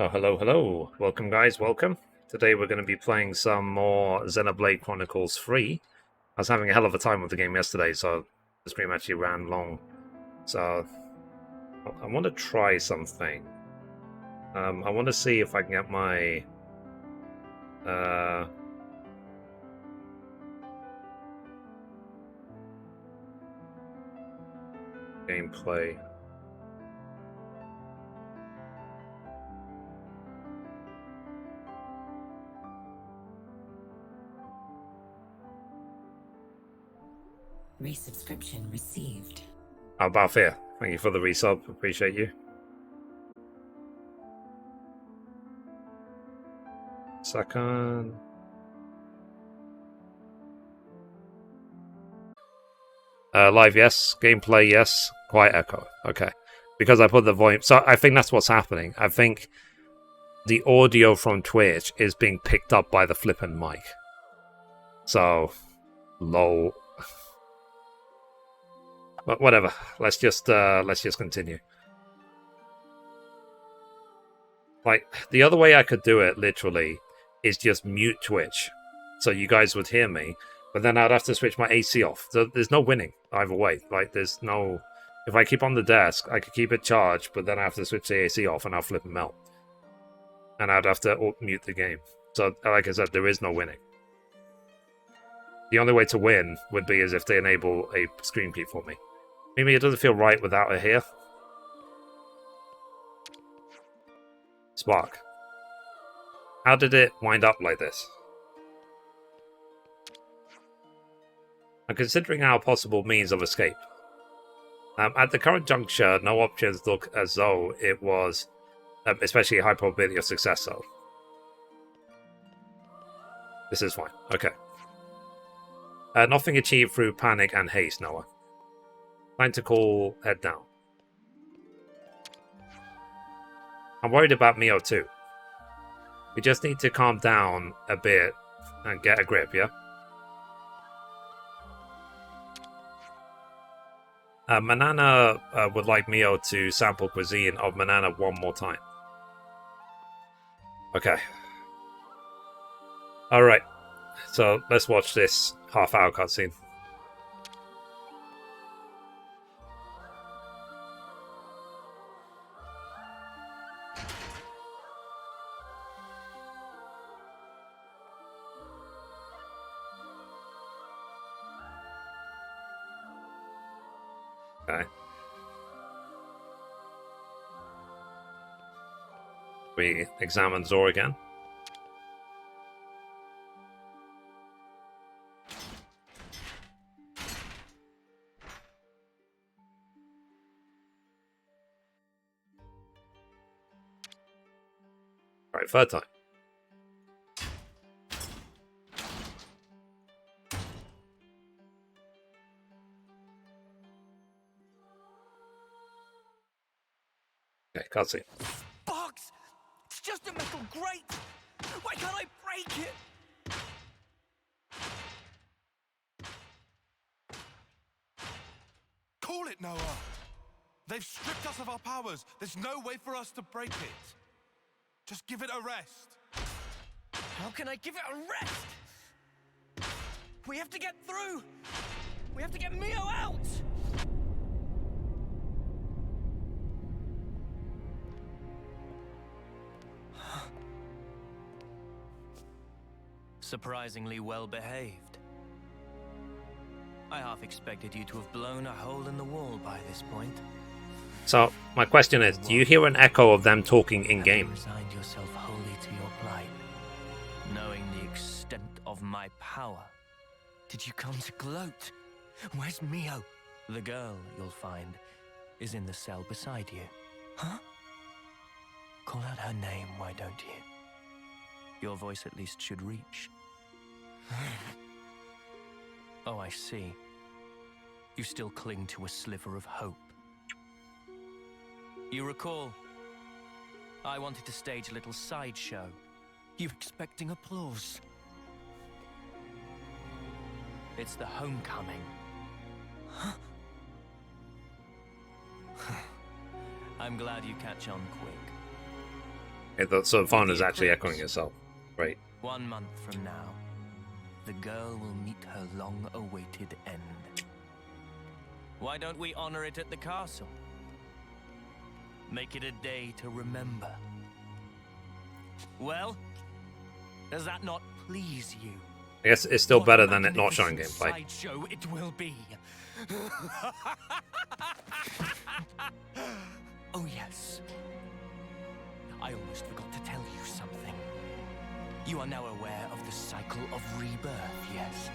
Oh, hello. Welcome, guys. Welcome. Today we're going to be playing some more Xenoblade Chronicles 3. I was having a hell of a time with the game yesterday, so the stream actually ran long. So I want to try something. I want to see if I can get my gameplay. Resubscription received. Oh, Balfir, thank you for the resub. Appreciate you. Second. Live, yes. Gameplay, yes. Quiet echo. Okay. Because I put the volume. So I think that's what's happening. I think the audio from Twitch is being picked up by the flippant mic. So, low. But whatever. Let's just continue. Like, the other way I could do it, literally, is just mute Twitch. So you guys would hear me, but then I'd have to switch my AC off. So there's no winning either way. Like, there's no... If I keep on the desk, I could keep it charged, but then I have to switch the AC off and I'll flip and melt. And I'd have to mute the game. So, like I said, there is no winning. The only way to win would be as if they enable a screen peek for me. Maybe it doesn't feel right without it here. Spark. How did it wind up like this? I'm considering our possible means of escape. At the current juncture, no options look as though it was, especially a high probability of success, though. This is fine. Okay. Nothing achieved through panic and haste, Noah. Time to call head down. I'm worried about Mio too. We just need to calm down a bit and get a grip, yeah? Manana would like Mio to sample cuisine of Manana one more time. Okay. Alright. So let's watch this half-hour cutscene. Okay. We examine Zor again. Alright, third time. Okay, cutscene. Box! It's just a metal grate! Why can't I break it? Call it, Noah! They've stripped us of our powers. There's no way for us to break it. Just give it a rest. How can I give it a rest? We have to get through! We have to get Mio out! Surprisingly well behaved. I half expected you to have blown a hole in the wall by this point. So, my question is, do you hear an echo of them talking in-game? Resigned yourself wholly to your plight, knowing the extent of my power. Did you come to gloat? Where's Mio? The girl, you'll find, is in the cell beside you. Huh? Call out her name, why don't you? Your voice at least should reach. Oh, I see. You still cling to a sliver of hope. You recall, I wanted to stage a little sideshow. You expecting applause? It's the homecoming. Huh? I'm glad you catch on quick. So the phone is The actually eclipse. echoing itself. Great. 1 month from now, the girl will meet her long-awaited end. Why don't we honor it at the castle? Make it a day to remember. Well, does that not please you? I guess it's still What better a than it not showing magnificent gameplay. sideshow it will be. Oh yes. I almost forgot to tell you something. You are now aware of the cycle of rebirth, yes?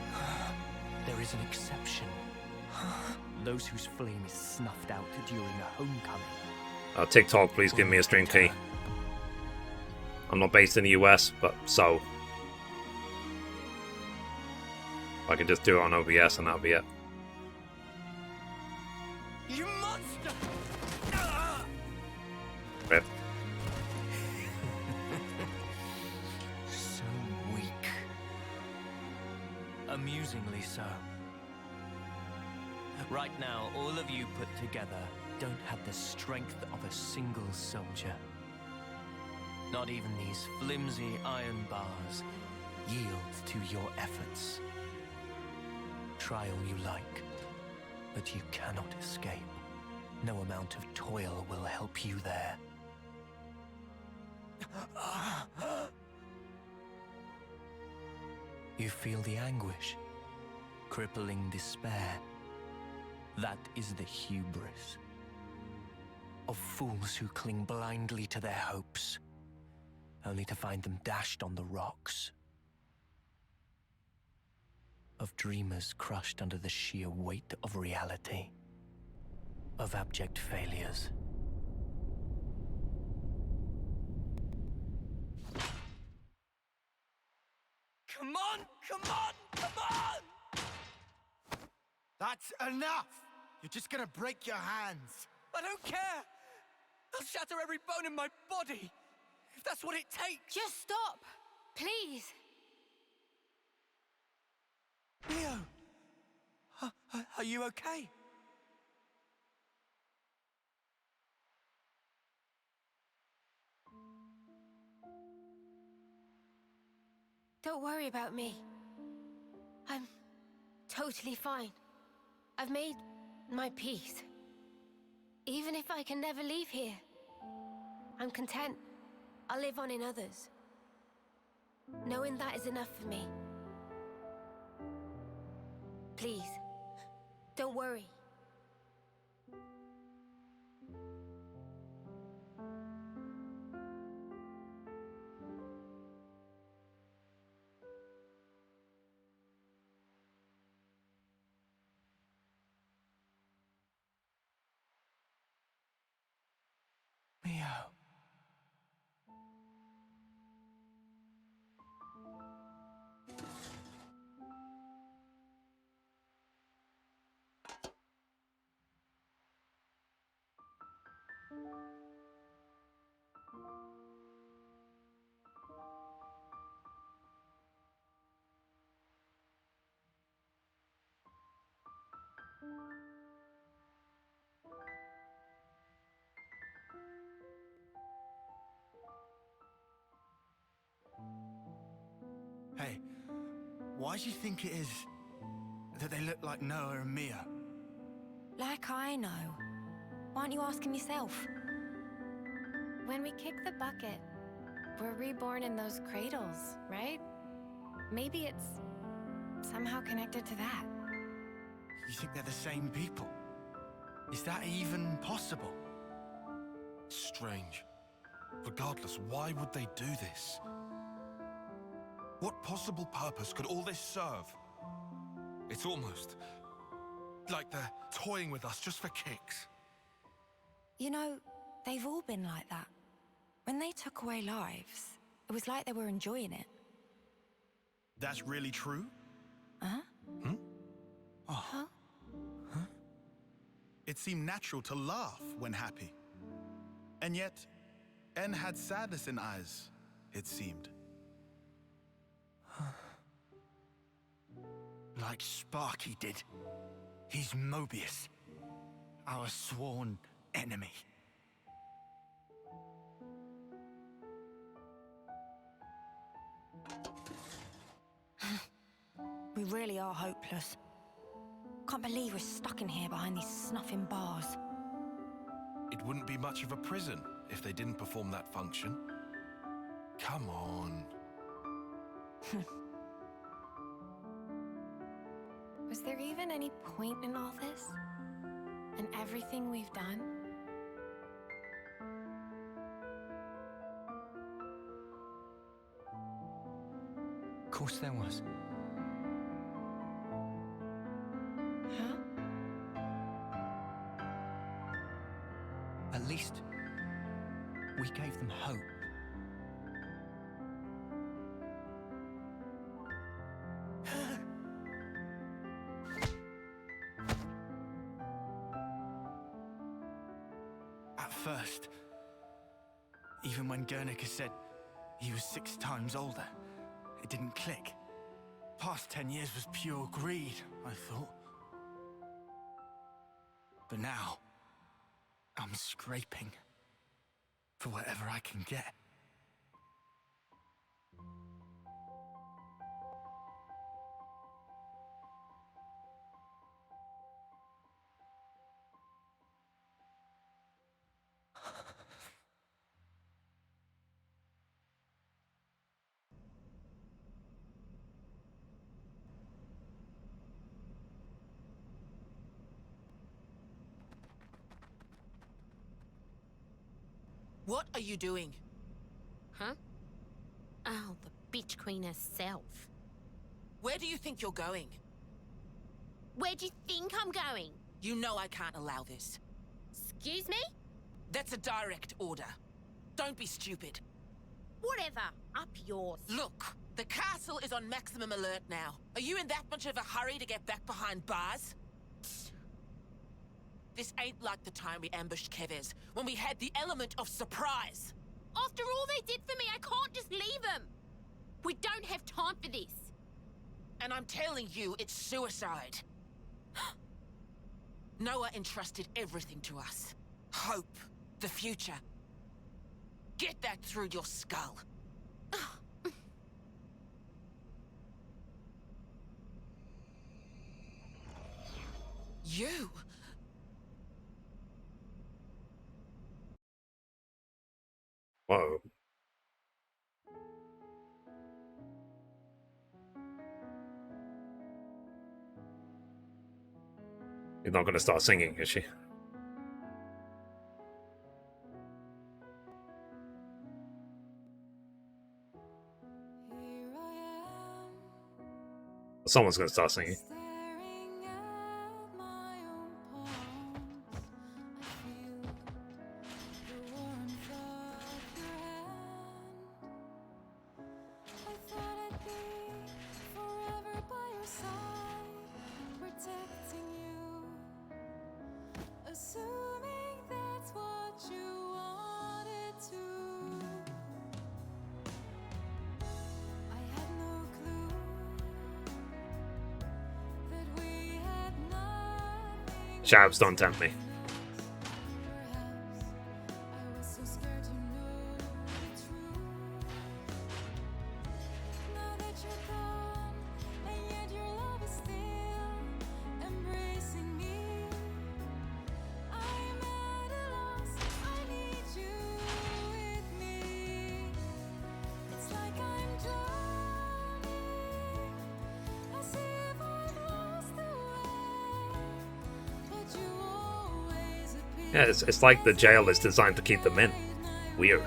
There is an exception. Those whose flame is snuffed out during a homecoming. TikTok, please give me a stream key. I'm not based in the US, but so. I can just do it on OBS and that'll be it. You monster! Rip. So weak. Amusingly so. Right now, all of you put together don't have the strength of a single soldier. Not even these flimsy iron bars yield to your efforts. Try all you like, but you cannot escape. No amount of toil will help you there. You feel the anguish, crippling despair. That is the hubris of fools who cling blindly to their hopes, only to find them dashed on the rocks. Of dreamers crushed under the sheer weight of reality. Of abject failures. Come on! Come on! Come on! That's enough! You're just gonna break your hands. I don't care! I'll shatter every bone in my body, if that's what it takes! Just stop! Please! Leo! Are you okay? Don't worry about me. I'm totally fine. I've made my peace. Even if I can never leave here, I'm content. I'll live on in others. Knowing that is enough for me. Please, don't worry. Mio. Hey, why do you think it is that they look like Noah and Mia? Like I know. Why aren't you asking yourself? When we kick the bucket, we're reborn in those cradles, right? Maybe it's somehow connected to that. You think they're the same people? Is that even possible? Strange. Regardless, why would they do this? What possible purpose could all this serve? It's almost like they're toying with us just for kicks. You know, they've all been like that. When they took away lives, it was like they were enjoying it. That's really true? Huh? Oh. Huh? It seemed natural to laugh when happy. And yet, N had sadness in eyes, it seemed. Like Sparky did. He's Mobius, our sworn enemy. really are hopeless. Can't believe we're stuck in here behind these snuffing bars. It wouldn't be much of a prison if they didn't perform that function. Come on. Was there even any point in all this? And everything we've done? Of course there was. Huh? At least, we gave them hope. At first, even when Guernica said he was 6 times older, it didn't click. Past 10 years was pure greed, I thought. But now, I'm scraping for whatever I can get. What are you doing? Huh? Oh, the bitch queen herself. Where do you think you're going? Where do you think I'm going? You know I can't allow this. Excuse me? That's a direct order. Don't be stupid. Whatever. Up yours. Look, the castle is on maximum alert now. Are you in that much of a hurry to get back behind bars? This ain't like the time we ambushed Kevez, when we had the element of surprise. After all they did for me, I can't just leave them. We don't have time for this. And I'm telling you, it's suicide. Noah entrusted everything to us. Hope, the future. Get that through your skull. You? Whoa. You're not going to start singing, is she? Someone's going to start singing. Shabs, don't tempt me. Yeah, it's like the jail is designed to keep them in. Weird.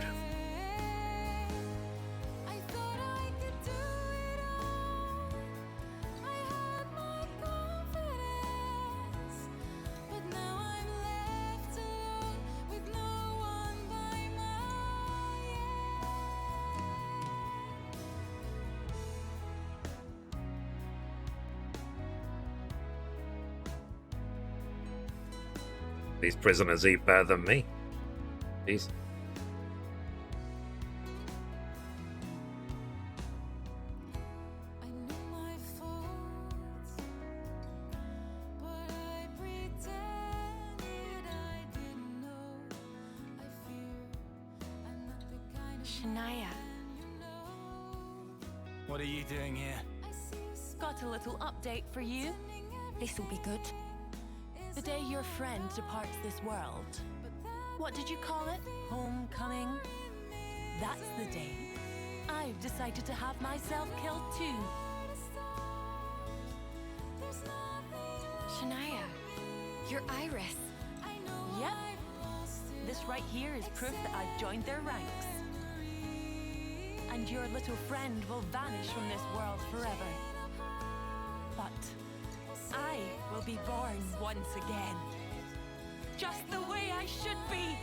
These prisoners eat better than me. Jeez. Shania. What are you doing here? Got a little update for you. This'll be good. The day your friend departs this world. What did you call it? Homecoming? That's the day I've decided to have myself killed too. Shania, your iris. Yep. This right here is proof that I've joined their ranks. And your little friend will vanish from this world forever. But I will be born once again. Just the way I should be.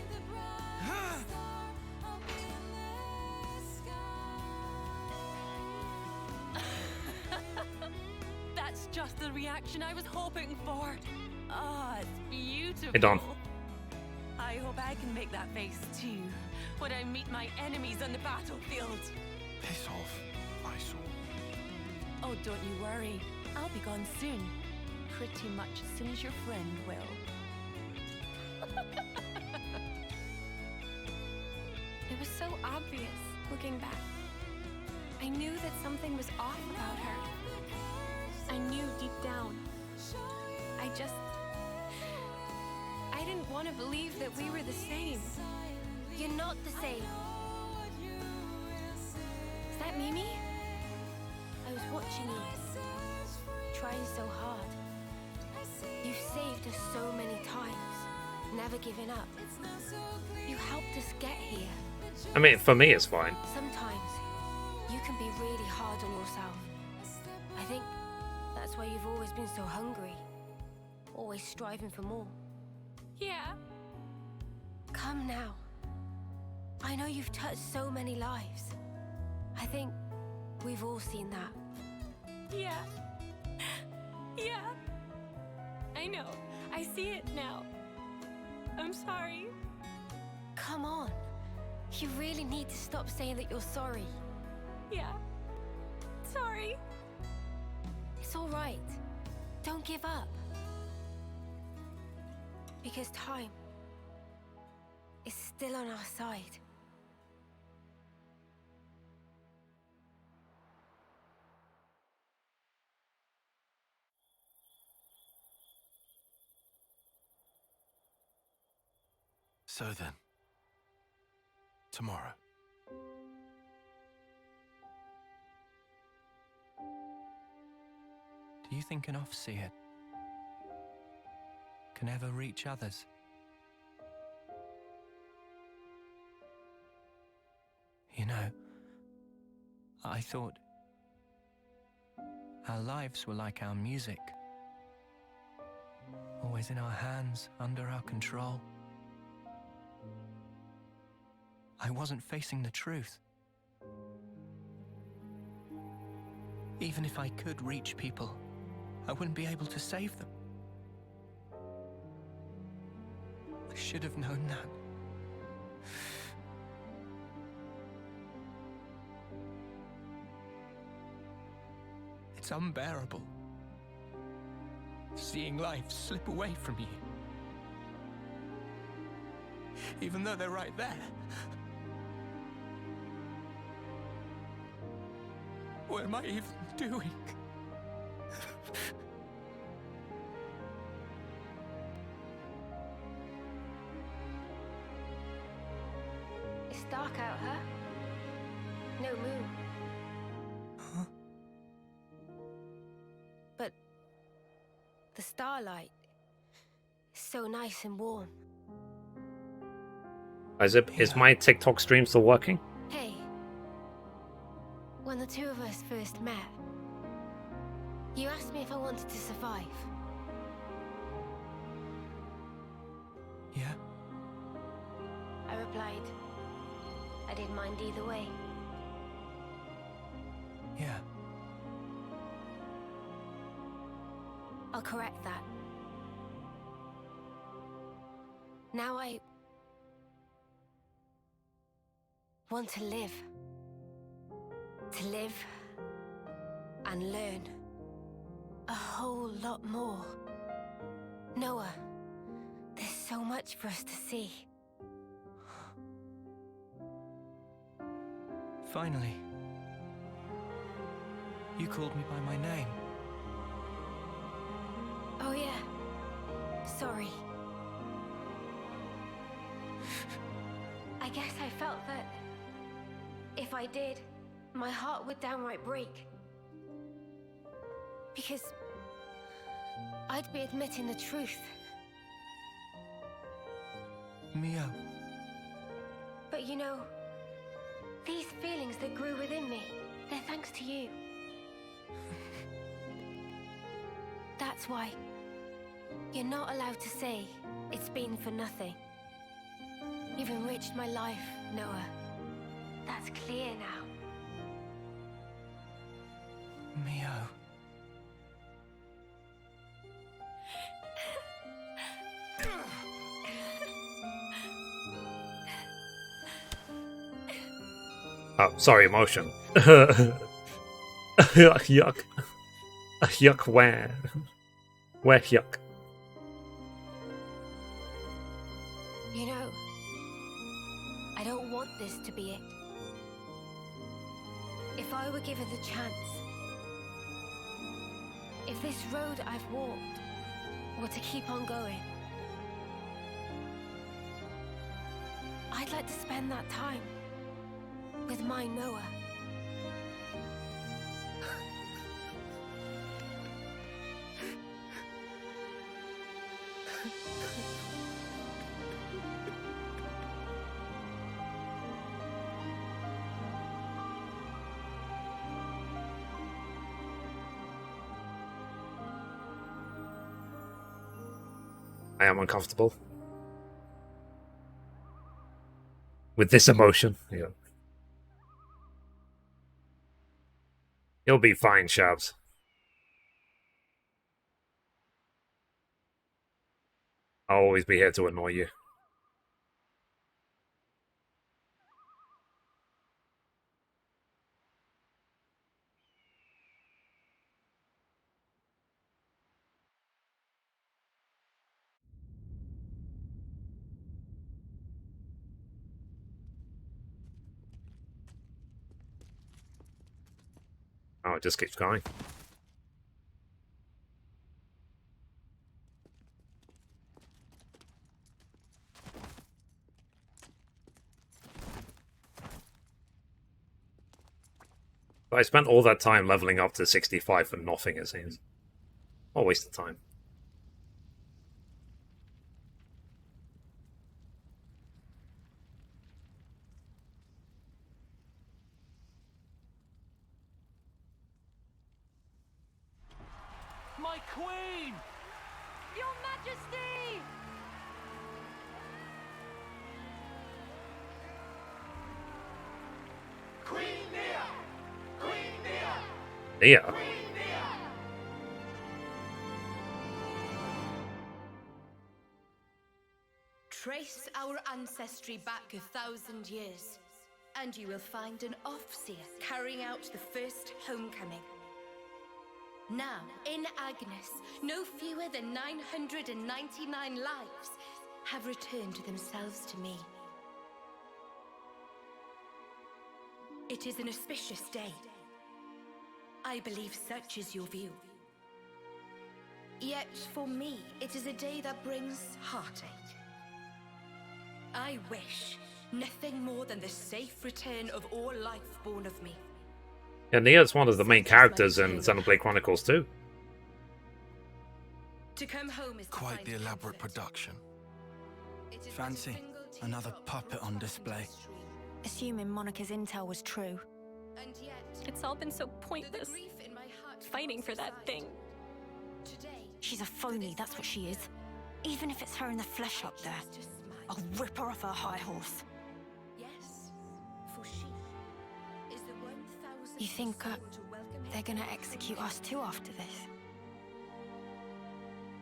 That's just the reaction I was hoping for. Ah, it's beautiful. Hey, Don. I hope I can make that face too when I meet my enemies on the battlefield. Piss off, eyesore. Oh, don't you worry. I'll be gone soon. Pretty much as soon as your friend will. It was so obvious, looking back. I knew that something was off about her. I knew deep down. I didn't want to believe that we were the same. You're not the same. Is that Mimi? I was watching you, trying so hard. You've saved us so many times, never giving up. You helped us get here. I mean, for me, it's fine. Sometimes you can be really hard on yourself. I think that's why you've always been so hungry, always striving for more. Yeah. Come now. I know you've touched so many lives. I think we've all seen that. Yeah. Yeah. I know. I see it now. I'm sorry. Come on. You really need to stop saying that you're sorry. Yeah. Sorry. It's all right. Don't give up. Because time is still on our side. So then, tomorrow. Do you think an off-seer can ever reach others? You know, I thought our lives were like our music, always in our hands, under our control. I wasn't facing the truth. Even if I could reach people, I wouldn't be able to save them. I should have known that. It's unbearable, seeing life slip away from you. Even though they're right there. What am I even doing? It's dark out, huh? No moon. Huh? But the starlight is so nice and warm. Is my TikTok stream still working? Hey, when the two of us first met, you asked me if I wanted to survive. Yeah? I replied, I didn't mind either way. Yeah. I'll correct that. Now I want to live. To live and learn a whole lot more. Noah, there's so much for us to see. Finally. You called me by my name. Oh yeah. Sorry. I guess I felt that if I did, my heart would downright break. Because I'd be admitting the truth. Mio. But you know, these feelings that grew within me, they're thanks to you. That's why you're not allowed to say it's been for nothing. You've enriched my life, Noah. That's clear now. Mio. Oh, sorry, emotion. Yuck. Yuck where? Where yuck? You know, I don't want this to be it. If I were given the chance, if this road I've walked were to keep on going, I'd like to spend that time with my Noah. I am uncomfortable with this emotion. Yeah. You'll be fine, Shabs. I'll always be here to annoy you. Oh, it just keeps going. But I spent all that time leveling up to 65 for nothing, it seems. What a waste of time. My queen! Your Majesty! Yeah. Trace our ancestry back 1,000 years, and you will find an Offseer carrying out the first homecoming. Now, in Agnes, no fewer than 999 lives have returned themselves to me. It is an auspicious day. I believe such is your view. Yet, for me, it is a day that brings heartache. I wish nothing more than the safe return of all life born of me. Yeah, Nia's one of the main characters in Xenoblade Chronicles too. To come home is Quite the elaborate production. Fancy another puppet on display. Assuming Monica's intel was true. And yet, It's all been so pointless, fighting for that thing. today, She's a phony, that's what she is. Even if it's her in the flesh up there, I'll rip her off her high horse. yes, for she is the 1,000. You think they're gonna execute us too after this?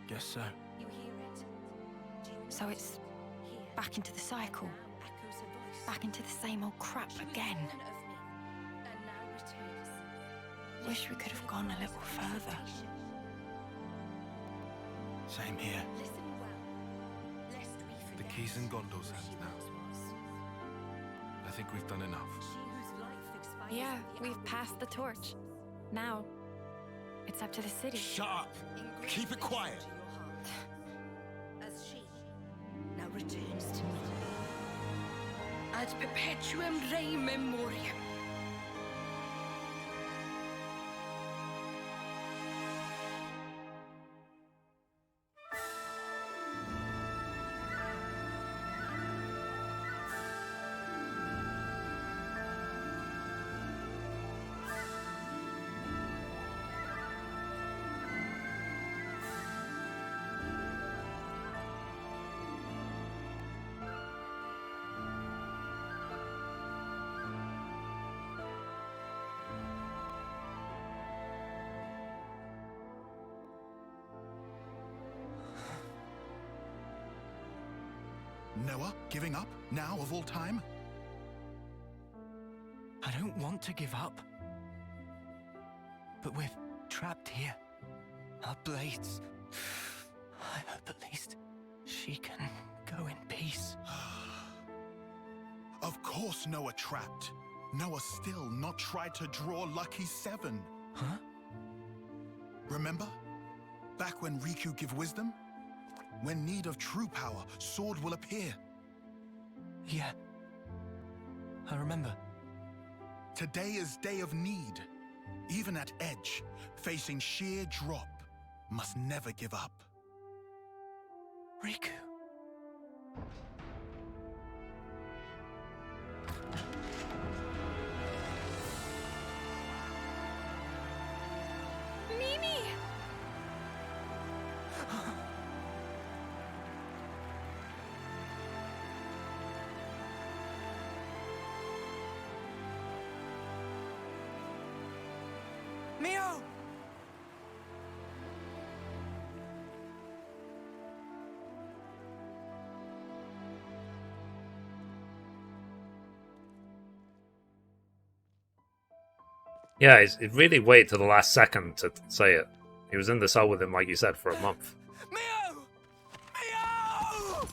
Guess so. You hear it? Do you So it's hear? back into the cycle. Echoes a voice. Back into the same old crap She was again. born of me, and now returns. Wish we could have gone a little further. Same here. Listen well, lest we The forget key's in Gondol's who hands she now. once was. I think we've done enough. She whose life expired Yeah, at the we've hour passed of the torch. Now, it's up to the city. Shut up! Keep it quiet! As she now returns to me. Ad perpetuum rei memoriam. Noah, giving up? Now of all time? I don't want to give up. But we're trapped here. Our blades. I hope at least she can go in peace. Of course Noah trapped. Noah still not tried to draw Lucky 7. Huh? Remember? Back when Riku give wisdom? When need of true power, sword will appear. Yeah. I remember. Today is day of need. Even at edge, facing sheer drop, must never give up. Riku. Mimi! Mio! Yeah, it really waited to the last second to say it. He was in the cell with him, like you said, for a month. Mio! Mio!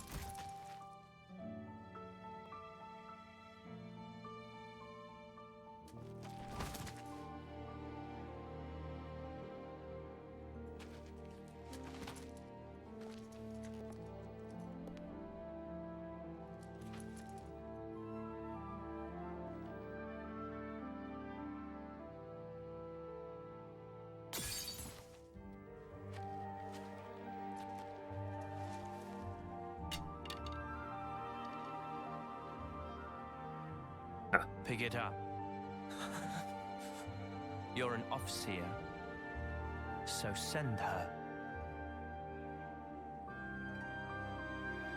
Pick it up. You're an Offseer, so send her.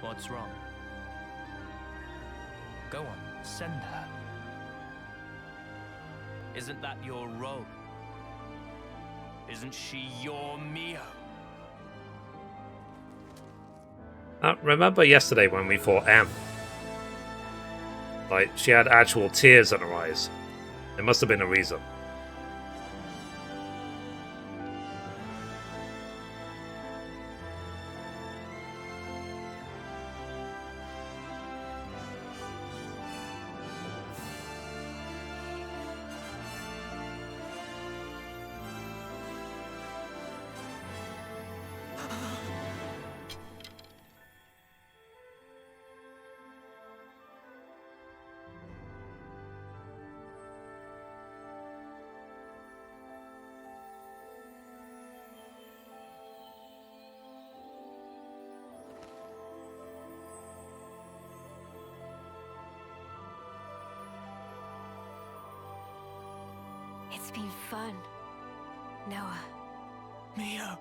What's wrong? Go on, send her. Isn't that your role? Isn't she your Mio? Remember yesterday when we fought M? Like, she had actual tears in her eyes. There must have been a reason. It's been fun, Noah. Mio!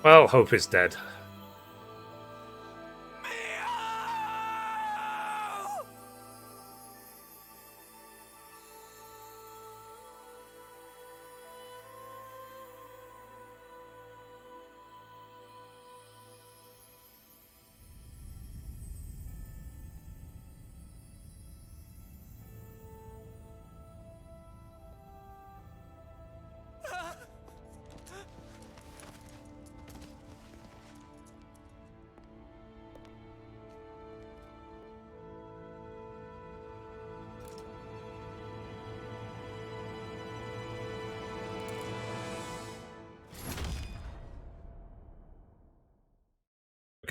Well, hope is dead.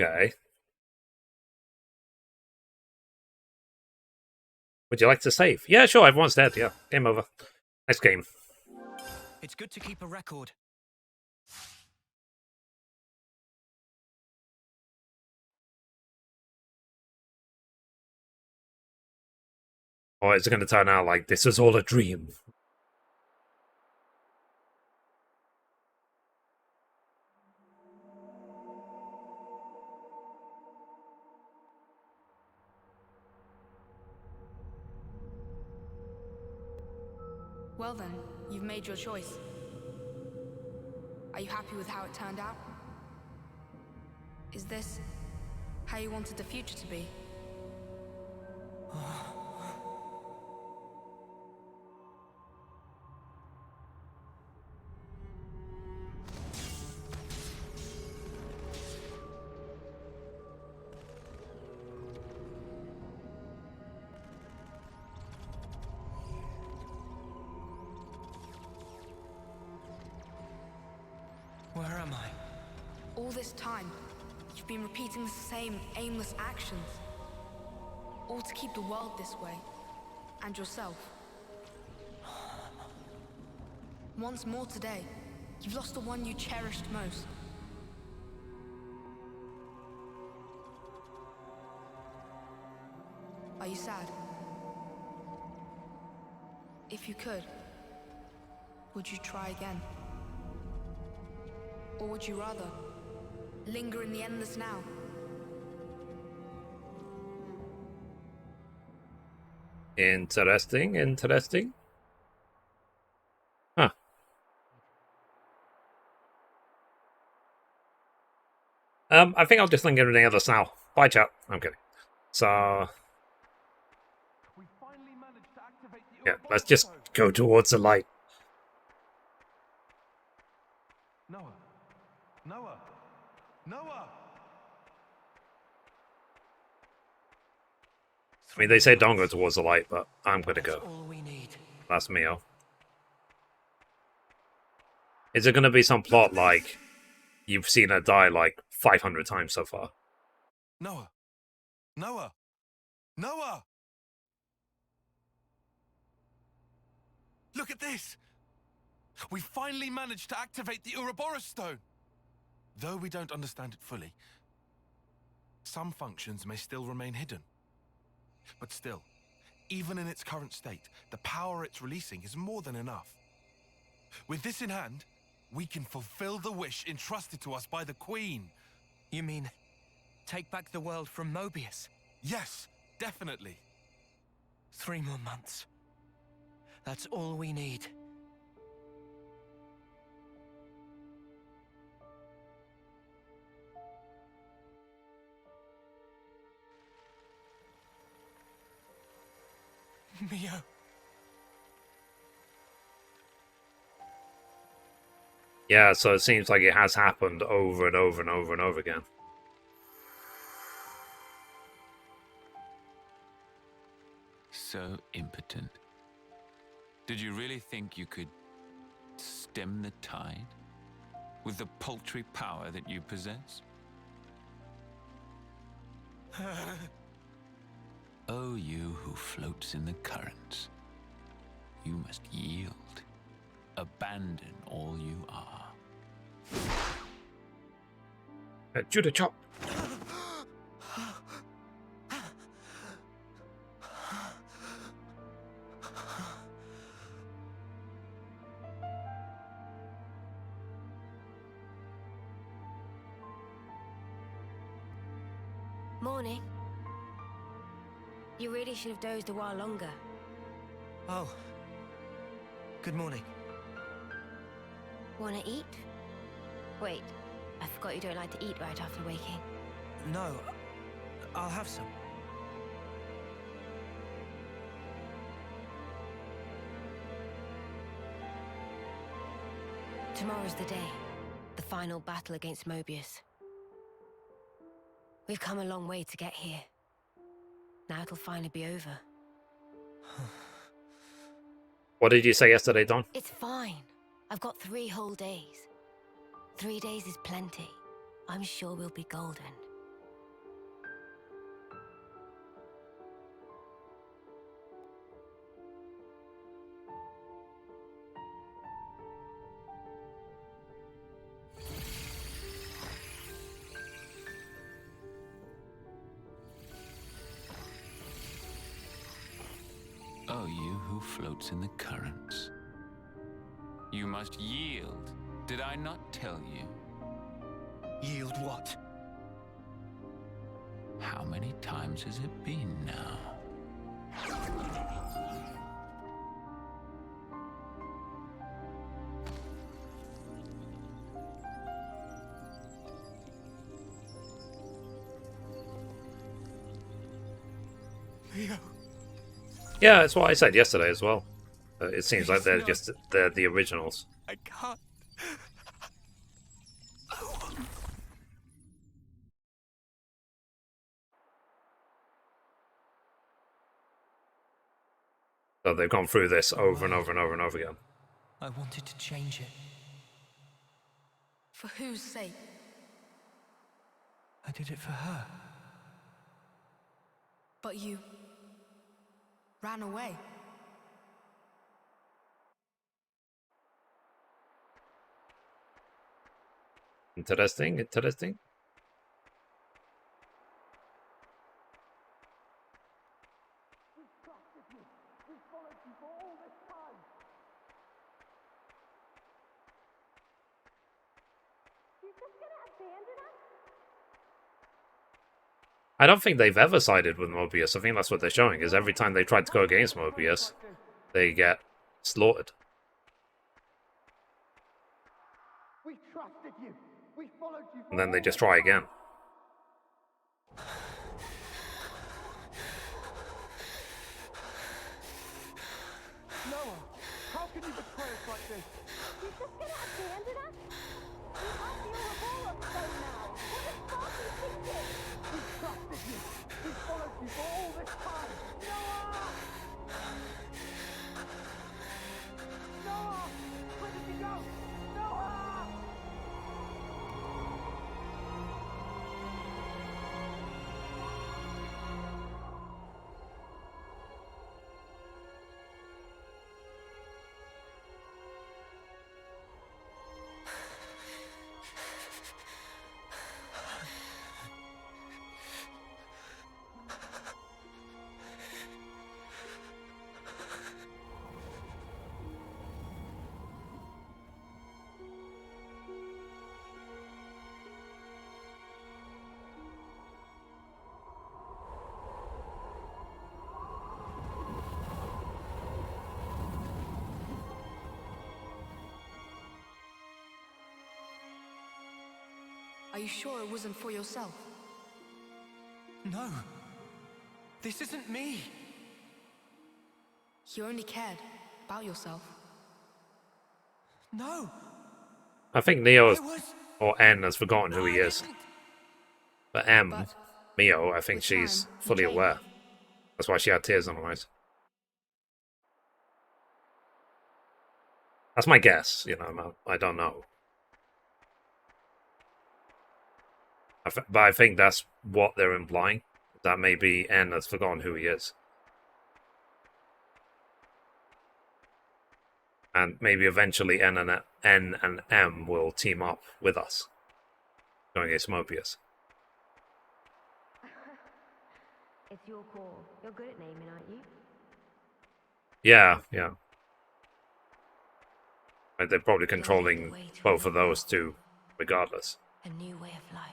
Okay. Would you like to save? Yeah, sure. Everyone's dead. Yeah. Game over. Next game. It's good to keep a record. Or is it going to turn out like this was all a dream? Well then, you've made your choice. Are you happy with how it turned out? Is this how you wanted the future to be? Where am I? All this time, you've been repeating the same aimless actions. All to keep the world this way. And yourself. Once more today, you've lost the one you cherished most. Are you sad? If you could, would you try again? Or would you rather linger in the endless now? Interesting, interesting. Huh. I think I'll just linger in the others now. Bye, chat. I'm kidding. So, yeah, let's just go towards the light. Noah! Noah! Noah! I mean, they say don't go towards the light, but I'm gonna That's go. all we need. That's me. Is it gonna be some plot like you've seen her die like 500 times so far? Noah! Noah! Noah! Look at this! We finally managed to activate the Ouroboros stone! Though we don't understand it fully, some functions may still remain hidden. But still, even in its current state, the power it's releasing is more than enough. With this in hand, we can fulfill the wish entrusted to us by the Queen. You mean, take back the world from Mobius? Yes, definitely. 3 more months. That's all we need. Mio. Yeah, so it seems like it has happened over and over and over and over again. So impotent. Did you really think you could stem the tide with the paltry power that you possess? Oh, you who floats in the currents, you must yield. Abandon all you are. Judah chop. Morning. You really should have dozed a while longer. Oh. Good morning. Wanna eat? Wait, I forgot you don't like to eat right after waking. No, I'll have some. Tomorrow's the day. The final battle against Mobius. We've come a long way to get here. Now it'll finally be over. What did you say yesterday, Don? It's fine. I've got 3 whole days. 3 days is plenty. I'm sure we'll be golden. Oh, you who floats in the currents. You must yield. Did I not tell you? Yield what? How many times has it been now? Yeah, it's what I said yesterday as well. It seems like they're the originals. I can't. So they've gone through this over and over and over and over again. I wanted to change it. For whose sake? I did it for her. But you ran away. Interesting, interesting. I don't think they've ever sided with Mobius. I think that's what they're showing, is every time they tried to go against Mobius, they get slaughtered. We trusted you. We followed you. And then they just try again. Noah, how can you betray us like this? You're just gonna abandon us? We have you a ball of stone now. What a fucking thinking! We trusted you. We followed you for all this time. Noah! Noah! Where did you go? Noah! Are you sure it wasn't for yourself? No. This isn't me. You only cared about yourself. No. I think Neo or N has forgotten who he is. But M, Mio, I think she's fully aware. That's why she had tears in her eyes. That's my guess, you know, I don't know. But I think that's what they're implying. That maybe N has forgotten who he is. And maybe eventually N and M will team up with us. Going against Mobius. It's your call. You're good at naming, aren't you? Yeah, yeah. Like they're probably controlling both of those two, regardless. A new way of life.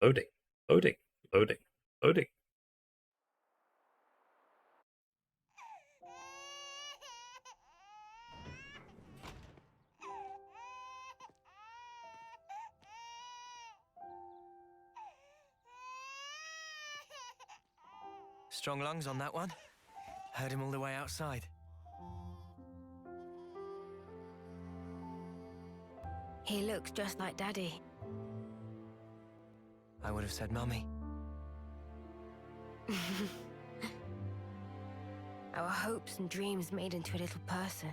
Loading, loading, loading, loading. Strong lungs on that one. Heard him all the way outside. He looks just like Daddy. I would have said Mummy. Our hopes and dreams made into a little person.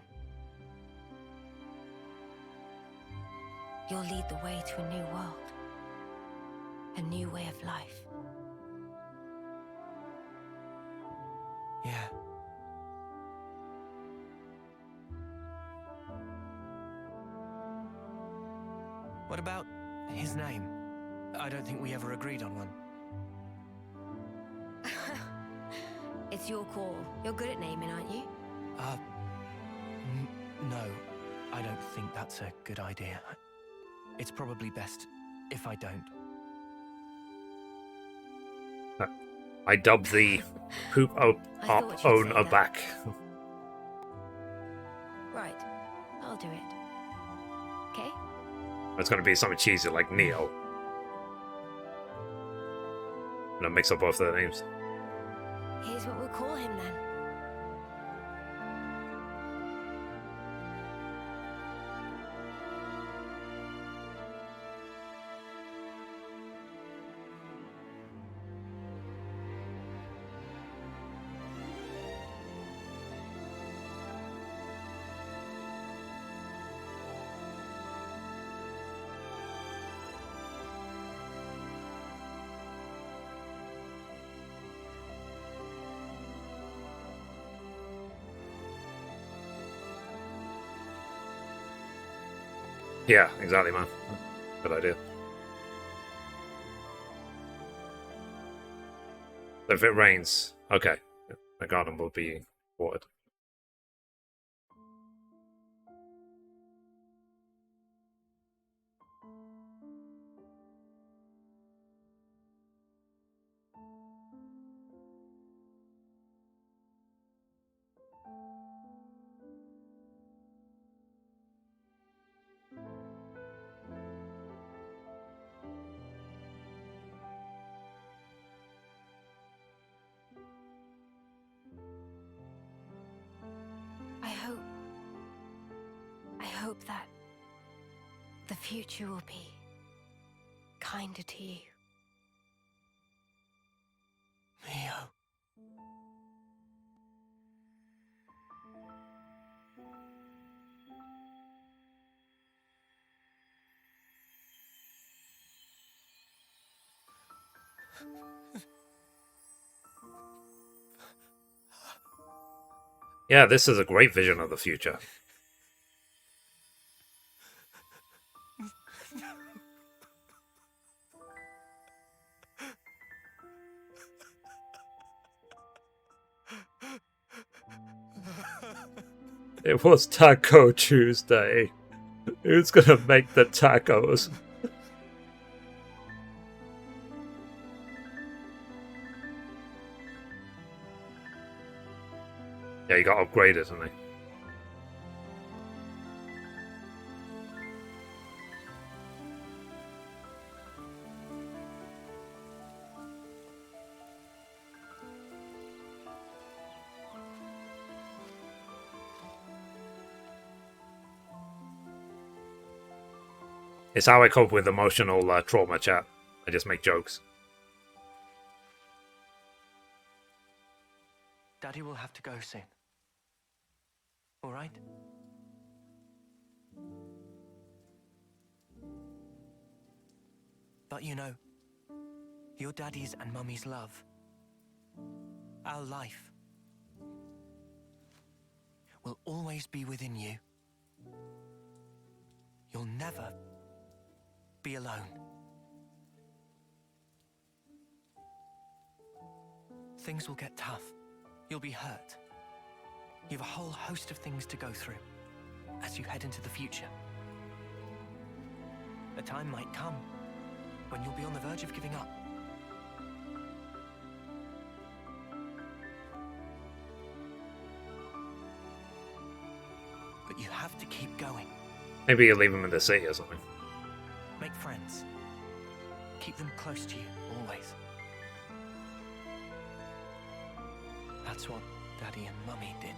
You'll lead the way to a new world. A new way of life. Yeah. What about his name? I don't think we ever agreed on one. It's your call. You're good at naming, aren't you? No. I don't think that's a good idea. It's probably best if I don't. I dub the poop up own a back. Right. I'll do it. Okay? It's going to be something cheesy like Neo. And I mix up both their names. Here's what we'll call him then. Yeah, exactly, man. Good idea. So if it rains, okay, the garden will be watered. I hope that the future will be kinder to you. Mio. Yeah, this is a great vision of the future. It was Taco Tuesday. Who's gonna make the tacos? Yeah, you got upgraded, didn't he? It's how I cope with emotional trauma, chat. I just make jokes. Daddy will have to go soon. All right? But you know, your daddy's and mummy's love, our life, will always be within you. You'll never be alone. Things will get tough. You'll be hurt. You have a whole host of things to go through as you head into the future. A time might come when you'll be on the verge of giving up. But you have to keep going. Maybe you leave him in the city or something. Make friends. Keep them close to you, always. That's what Daddy and Mummy did.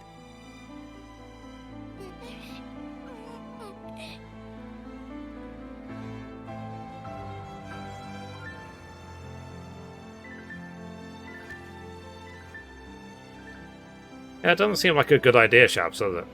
Yeah, it doesn't seem like a good idea, Shaps, does it?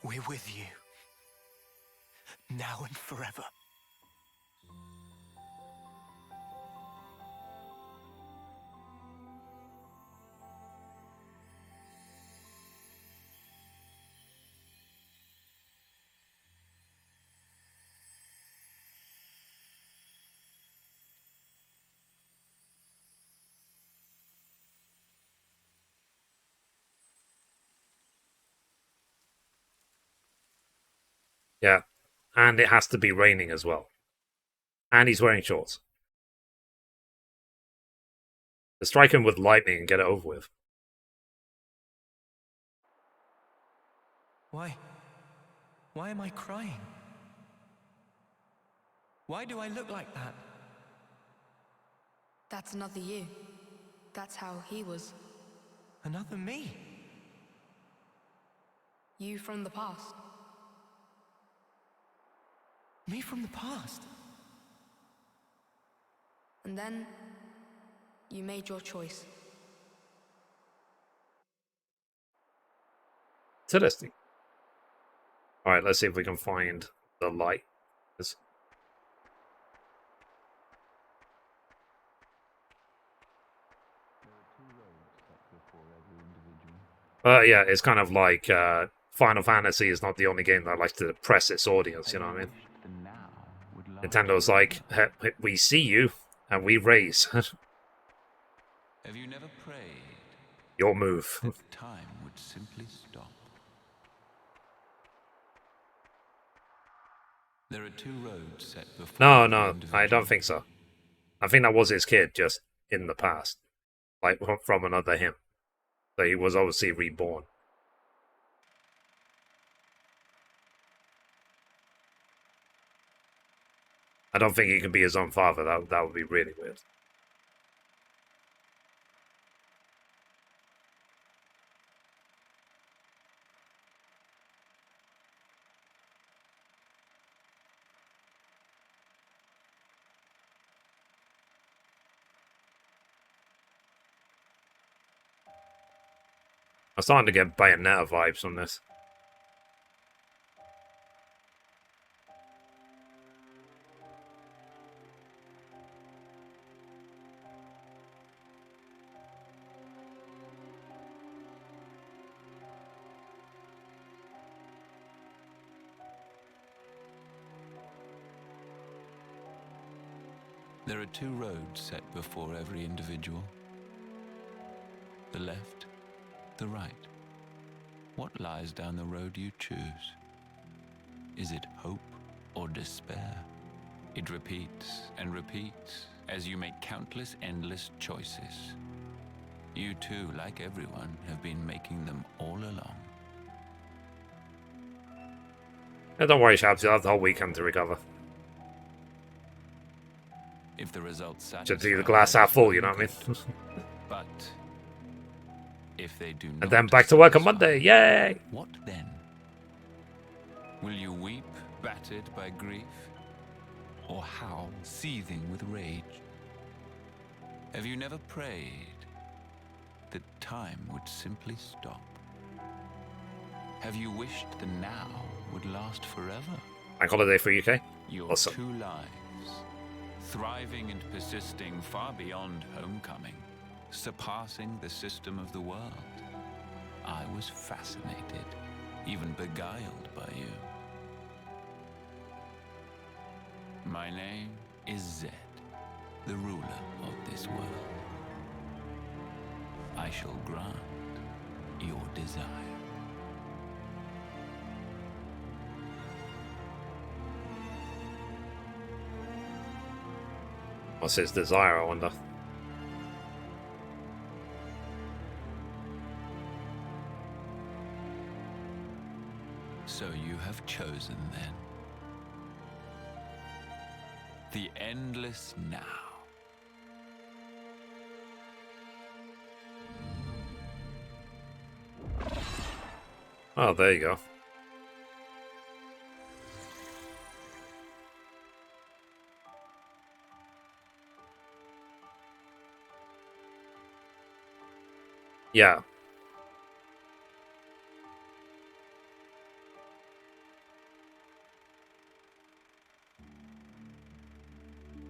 We're with you. Now and forever. Yeah. And it has to be raining as well. And he's wearing shorts. Just strike him with lightning and get it over with. Why? Why am I crying? Why do I look like that? That's another you. That's how he was. Another me? You from the past. Me from the past? And then, you made your choice. Interesting. Alright, let's see if we can find the light. Yeah, it's kind of like Final Fantasy is not the only game that likes to depress its audience, you know what I mean? Nintendo's like, we see you, and we raise. Have you never prayed? Your move. That time would simply stop. There are two roads set before. No, I don't think so. I think that was his kid, just in the past. Like, from another him. So he was obviously reborn. I don't think he can be his own father. That would be really weird. I'm starting to get Bayonetta vibes from this. There are two roads set before every individual. The left, the right. What lies down the road you choose? Is it hope or despair? It repeats and repeats as you make countless endless choices. You too, like everyone, have been making them all along. Yeah, don't worry, Shabs, you'll have the whole weekend to recover. If the results satisfy, Should see the glass half full, you know what I mean? But if they do not, and then back to work on Monday, yay! What then? Will you weep, battered by grief, or howl, seething with rage? Have you never prayed that time would simply stop? Have you wished the now would last forever? Bank holiday for UK? Your Awesome. two lives, thriving and persisting far beyond homecoming, surpassing the system of the world. I was fascinated, even beguiled by you. My name is Zed, the ruler of this world. I shall grant your desire. What's his desire, I wonder? So you have chosen, then, the endless now. Oh, there you go. Yeah.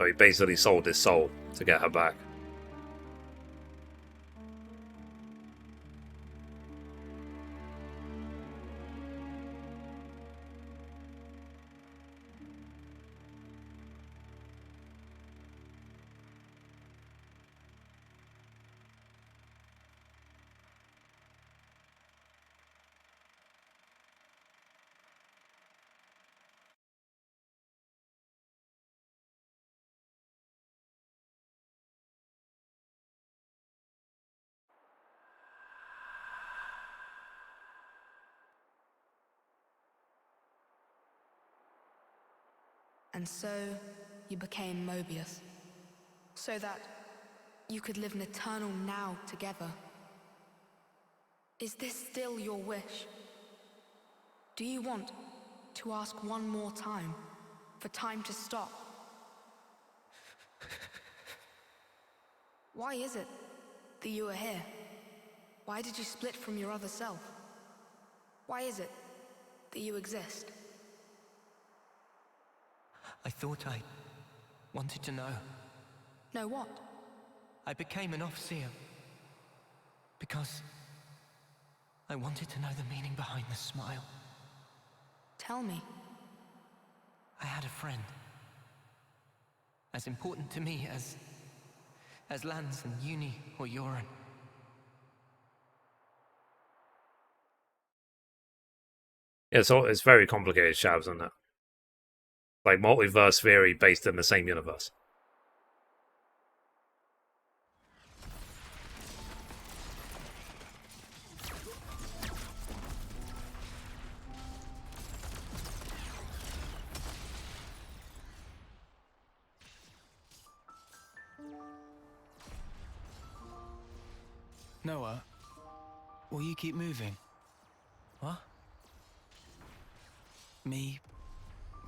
So he basically sold his soul to get her back. And so you became Mobius, so that you could live an eternal now together. Is this still your wish? Do you want to ask one more time, for time to stop? Why is it that you are here? Why did you split from your other self? Why is it that you exist? I thought I wanted to know. Know what? I became an Overseer because I wanted to know the meaning behind the smile. Tell me. I had a friend. As important to me as Lance and Uni or Yoren. Yeah, so it's very complicated, Shabs, isn't it? Like multiverse theory based in the same universe. Noah, will you keep moving? What? Me,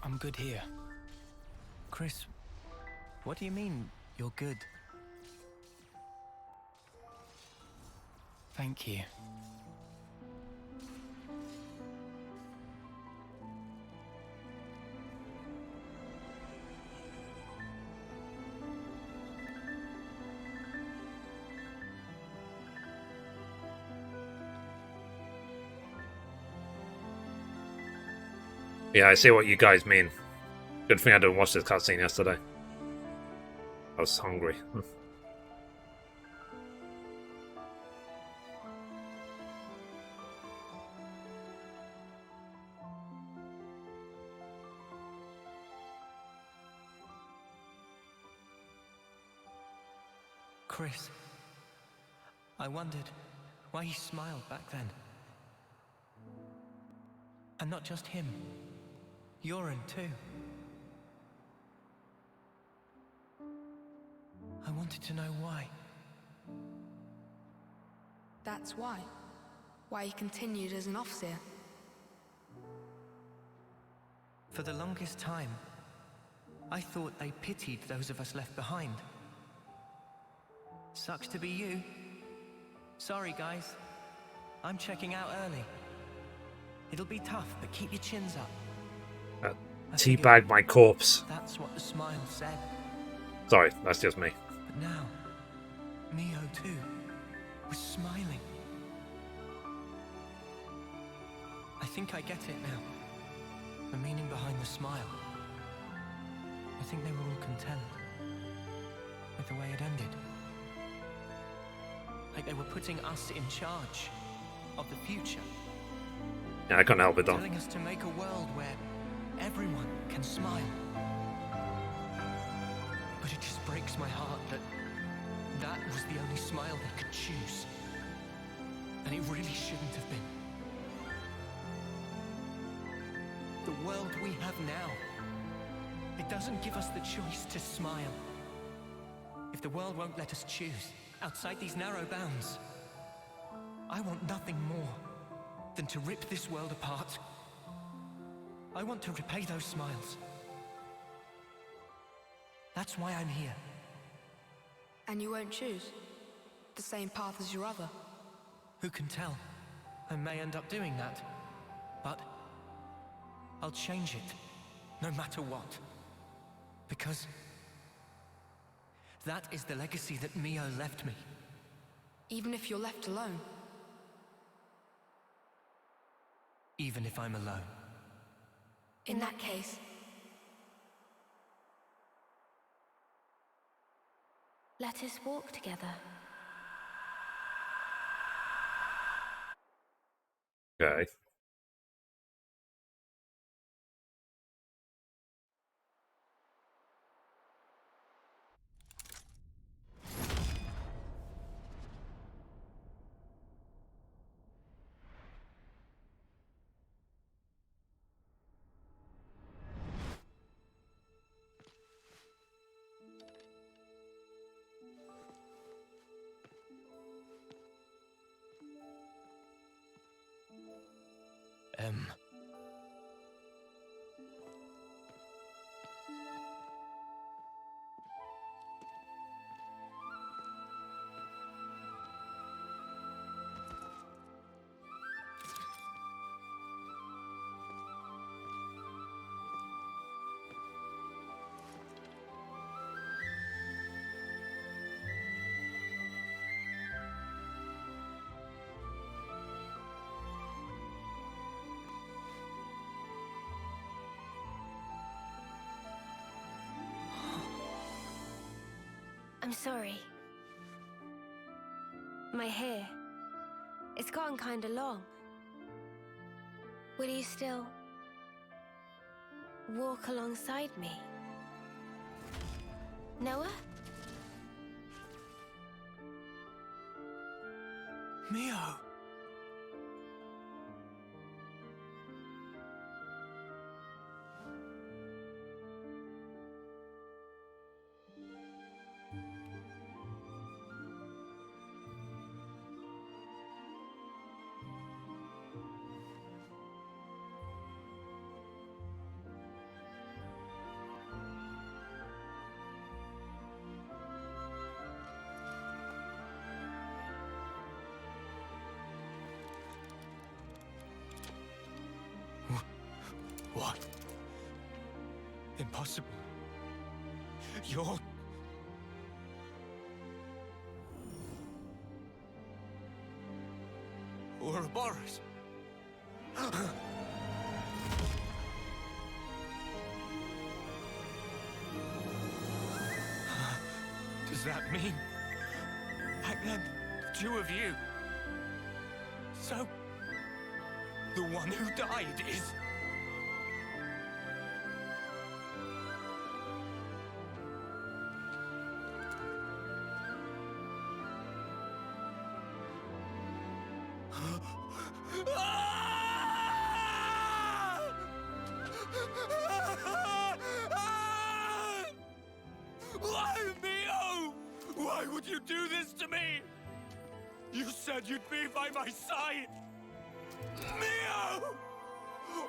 I'm good here. Chris, what do you mean, you're good? Thank you. Yeah, I see what you guys mean. Good thing I didn't watch this cutscene yesterday. I was hungry. Chris, I wondered why he smiled back then. And not just him. Yoren, too. I wanted to know why. That's why. Why he continued as an Overseer. For the longest time, I thought they pitied those of us left behind. Sucks to be you. Sorry, guys. I'm checking out early. It'll be tough, but keep your chins up. Teabag my corpse. That's what the smile said. Sorry, that's just me. But now, Mio too was smiling. I think I get it now. The meaning behind the smile. I think they were all content with the way it ended. Like they were putting us in charge of the future. Yeah, I couldn't help it though. Telling us to make a world where everyone can smile. But it just breaks my heart that that was the only smile they could choose. And it really shouldn't have been. The world we have now, it doesn't give us the choice to smile. If the world won't let us choose, outside these narrow bounds, I want nothing more than to rip this world apart. I want to repay those smiles. That's why I'm here. And you won't choose the same path as your other? Who can tell? I may end up doing that. But I'll change it, no matter what. Because That is the legacy that Mio left me. Even if you're left alone. Even if I'm alone. In that case, let us walk together. Okay. I'm sorry. My hair, it's gotten kinda long. Will you still walk alongside me? Noah? Mio! What? Impossible. You're... Ouroboros. Does that mean... back then, the two of you... So... the one who died is... Why, Mio? Why would you do this to me? You said you'd be by my side. Mio!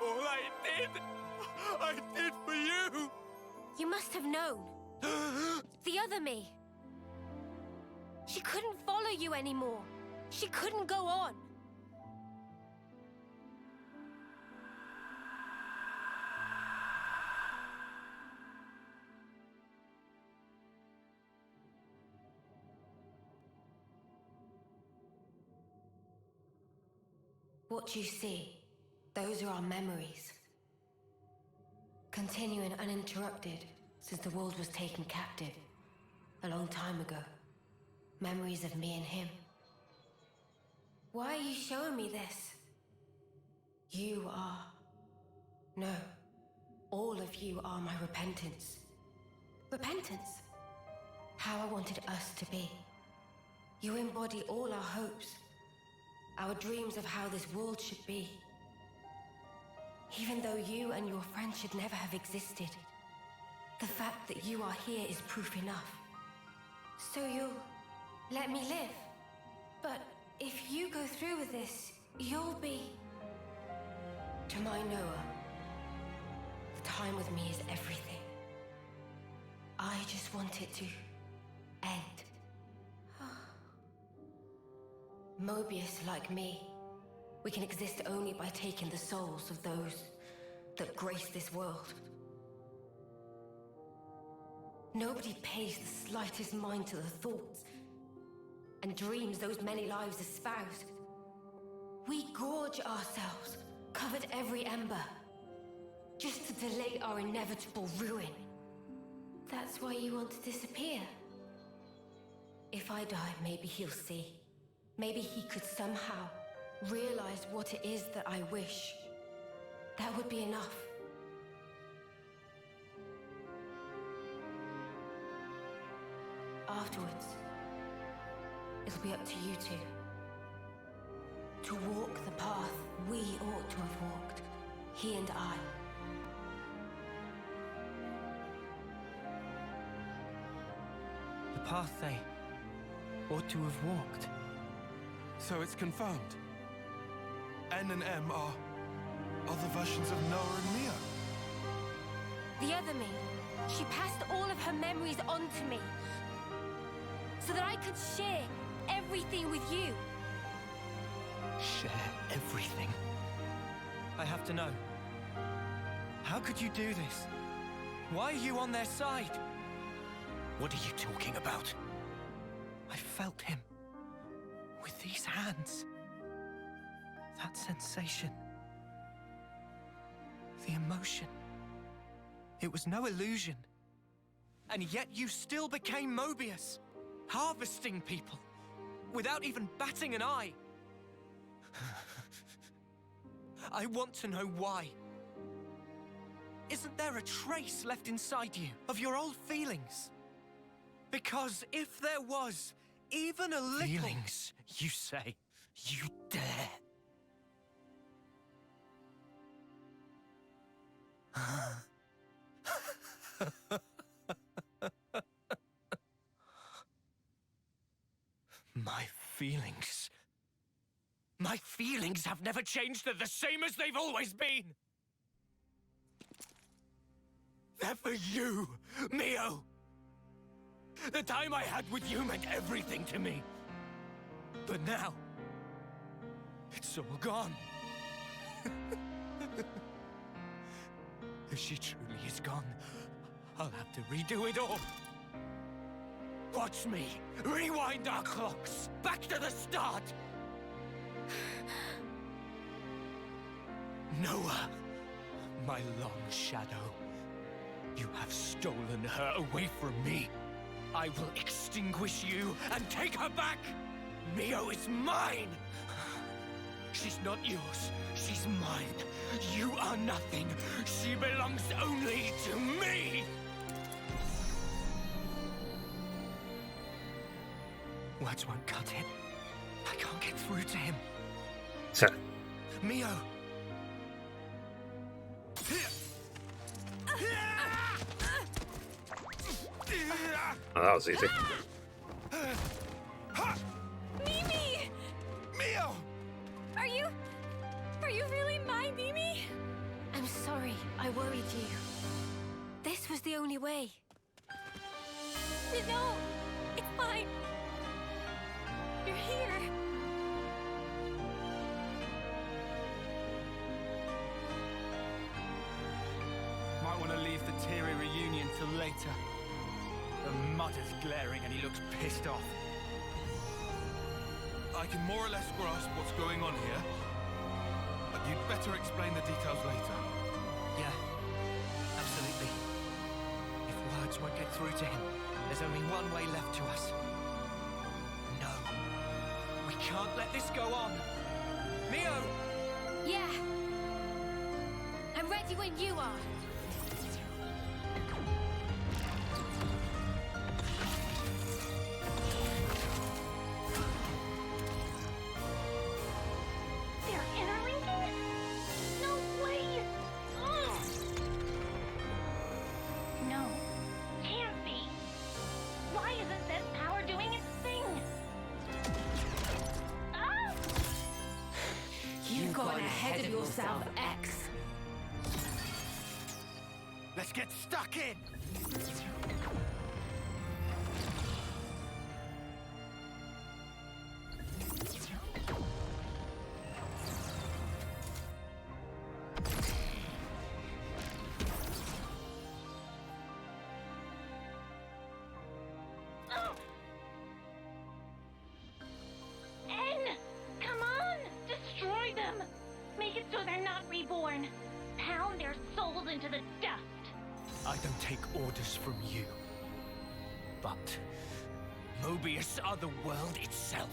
All I did for you. You must have known. The other me. She couldn't follow you anymore. She couldn't go on. What you see, those are our memories. Continuing uninterrupted since the world was taken captive a long time ago. Memories of me and him. Why are you showing me this? You are... No. All of you are my repentance. Repentance? How I wanted us to be. You embody all our hopes. Our dreams of how this world should be. Even though you and your friends should never have existed, the fact that you are here is proof enough. So you'll let me live. But if you go through with this, you'll be... To my Noah, the time with me is everything. I just want it to end. Mobius, like me, we can exist only by taking the souls of those that grace this world. Nobody pays the slightest mind to the thoughts and dreams those many lives espouse. We gorge ourselves, covered every ember, just to delay our inevitable ruin. That's why you want to disappear? If I die, maybe he'll see. Maybe he could somehow realize what it is that I wish. That would be enough. Afterwards, it'll be up to you two. To walk the path we ought to have walked, he and I. The path they ought to have walked. So it's confirmed. N and M are other versions of Noah and Mio. The other me. She passed all of her memories on to me, so that I could share everything with you. Share everything? I have to know. How could you do this? Why are you on their side? What are you talking about? I felt him. With these hands. That sensation. The emotion. It was no illusion. And yet you still became Mobius. Harvesting people. Without even batting an eye. I want to know why. Isn't there a trace left inside you of your old feelings? Because if there was even a little... Feelings, you say? You dare? My feelings... My feelings have never changed. They're the same as they've always been. They're for you, Mio. The time I had with you meant everything to me. But now, it's all gone. If she truly is gone, I'll have to redo it all. Watch me rewind our clocks back to the start. Noah, my long shadow, you have stolen her away from me. I will extinguish you and take her back. Mio is mine. She's not yours. She's mine. You are nothing. She belongs only to me. Words won't cut it. I can't get through to him. So, Mio. oh, that was easy. Mimi! Mio! Are you really my Mimi? I'm sorry, I worried you. This was the only way. No, it's fine. You're here. Might want to leave the Mithrie reunion till later. The mud is glaring and he looks pissed off. I can more or less grasp what's going on here, but you'd better explain the details later. Yeah, absolutely. If words won't get through to him, there's only one way left to us. No. We can't let this go on. Mio! Yeah. I'm ready when you are. X. Let's get stuck in! so they're not reborn. Pound their souls into the dust. I don't take orders from you. But Mobius are the world itself.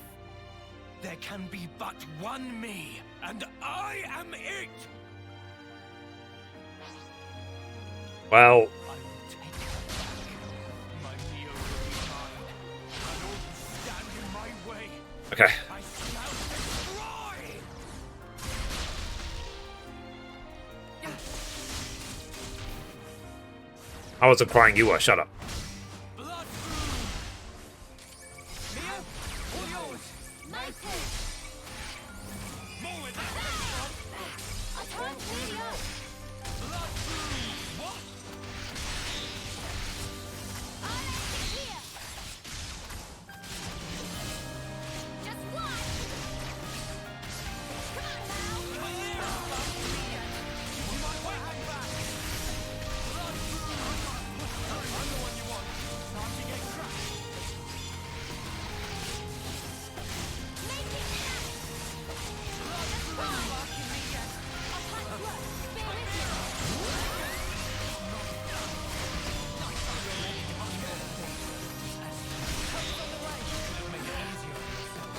There can be but one me, and I am it! Well, I will take her back. My Neo will be mine. And all who stand in my way, okay. I shall destroy! I wasn't crying, you were. Shut up. Blood Mia, all yours! My turn. More with that! I can't really up. Blood what? I'll end it here. Just one. Come on now. You might want to hang back! Blood I'm the one you want. Time to get crushed. Make it count. Just one. I'll punch once. Bear with me.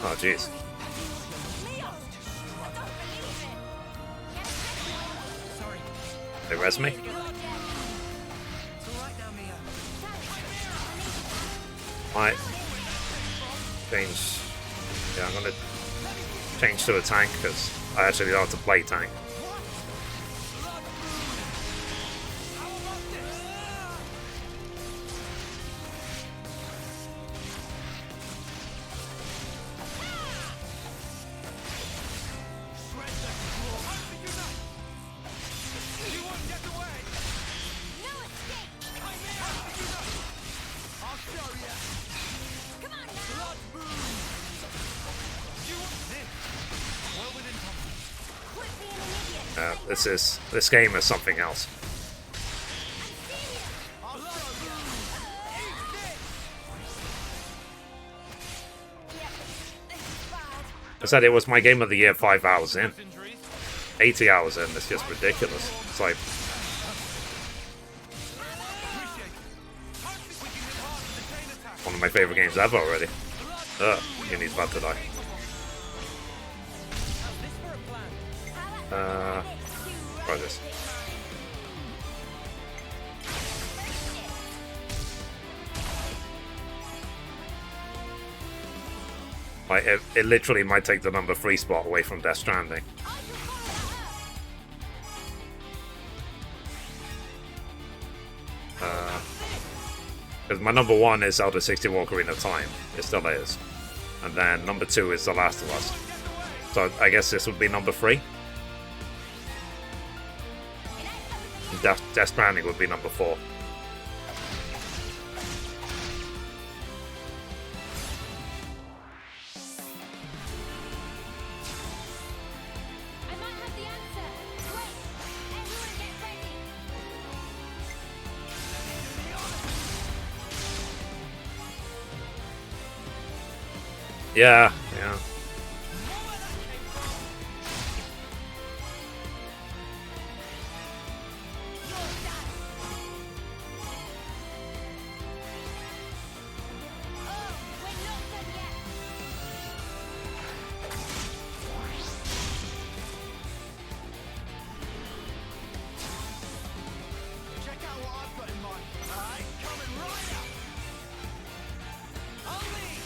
Oh, jeez. Leo, I don't believe it. Get ready. Sorry. They res me? It's alright now, Mia. Might change. Yeah, I'm gonna change to a tank because I actually don't have to play tank. You won't get away! No escape. I'll show ya! Come on now. Blood boom! You want this? Well within comfort. Quit being an idiot. This game is something else. I'll show ya! Eat this! Yep. This is bad. I said it was my game of the year 5 hours in. Injuries? 80 hours in, it's just ridiculous. It's like, Appreciate it. I think we can hit hard with the chain attack. one of my favorite games ever already. Ugh, Uni's about to die. How's this for a plan? Try this. Like, it literally might take the number 3 spot away from Death Stranding. Because my number 1 is Zelda 60 Ocarina of Time. It still is. And then number 2 is The Last of Us. So I guess this would be number 3. Death Stranding would be number 4. I might have the answer. Wait. Everyone get ready. Yeah. Check out what I've got in mind. Alright, coming right up. I'll lead.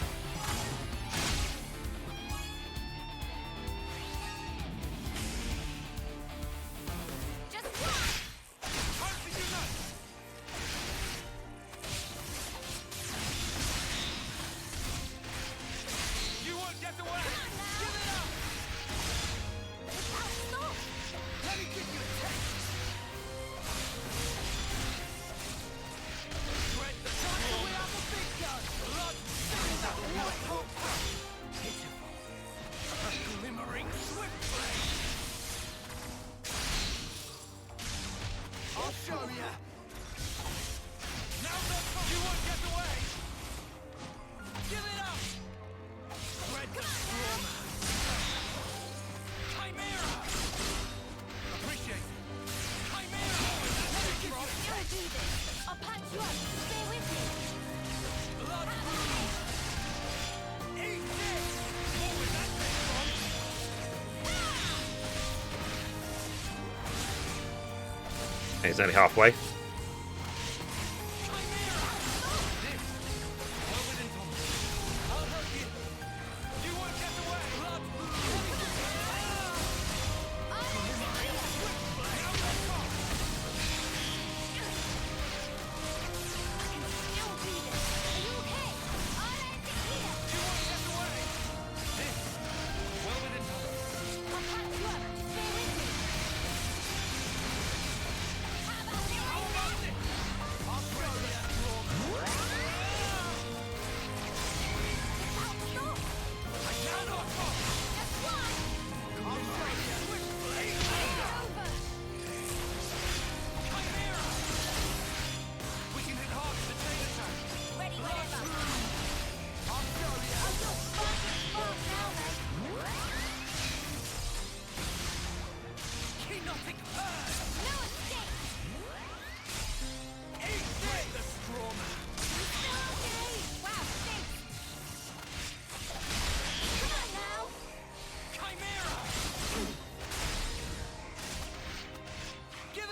He's only halfway.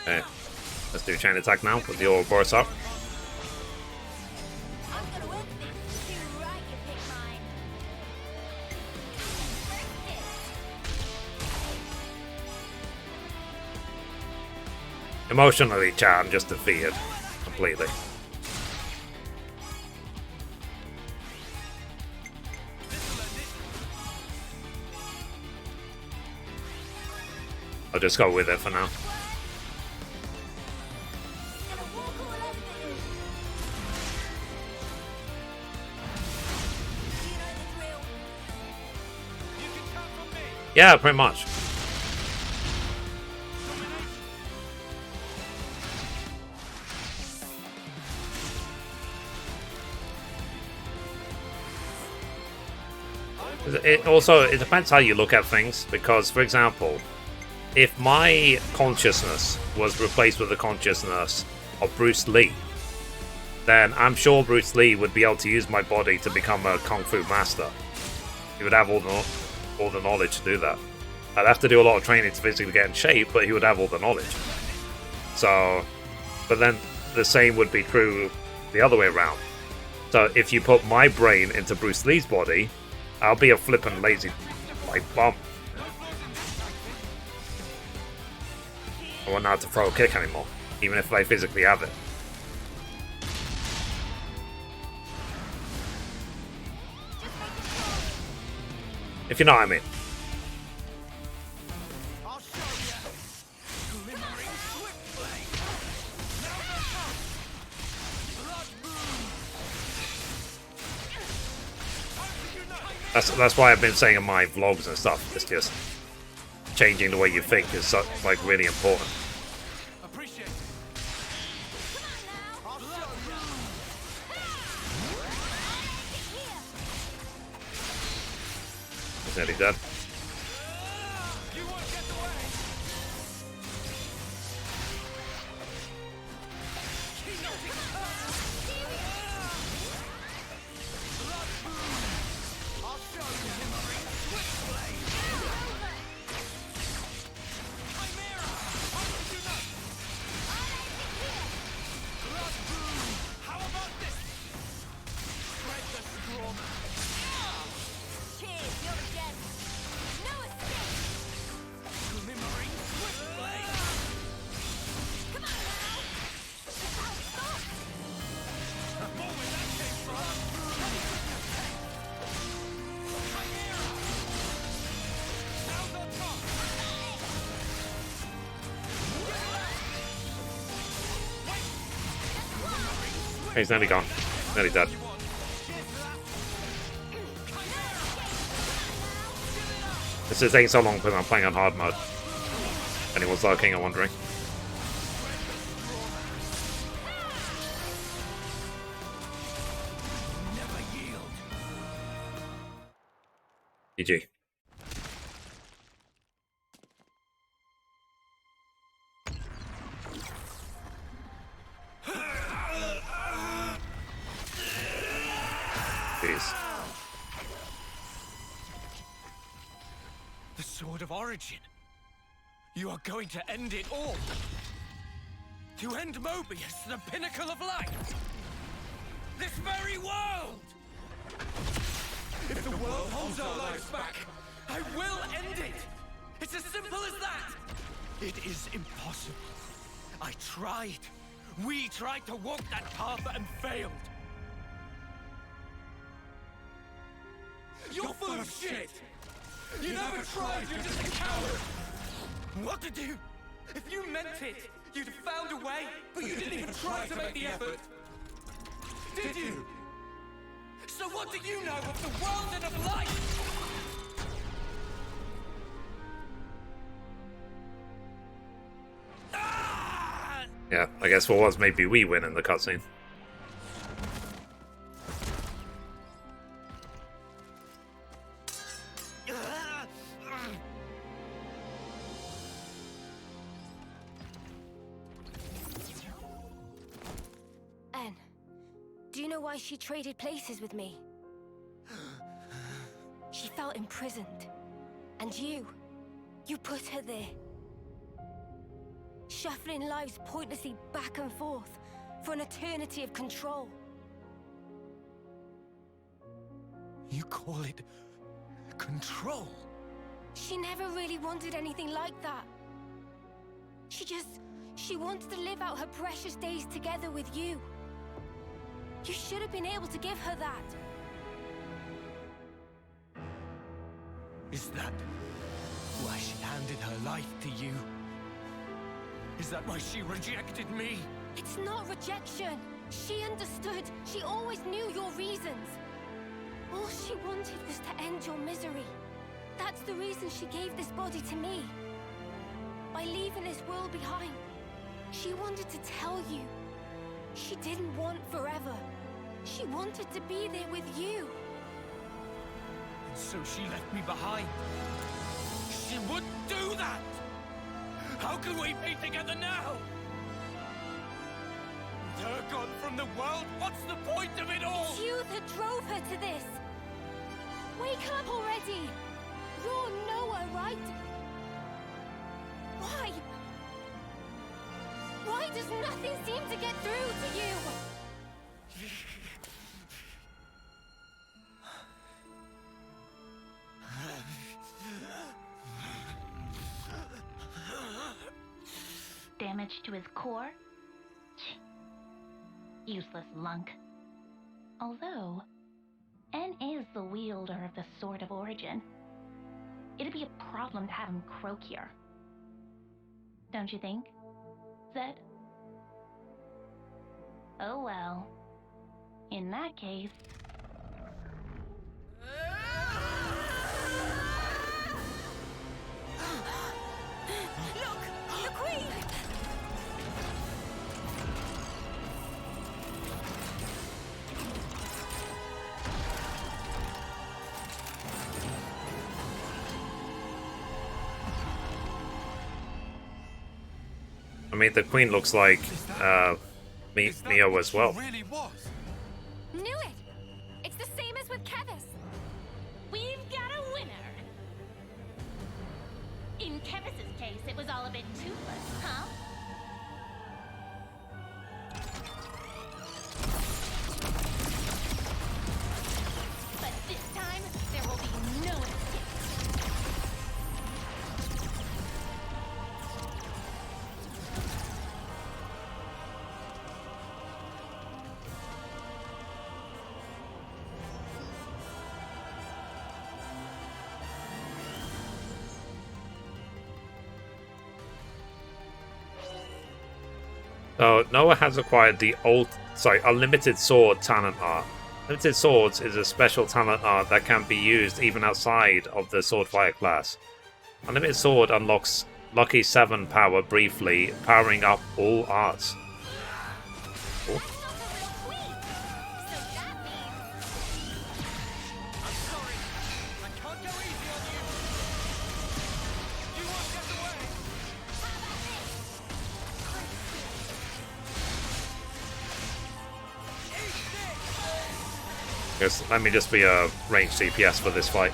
Okay, let's do chain attack now with the Ouroboros up. Emotionally, chat, I'm just defeated completely. I'll just go with it for now. Yeah, pretty much. It depends how you look at things, because, for example, if my consciousness was replaced with the consciousness of Bruce Lee, then I'm sure Bruce Lee would be able to use my body to become a kung fu master. He would have all the knowledge to do that. I'd have to do a lot of training to physically get in shape, but he would have all the knowledge. So, but then the same would be true the other way around. So if you put my brain into Bruce Lee's body, I'll be a flippin' lazy like bum. I won't know how to throw a kick anymore, even if I physically have it. If you know what I mean. That's why I've been saying in my vlogs and stuff, it's just changing the way you think is like really important. He's nearly dead. He's nearly gone. Nearly dead. This is taking so long because I'm playing on hard mode. Anyone's lurking or wondering. GG. The Sword of Origin. You are going to end it all. To end Mobius, the pinnacle of life! This very world! If the world holds our lives back, I will end it! It's as simple as that! It is impossible. I tried. We tried to walk that path and failed. You're full of shit! You never tried, you're just a coward! What did you? If you meant it, you'd have found a way, but you didn't even try to make the effort. Did you? So what do you know of the world and of life? Yeah, I guess for once maybe we win in the cutscene. En, do you know why she traded places with me? She felt imprisoned. And you put her there. Shuffling lives pointlessly back and forth for an eternity of control. You call it control? She never really wanted anything like that. She wanted to live out her precious days together with you. You should have been able to give her that. Is that why she handed her life to you? Is that why she rejected me? It's not rejection. She understood. She always knew your reasons. All she wanted was to end your misery. That's the reason she gave this body to me. By leaving this world behind, she wanted to tell you. She didn't want forever. She wanted to be there with you. And so she left me behind. She wouldn't do that! How can we be together now? With her gone from the world, what's the point of it all? It's you that drove her to this. Wake up already! You're Noah, right? Why? Why does nothing seem to get through to you? Damage to his core? Useless lunk. Although, N is the wielder of the Sword of Origin. It'd be a problem to have him croak here. Don't you think, Zed? Oh well. In that case... Look! The Queen! I mean, the Queen looks like Mio as well. Really was. Knew it! It's the same as with Kevis. We've got a winner! In Kevis's case, it was all a bit toothless, huh? But this time, there will be no escape. So Noah has acquired the Unlimited Sword talent art. Limited Swords is a special talent art that can be used even outside of the Swordfighter class. Unlimited Sword unlocks Lucky 7 power briefly, powering up all arts. Cool. Let me just be a ranged CPS for this fight.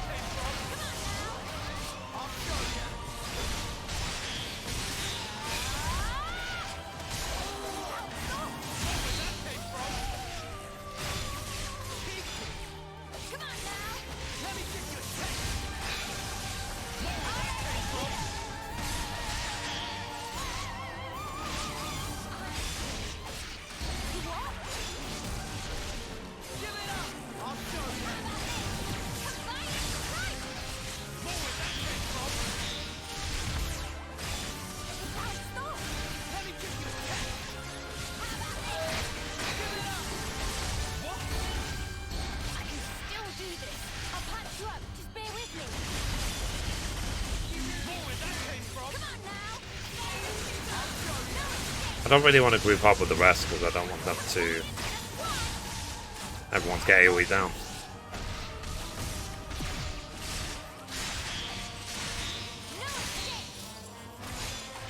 don't really want to group up with the rest because I don't want them to... Everyone to get AoE down.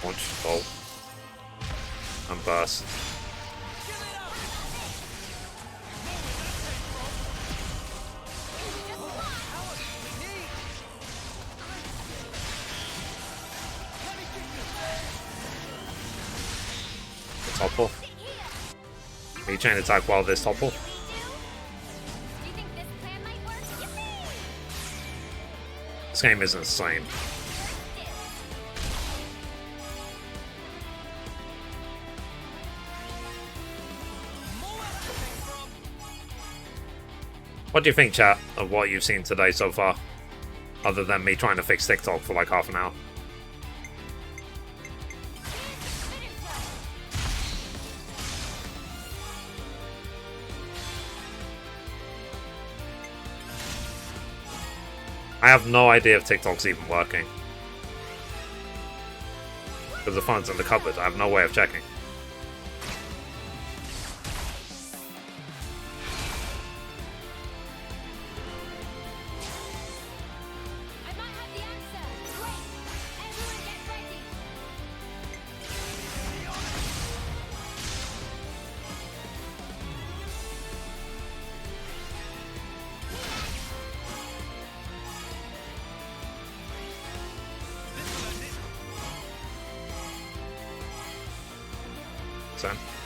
Punch, bolt, and burst. Topple. Me chain attack while there's topple. This game isn't the same. What do you think, chat, of what you've seen today so far? Other than me trying to fix TikTok for like half an hour. I have no idea if TikTok's even working. Because the phone's in the cupboard, I have no way of checking.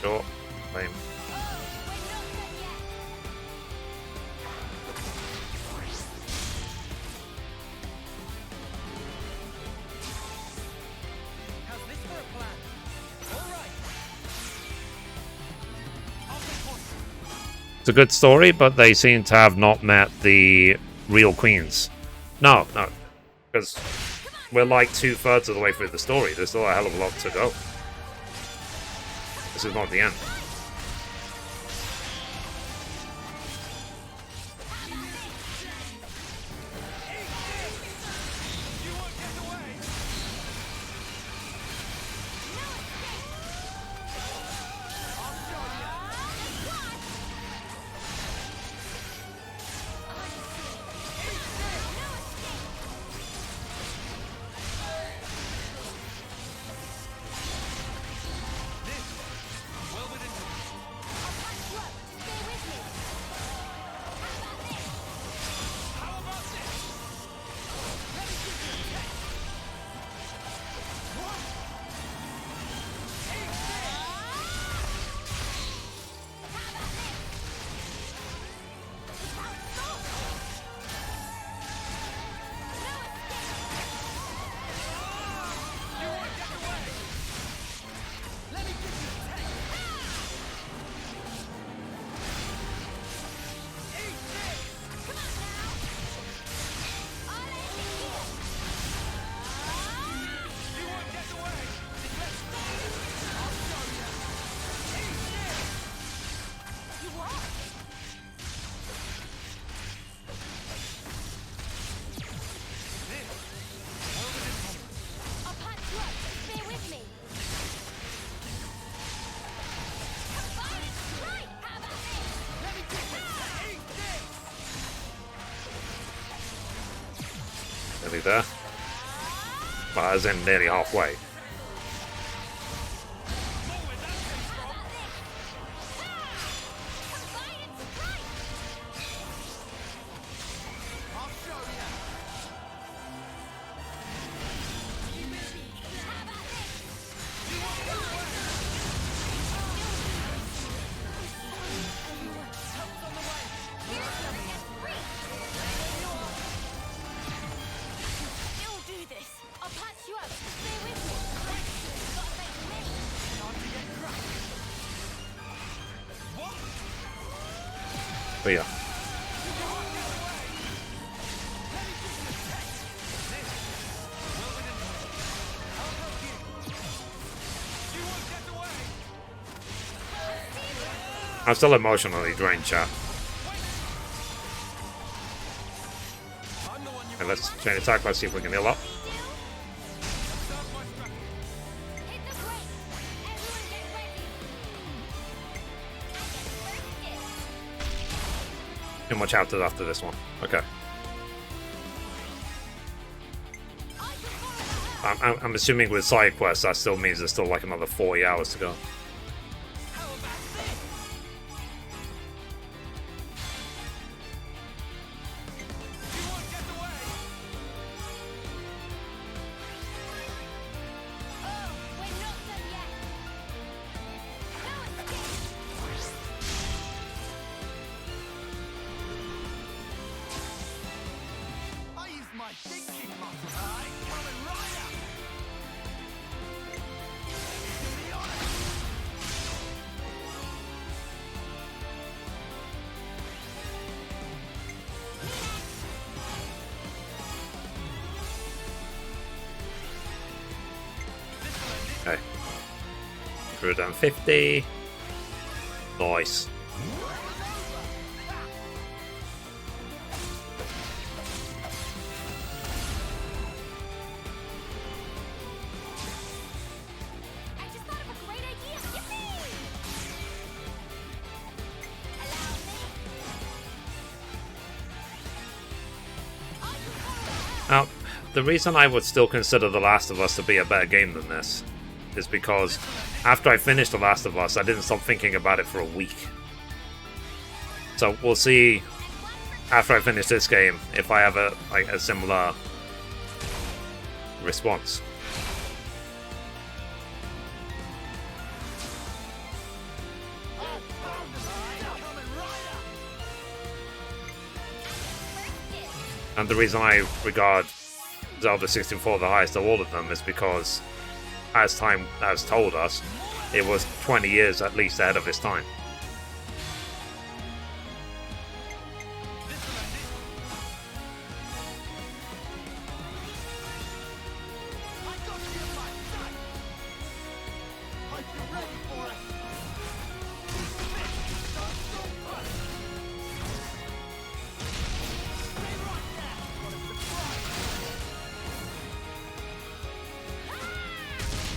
Sure, lame. It's a good story, but they seem to have not met the real queens. No, because we're like 2/3 of the way through the story. There's still a hell of a lot to go. This is not the end. Nearly there. But I was in nearly halfway. But yeah. I'm still emotionally drained, chat. Okay, let's chain attack, let's see if we can heal up. Too much after this one. Okay. I'm assuming with side quests that still means there's still like another 40 hours to go. Okay. 150. Nice. Now, the reason I would still consider The Last of Us to be a better game than this is because after I finished The Last of Us, I didn't stop thinking about it for a week. So we'll see after I finish this game if I have a similar response. And the reason I regard Zelda 64 the highest of all of them is because, as time has told us, it was 20 years at least ahead of its time.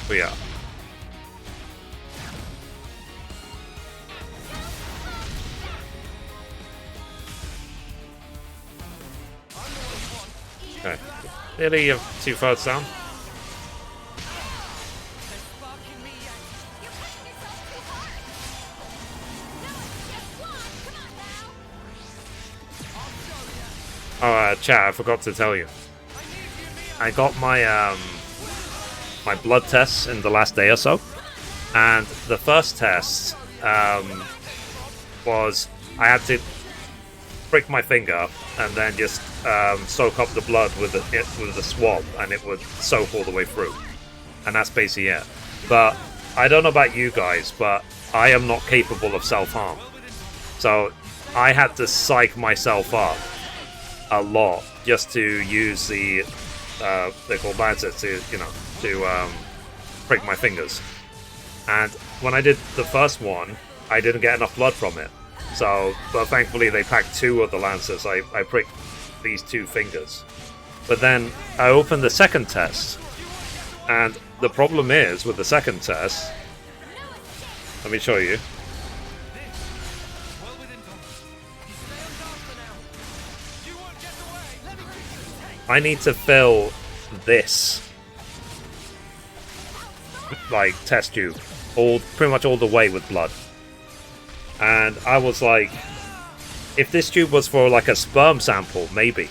But yeah. Okay. Nearly 2/3 down. Oh, chat, I forgot to tell you. I got my my blood tests in the last day or so, and the first test was I had to prick my finger and then just soak up the blood with the swab, and it would soak all the way through, and that's basically it. But I don't know about you guys, but I am not capable of self-harm, so I had to psych myself up a lot just to use the they're called lancets to prick my fingers. And when I did the first one, I didn't get enough blood from it. So, but thankfully they packed 2 of the lancers. I pricked these 2 fingers. But then I opened the second test, and the problem is with the second test. Let me show you. I need to fill this like test tube pretty much all the way with blood, and I was like, if this tube was for like a sperm sample, maybe,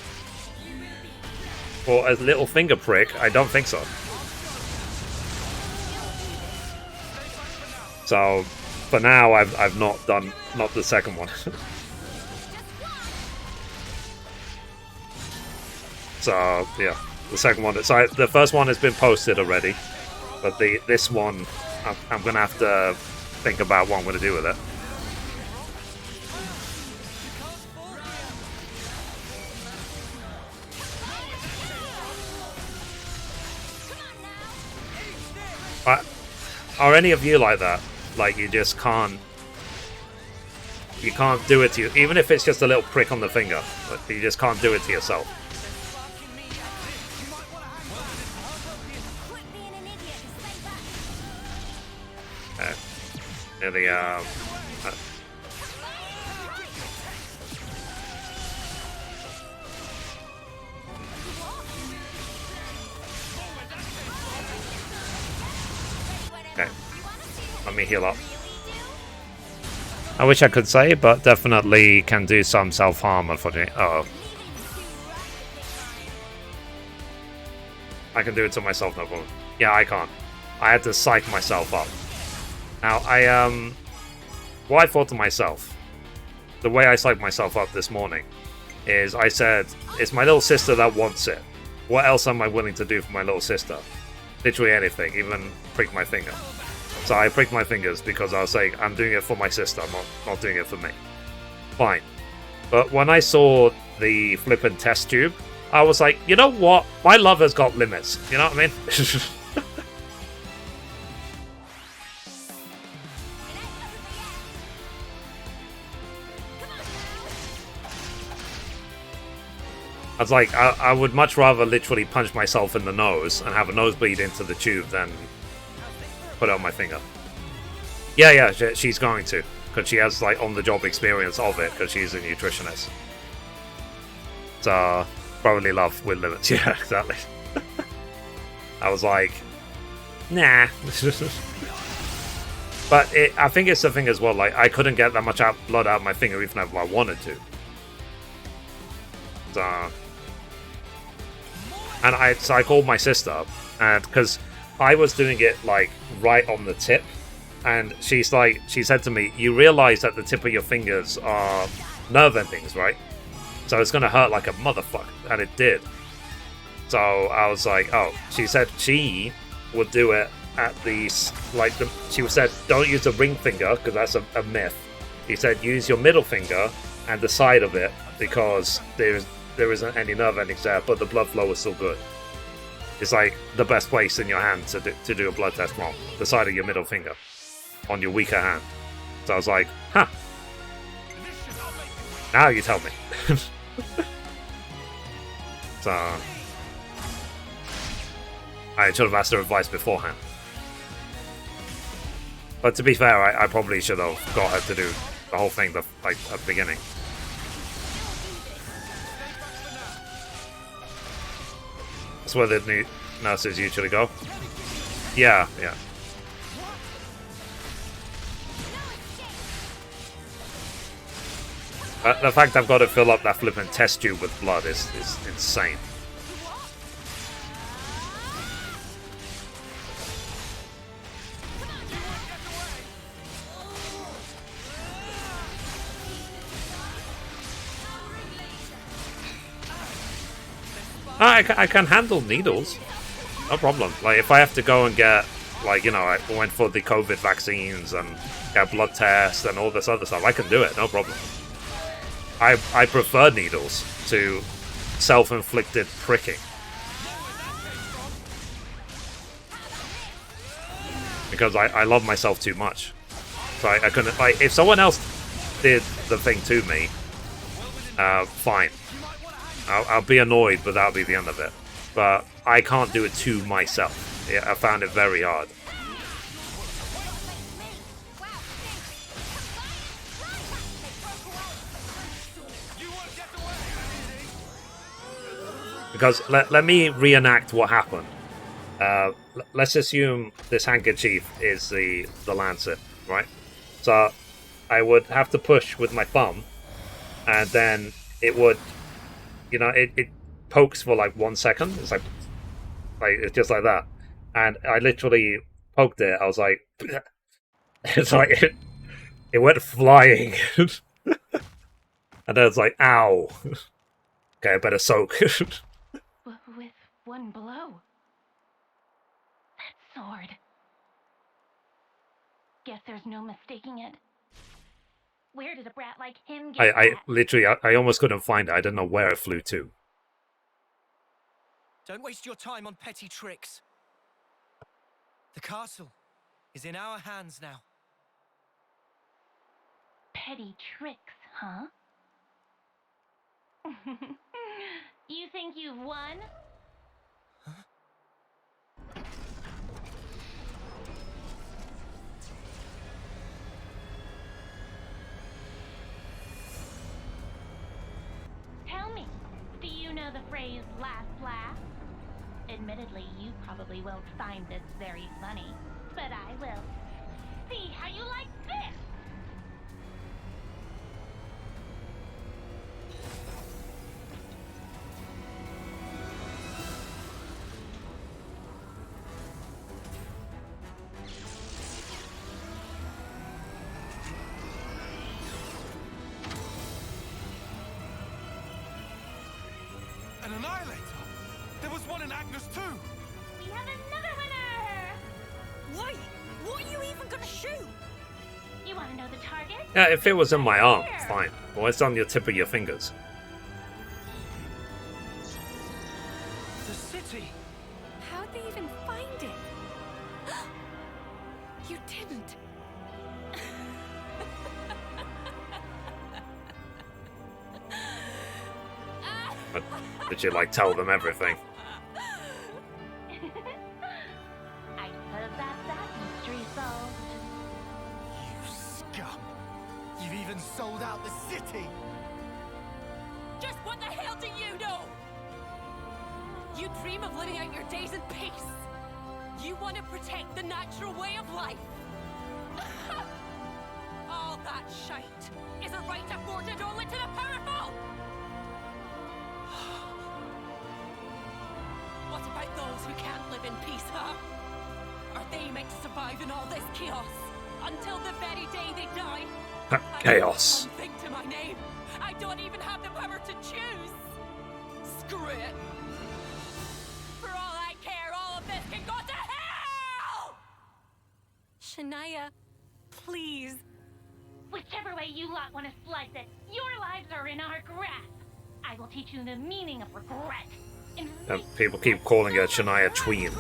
or a little finger prick, I don't think so. So for now I've not done the second one. So yeah, the second one. So the first one has been posted already, but this one, I'm gonna have to think about what I'm gonna do with it. Are any of you like that? Like you just can't do it to you, even if it's just a little prick on the finger. You just can't do it to yourself. Okay. Let me heal up. I wish I could say, but definitely can do some self-harm, unfortunately. Uh-oh. I can do it to myself, no problem. Yeah, I can't. I had to psych myself up. Now, what I thought to myself, the way I psyched myself up this morning, is I said, it's my little sister that wants it. What else am I willing to do for my little sister? Literally anything, even prick my finger. So I pricked my fingers because I was saying, I'm doing it for my sister, I'm not doing it for me. Fine. But when I saw the flippin' test tube, I was like, you know what? My love has got limits. You know what I mean? I was like, I would much rather literally punch myself in the nose and have a nosebleed into the tube than put it on my finger. Yeah, she's going to. Because she has, like, on-the-job experience of it, because she's a nutritionist. So, probably love with limits. Yeah, exactly. I was like, nah. But I think it's the thing as well, like, I couldn't get that much blood out of my finger even if I wanted to. So... And I called my sister, and because I was doing it like right on the tip, and she said to me, "You realize that the tip of your fingers are nerve endings, right? So it's gonna hurt like a motherfucker," and it did. So I was like, "Oh." She said she would do it at the she said, "Don't use the ring finger because that's a myth." He said, "Use your middle finger and the side of it because there isn't any nerve endings there, but the blood flow is still good." It's like the best place in your hand to do a blood test from, the side of your middle finger, on your weaker hand. So I was like, huh. Now you tell me. So I should have asked her advice beforehand. But to be fair, I probably should have got her to do the whole thing at the beginning. That's where the new nurses usually go. Yeah. The fact I've got to fill up that flipping test tube with blood is insane. I can handle needles. No problem. Like, if I have to go and get, like, you know, I went for the COVID vaccines and get blood tests and all this other stuff, I can do it. No problem. I prefer needles to self-inflicted pricking. Because I love myself too much. So I couldn't, like, if someone else did the thing to me, fine. I'll be annoyed, but that'll be the end of it. But I can't do it to myself. Yeah, I found it very hard. Because let me reenact what happened. Let's assume this handkerchief is the lancet, right? So I would have to push with my thumb, and then it would, you know, it pokes for like 1 second. It's like it's just like that. And I literally poked it. I was like, it's like it went flying. And then it's like, ow. Okay, I better soak. With one blow. That sword. Guess there's no mistaking it. Where did a brat like him get I that? literally, I almost couldn't find it. I didn't know where it flew to. Don't waste your time on petty tricks. The castle is in our hands now. Petty tricks, huh? You think you've won? Tell me, do you know the phrase last laugh? Admittedly, you probably won't find this very funny, but I will. See how you like this! An Annihilator? There was one in Agnes too! We have another winner! Wait, what are you even gonna shoot? You want to know the target? Yeah, if it was in my arm, fine. Well, it's on your tip of your fingers. The city! How'd they even find it? You didn't. Did you, like, tell them everything? I suppose that's that mystery solved. You scum! You've even sold out the city! Just what the hell do you know? You dream of living out your days in peace. You want to protect the natural way of life. All that shite is a right afforded only to the powerful. What about those who can't live in peace, huh? Are they meant to survive in all this chaos until the very day they die? Chaos. One thing to my name. I don't even have the power to choose. Screw it. For all I care, all of this can go to hell! Shania, please. Whichever way you lot want to slice it, your lives are in our grasp. I will teach you the meaning of regret. And people keep calling her Shania Tween.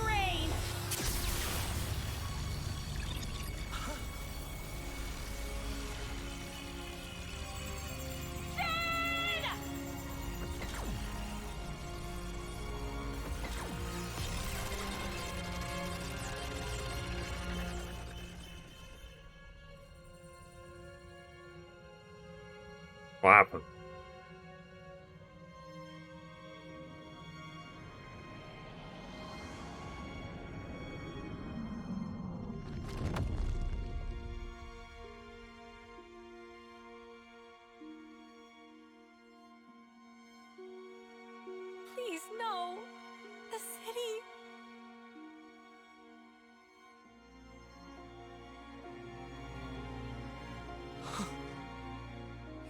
What happened? Please, no. The city.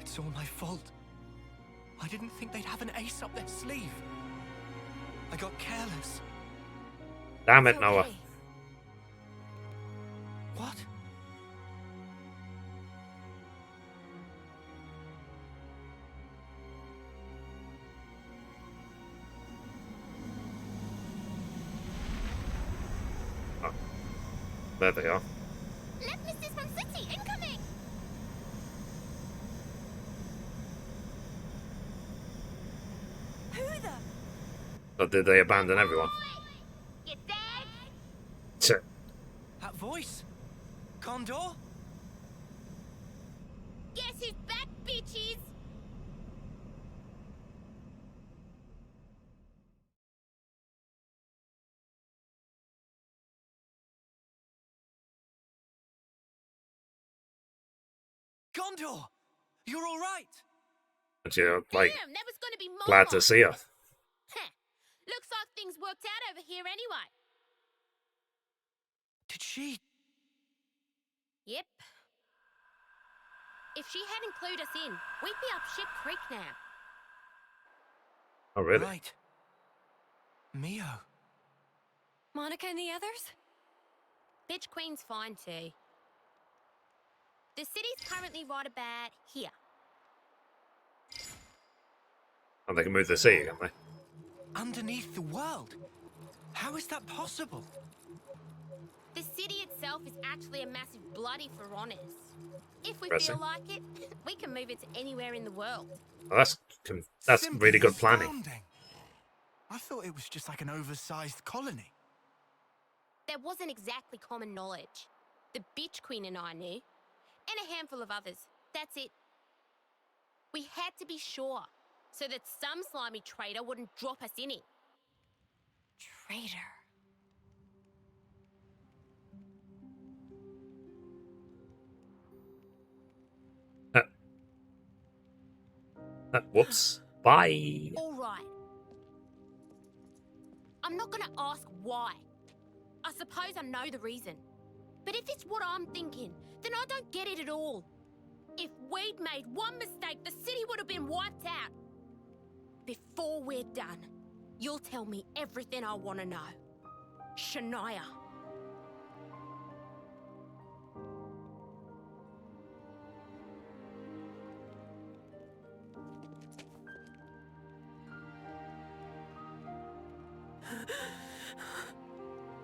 It's all my fault. I didn't think they'd have an ace up their sleeve. I got careless. Damn it, Noah. What? Oh. There they are. Left mistress from city, incoming! Who the? Or did they abandon everyone? You dead? Shit. That voice? Condor? Guess who's back, bitches? Gondor! You're all right! And you're, like, Damn, that was gonna be more glad to see her. Heh. Looks like things worked out over here anyway. Did she? Yep. If she hadn't clued us in, we'd be up Ship Creek now. Oh, really? Right. Mio. Monica and the others? Bitch Queen's fine too. The city's currently right about here. And they can move the sea, can't they? Underneath the world? How is that possible? The city itself is actually a massive bloody Pharaonis. If we Impressive. feel like it, we can move it to anywhere in the world. Well, that's Simply really good planning. astounding. I thought it was just like an oversized colony. That wasn't exactly common knowledge. The Bitch Queen and I knew. And a handful of others. That's it. We had to be sure, so that some slimy traitor wouldn't drop us in it. Traitor. Whoops. Bye. All right. I'm not gonna ask why. I suppose I know the reason. But if it's what I'm thinking, then I don't get it at all. If we'd made one mistake, the city would have been wiped out. Before we're done, you'll tell me everything I want to know. Shania.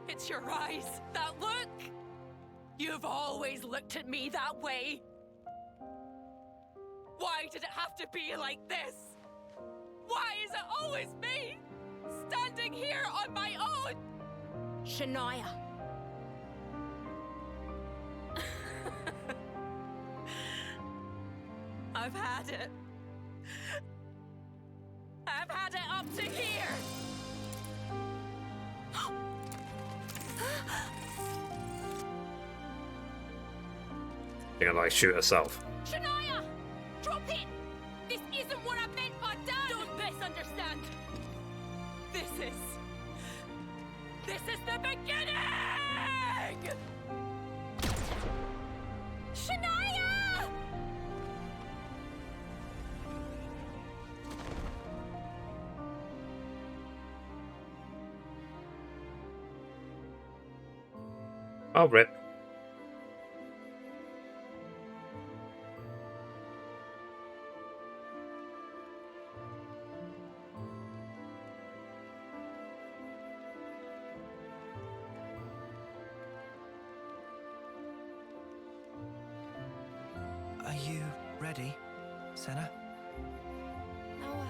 It's your eyes, that look! You've always looked at me that way. Why did it have to be like this? Why is it always me, standing here on my own? Shania. I've had it. I've had it up to here. You're gonna like shoot herself. Shania! Drop it! This isn't what I meant by done! Don't misunderstand. This is the beginning! Shania! Oh, rip. Are you ready, Senna? Noah.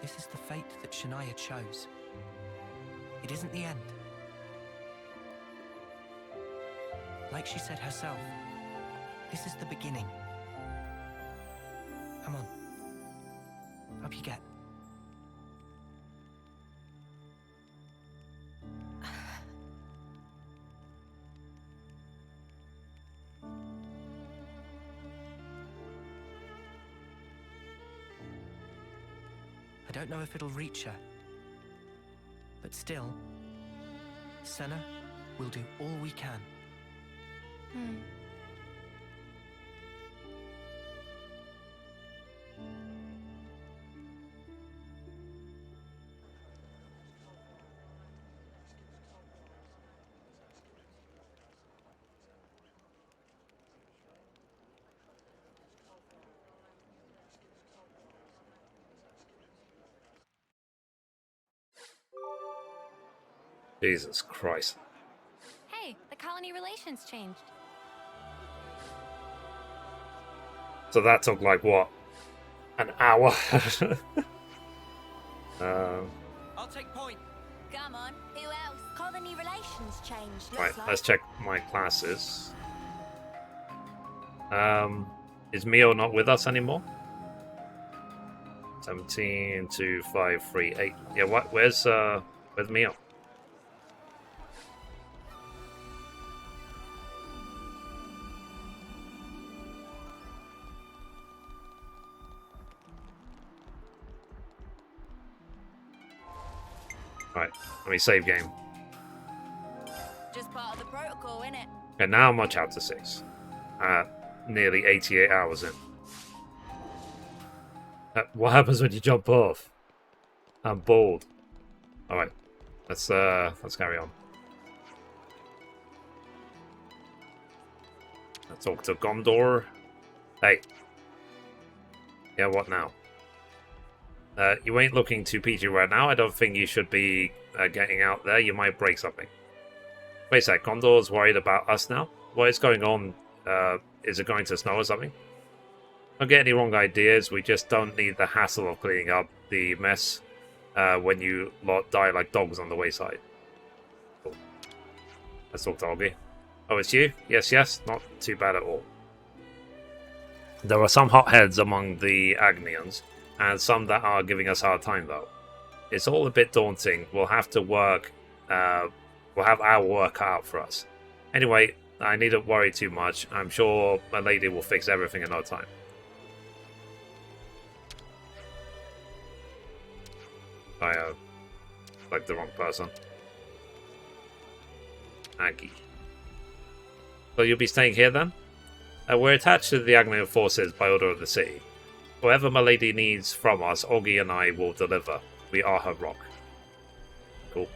This is the fate that Shania chose. It isn't the end. Like she said herself, this is the beginning. Come on. Up you get. I don't know if it'll reach her. But still, Senna will do all we can. Jesus Christ. Hey, the colony relations changed. So that took like what? An hour? I'll take point. Come on, who else? Colony relations changed. Right, let's check my classes. Is Mio not with us anymore? 17, 2, 5, 3, 8. Yeah, where's Mio? Right, let me save game. Just part of the protocol, innit? And now I'm on chapter 6. Nearly 88 hours in. What happens when you jump off? I'm bored. Alright, let's carry on. Let's talk to Gondor. Hey. Yeah, what now? You ain't looking too peachy right now. I don't think you should be getting out there. You might break something. Wait a sec, Gondor's worried about us now? What is going on? Is it going to snow or something? Don't get any wrong ideas. We just don't need the hassle of cleaning up the mess when you lot die like dogs on the wayside. Cool. Let's talk to Augie. Oh, it's you? Yes, yes. Not too bad at all. There are some hotheads among the Agnians, and some that are giving us a hard time, though. It's all a bit daunting. We'll have to work... we'll have our work cut out for us. Anyway, I needn't worry too much. I'm sure my lady will fix everything in no time. I like the wrong person. Aggie. So you'll be staying here then? We're attached to the Agnian forces by order of the city. Whatever Milady needs from us, Augie and I will deliver. We are her rock. Cool.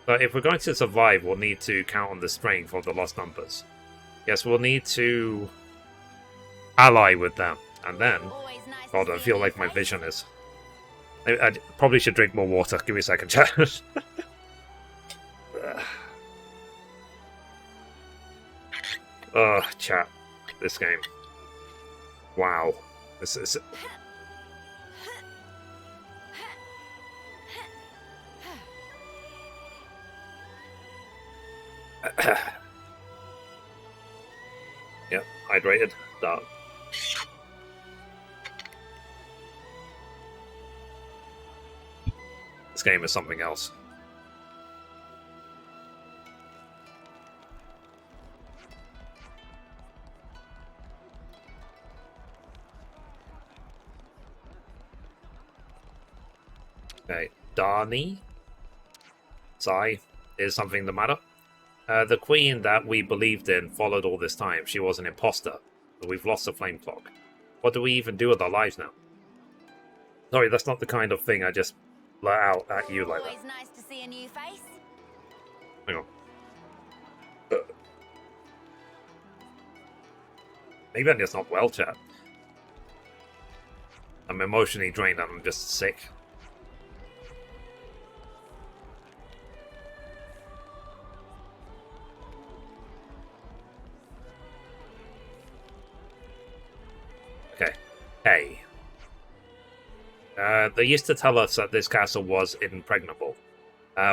But if we're going to survive, we'll need to count on the strength of the lost numbers. Yes, we'll need to ally with them. And then... God, I feel like my vision is... I probably should drink more water. Give me a second, chat. Ugh, chat. This game. Wow. This is... Yep, hydrated. Done. This game is something else. Okay, Darnie? Sai, is something the matter? The queen that we believed in followed all this time. She was an imposter, but we've lost the flame clock. What do we even do with our lives now? Sorry, that's not the kind of thing I just let out at you like that. Nice to see a new face. Hang on. Maybe I'm just not well, chat. I'm emotionally drained and I'm just sick. Okay. Hey. They used to tell us that this castle was impregnable.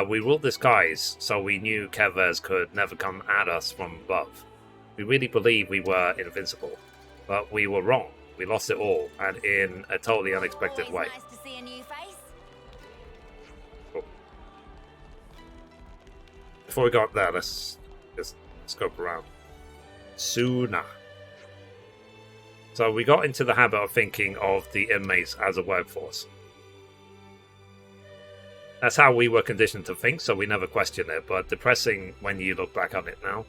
We ruled the skies, so we knew Kevers could never come at us from above. We really believed we were invincible. But we were wrong. We lost it all, and in a totally unexpected way. Nice to see a new face. Cool. Before we go up there, let's just scope around. Suna. So we got into the habit of thinking of the inmates as a workforce. That's how we were conditioned to think, so we never questioned it, but depressing when you look back on it now.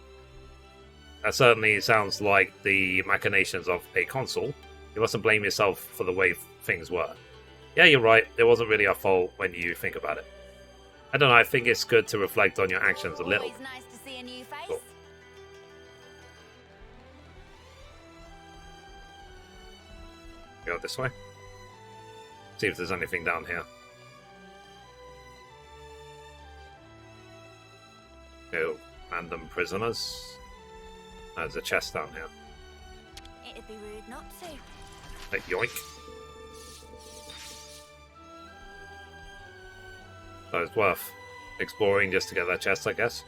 That certainly sounds like the machinations of a consul. You mustn't blame yourself for the way things were. Yeah, you're right, it wasn't really our fault when you think about it. I don't know, I think it's good to reflect on your actions a little. Always nice to see a new face. Cool. Go this way. See if there's anything down here. No, random prisoners. There's a chest down here. It'd be rude not to. Hey, yoink. So it's worth exploring just to get that chest, I guess.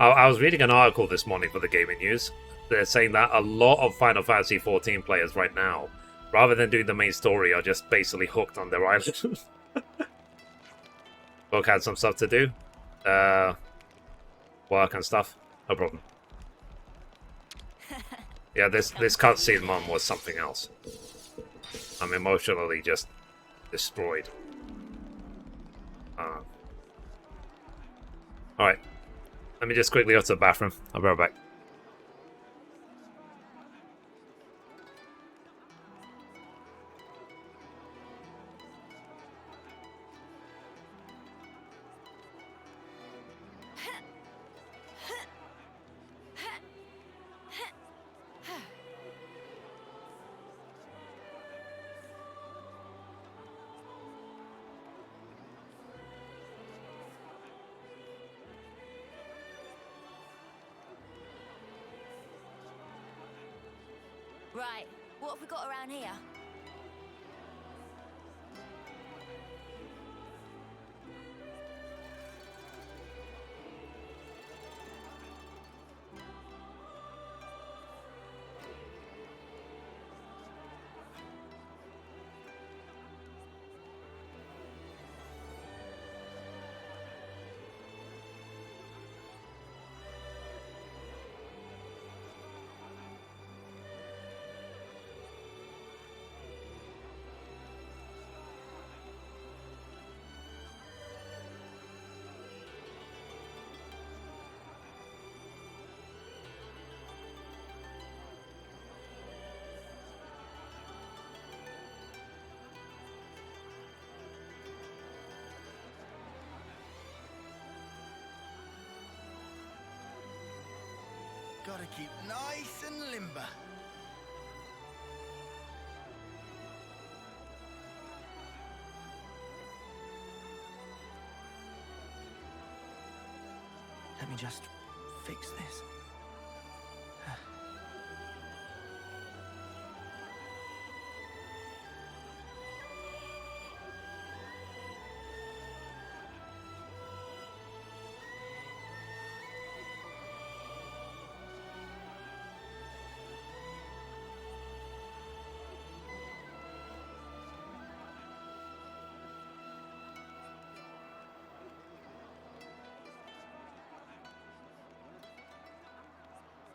I was reading an article this morning for the Gaming News. They're saying that a lot of Final Fantasy XIV players right now, rather than doing the main story, are just basically hooked on their island. Book had some stuff to do. Work and stuff. No problem. Yeah, this cutscene mom was something else. I'm emotionally just destroyed. Alright. Let me just quickly go to the bathroom. I'll be right back. Right, what have we got around here? Gotta keep nice and limber. Let me just fix this.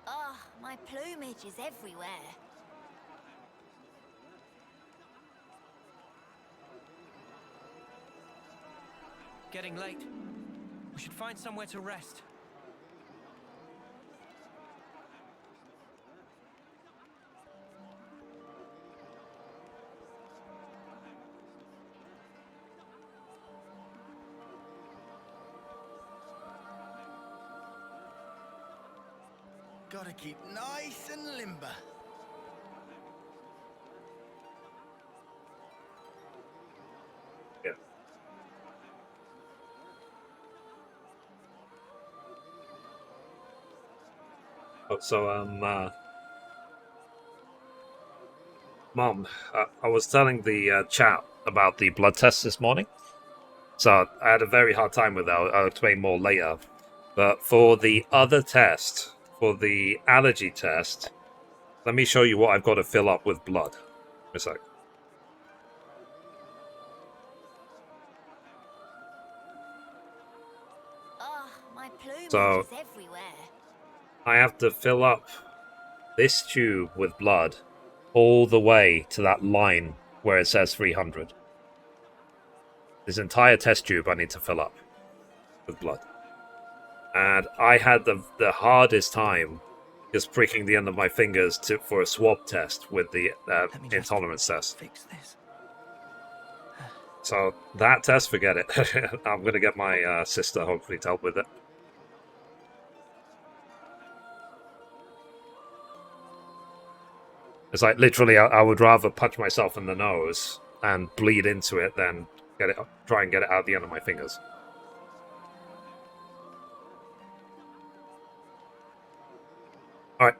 Oh, my plumage is everywhere. Getting late. We should find somewhere to rest. Gotta keep nice and limber. Yeah. Oh, so, Mom, I was telling the chat about the blood test this morning. So I had a very hard time with that. I'll explain more later. But for the other test, for the allergy test, let me show you what I've got to fill up with blood. A sec. Oh, my plumage So is everywhere. I have to fill up this tube with blood all the way to that line where it says 300. This entire test tube I need to fill up with blood. And I had the hardest time just pricking the end of my fingers for a swab test with the intolerance test. Fix this. So that test, forget it. I'm going to get my sister hopefully to help with it. It's like literally I would rather punch myself in the nose and bleed into it than try and get it out the end of my fingers. Alright.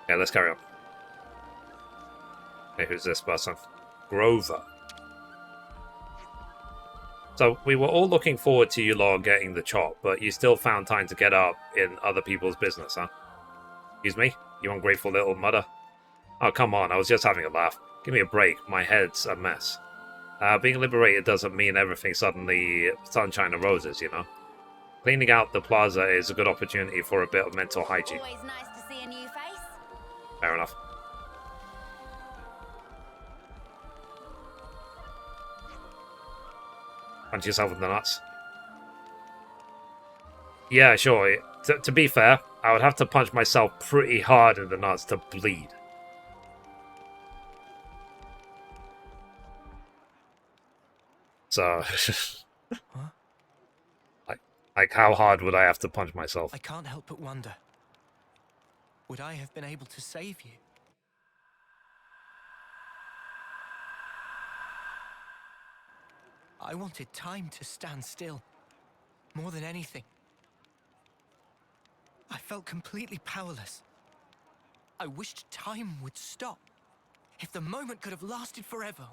Yeah, let's carry on. Hey, who's this person? Grover. So, we were all looking forward to you lot getting the chop, but you still found time to get up in other people's business, huh? Excuse me? You ungrateful little mudder? Oh, come on, I was just having a laugh. Give me a break, my head's a mess. Being liberated doesn't mean everything's suddenly sunshine and roses, you know? Cleaning out the plaza is a good opportunity for a bit of mental hygiene. Always nice to see a new face. Fair enough. Punch yourself in the nuts. Yeah, sure. To be fair, I would have to punch myself pretty hard in the nuts to bleed. So, Huh? like, how hard would I have to punch myself? I can't help but wonder. Would I have been able to save you? I wanted time to stand still, more than anything. I felt completely powerless. I wished time would stop. If the moment could have lasted forever,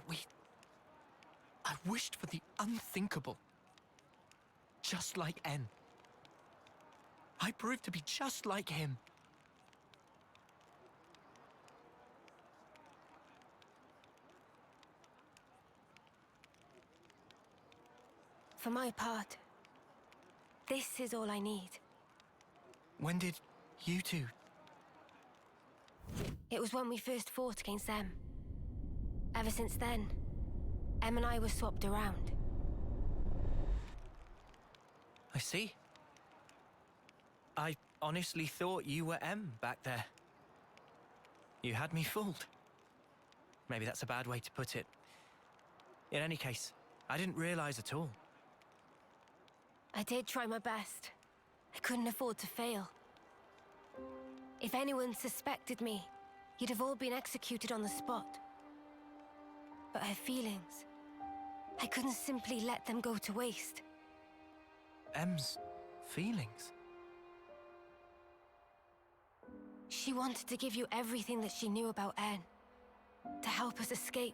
I wished for the unthinkable. Just like N. I proved to be just like him. For my part, this is all I need. When did you two? It was when we first fought against them. Ever since then, Em and I were swapped around. I see. I honestly thought you were M back there. You had me fooled. Maybe that's a bad way to put it. In any case, I didn't realize at all. I did try my best. I couldn't afford to fail. If anyone suspected me, you'd have all been executed on the spot. But her feelings, I couldn't simply let them go to waste. M's feelings? She wanted to give you everything that she knew about N, to help us escape,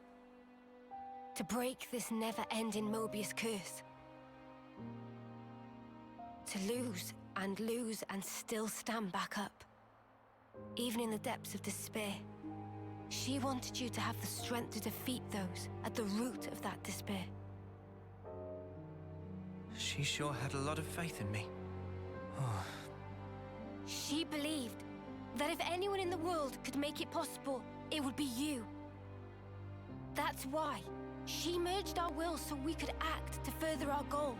to break this never-ending Mobius curse. To lose and still stand back up, even in the depths of despair. She wanted you to have the strength to defeat those at the root of that despair. She sure had a lot of faith in me. Oh. She believed that if anyone in the world could make it possible, it would be you. That's why she merged our wills so we could act to further our goal.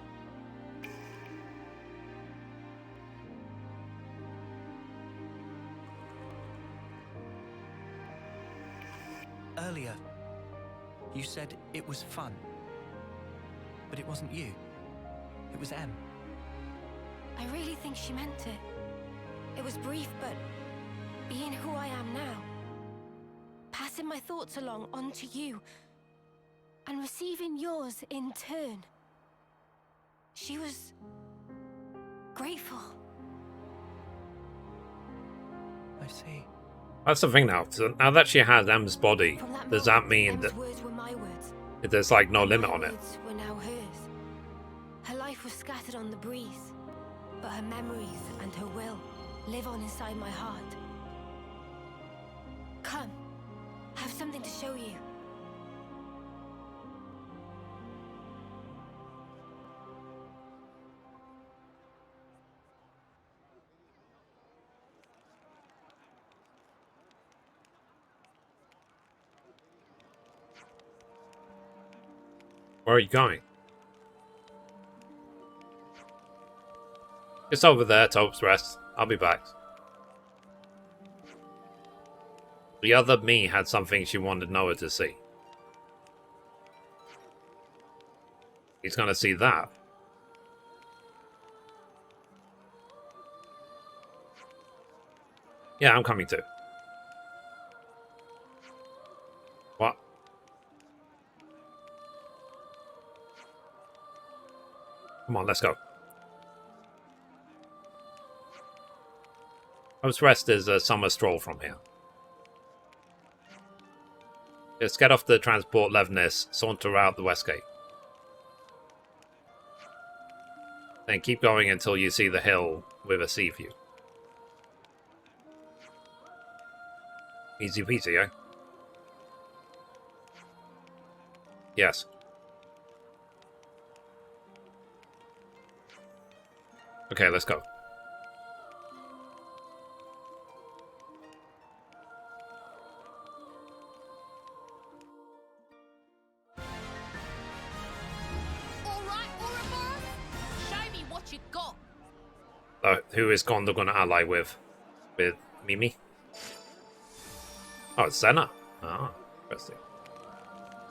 Earlier, you said it was fun. But it wasn't you. It was M. I really think she meant it. It was brief, but being who I am now, passing my thoughts along onto you, and receiving yours in turn. She was grateful. I see. That's the thing now. So now that she has M's body, does that mean that words were my words. there's like no limit on it? Words were now hers. Her life was scattered on the breeze, but her memories and her will live on inside my heart. Come, I have something to show you. Where are you going? It's over there, Tope's Rest. I'll be back. The other me had something she wanted Noah to see. He's gonna see that. Yeah, I'm coming too. What? Come on, let's go. Tope's Rest is a summer stroll from here. Just get off the transport Levnis, saunter out the west gate. Then keep going until you see the hill with a sea view. Easy peasy, eh? Yes. Okay, let's go. Who is Gondor going to ally with? With Mimi? Oh, it's Senna. Ah, interesting.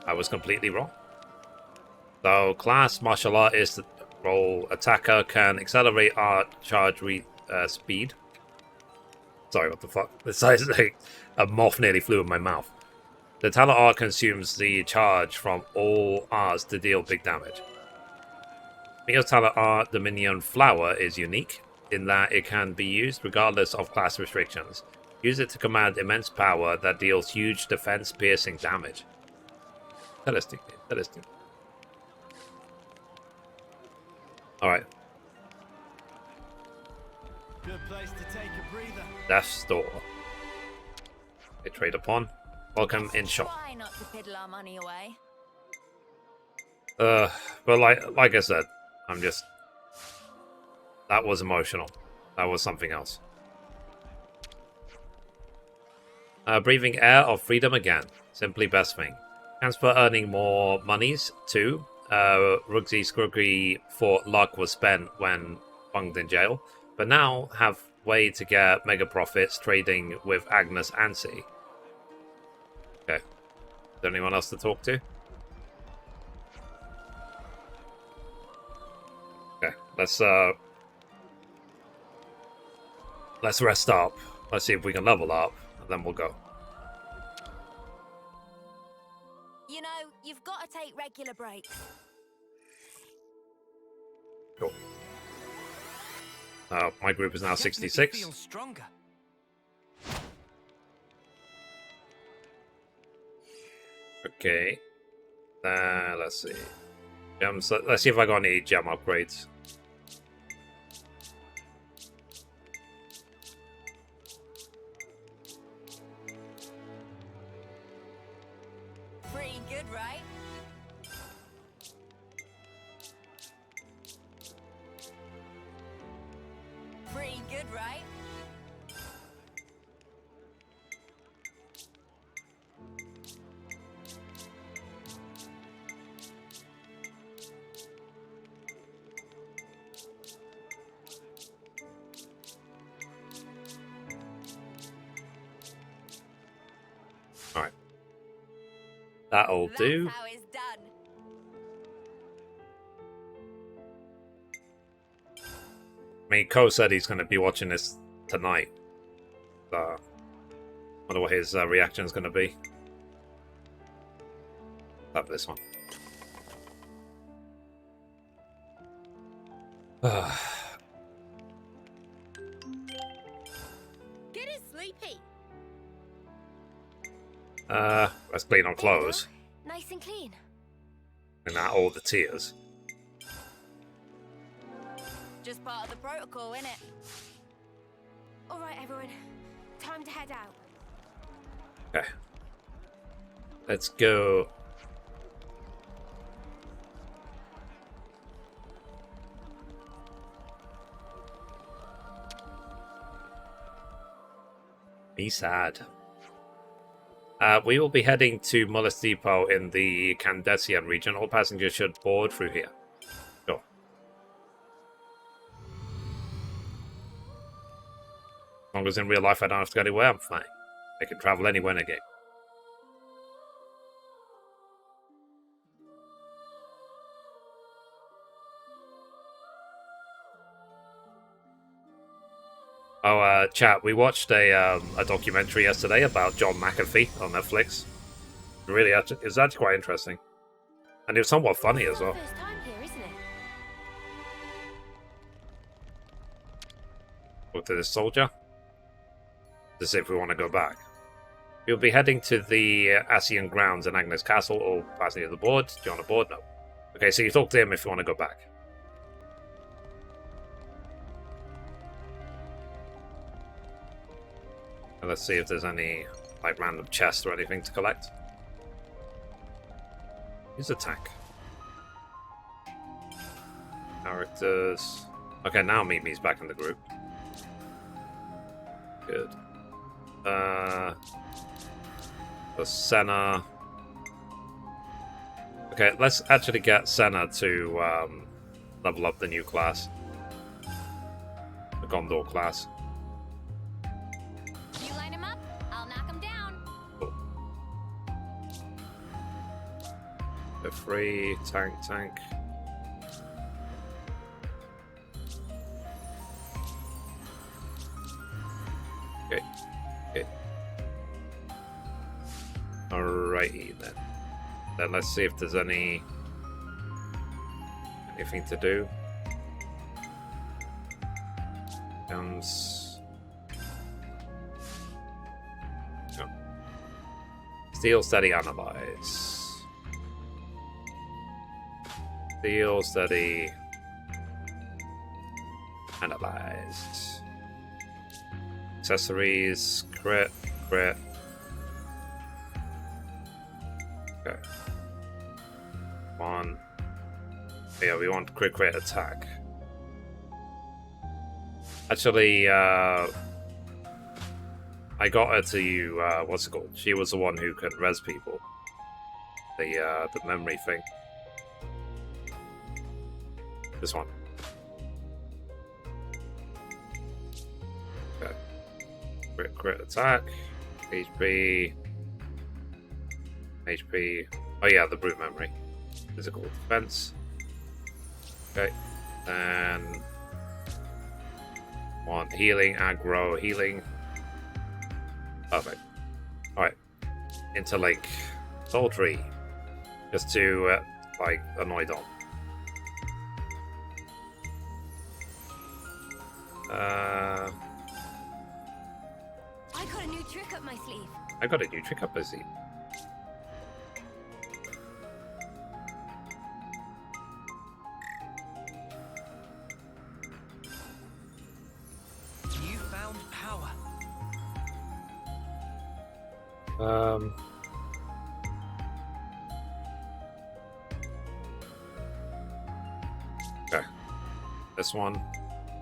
I was completely wrong. So, class martial artist role attacker can accelerate art charge speed. Sorry, what the fuck? This is like a moth nearly flew in my mouth. The talent art consumes the charge from all arts to deal big damage. Mio's talent art Dominion Flower is unique in that it can be used regardless of class restrictions. Use it to command immense power that deals huge defense-piercing damage. Interesting. Interesting. Alright. Good place to take a breather. Death's Door. A trade upon. Welcome in shop. Try not to piddle our money away. But like I said, I'm just... That was emotional. That was something else. Breathing air of freedom again. Simply best thing. Transfer earning more monies too. Rugsy Scruggy for luck was spent when bunged in jail. But now have way to get mega profits trading with Agnes Ansey. Okay. Is there anyone else to talk to? Okay, let's rest up. Let's see if we can level up, and then we'll go. You know, you've got to take regular breaks. Cool. My group is now Definitely 66. feel stronger. Okay. Let's see. Gems. Let's see if I got any gem upgrades. Pretty good, right? Pretty good, right? Alright. That'll do. That's how it's done. I mean, Ko said he's going to be watching this tonight. Wonder what his reaction is going to be. Have this one. Getting sleepy. Let's clean our clothes. Nice and clean. And out all the tears. Just part of the protocol, innit? All right, everyone. Time to head out. Okay. Let's go. Be sad. We will be heading to Mullis Depot in the Candesian region. All passengers should board through here. Sure. As long as in real life I don't have to go anywhere, I'm fine. I can travel anywhere in a game. Oh, chat, we watched a documentary yesterday about John McAfee on Netflix. Really, it was actually quite interesting. And it was somewhat funny as well. First time here, isn't it? Talk to this soldier. To see if we want to go back. We'll be heading to the Asian grounds in Agnes Castle, or passing near the board. Do you want to board? No. Okay, so you talk to him if you want to go back. And let's see if there's any like random chests or anything to collect. Here's a tank. Characters. Okay, now Mimi's back in the group. Good. The Senna. Okay, let's actually get Senna to level up the new class. The Gondor class. You line him up, I'll knock him down. Cool. The free tank. Okay. Alrighty then. Then let's see if there's anything to do. Comes. No. Steal, study, analyze. Steal, study, analyze. Accessories, crit. Okay. One. Yeah, we want crit attack. Actually, I got her to, what's it called? She was the one who could res people. The memory thing. This one. Okay. Crit attack. HP. Oh yeah, the brute memory. Physical defense. Okay. Then want healing, aggro, healing. Perfect. Alright. Interlink. Soul Tree. Just to, like, annoy Dom. I got a new trick up my sleeve. I got a new trick up my sleeve. You found power. Okay. This one.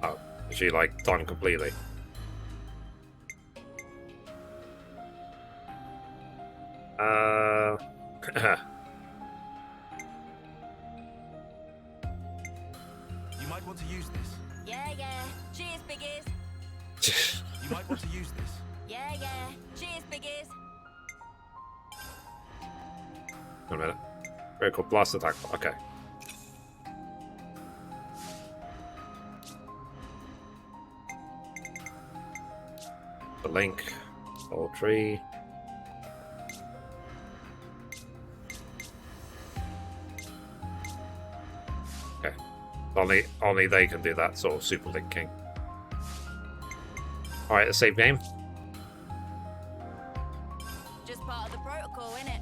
Oh, is she like done completely? You might want to use this. Yeah, yeah. Cheers, biggies. You might want to use this. Yeah, yeah. Cheers, biggies. Wait a minute. Very cool. Blast attack. Okay. The link. Soul Tree. Okay. Only they can do that sort of super linking. Alright, a save game. Just part of the protocol, innit?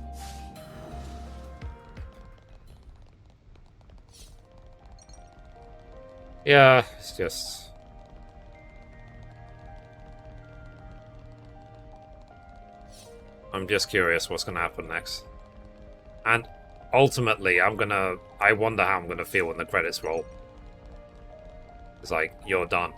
Yeah, it's just... I'm just curious what's going to happen next. And ultimately, I wonder how I'm going to feel when the credits roll. It's like, you're done.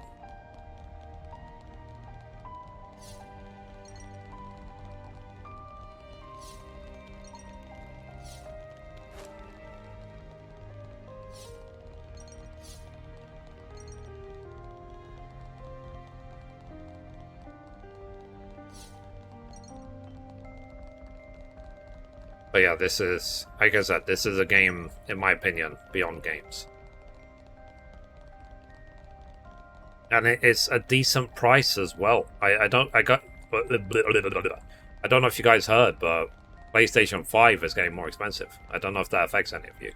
But yeah, this is, like I said, this is a game, in my opinion, beyond games. And it's a decent price as well. I don't know if you guys heard, but PlayStation 5 is getting more expensive. I don't know if that affects any of you.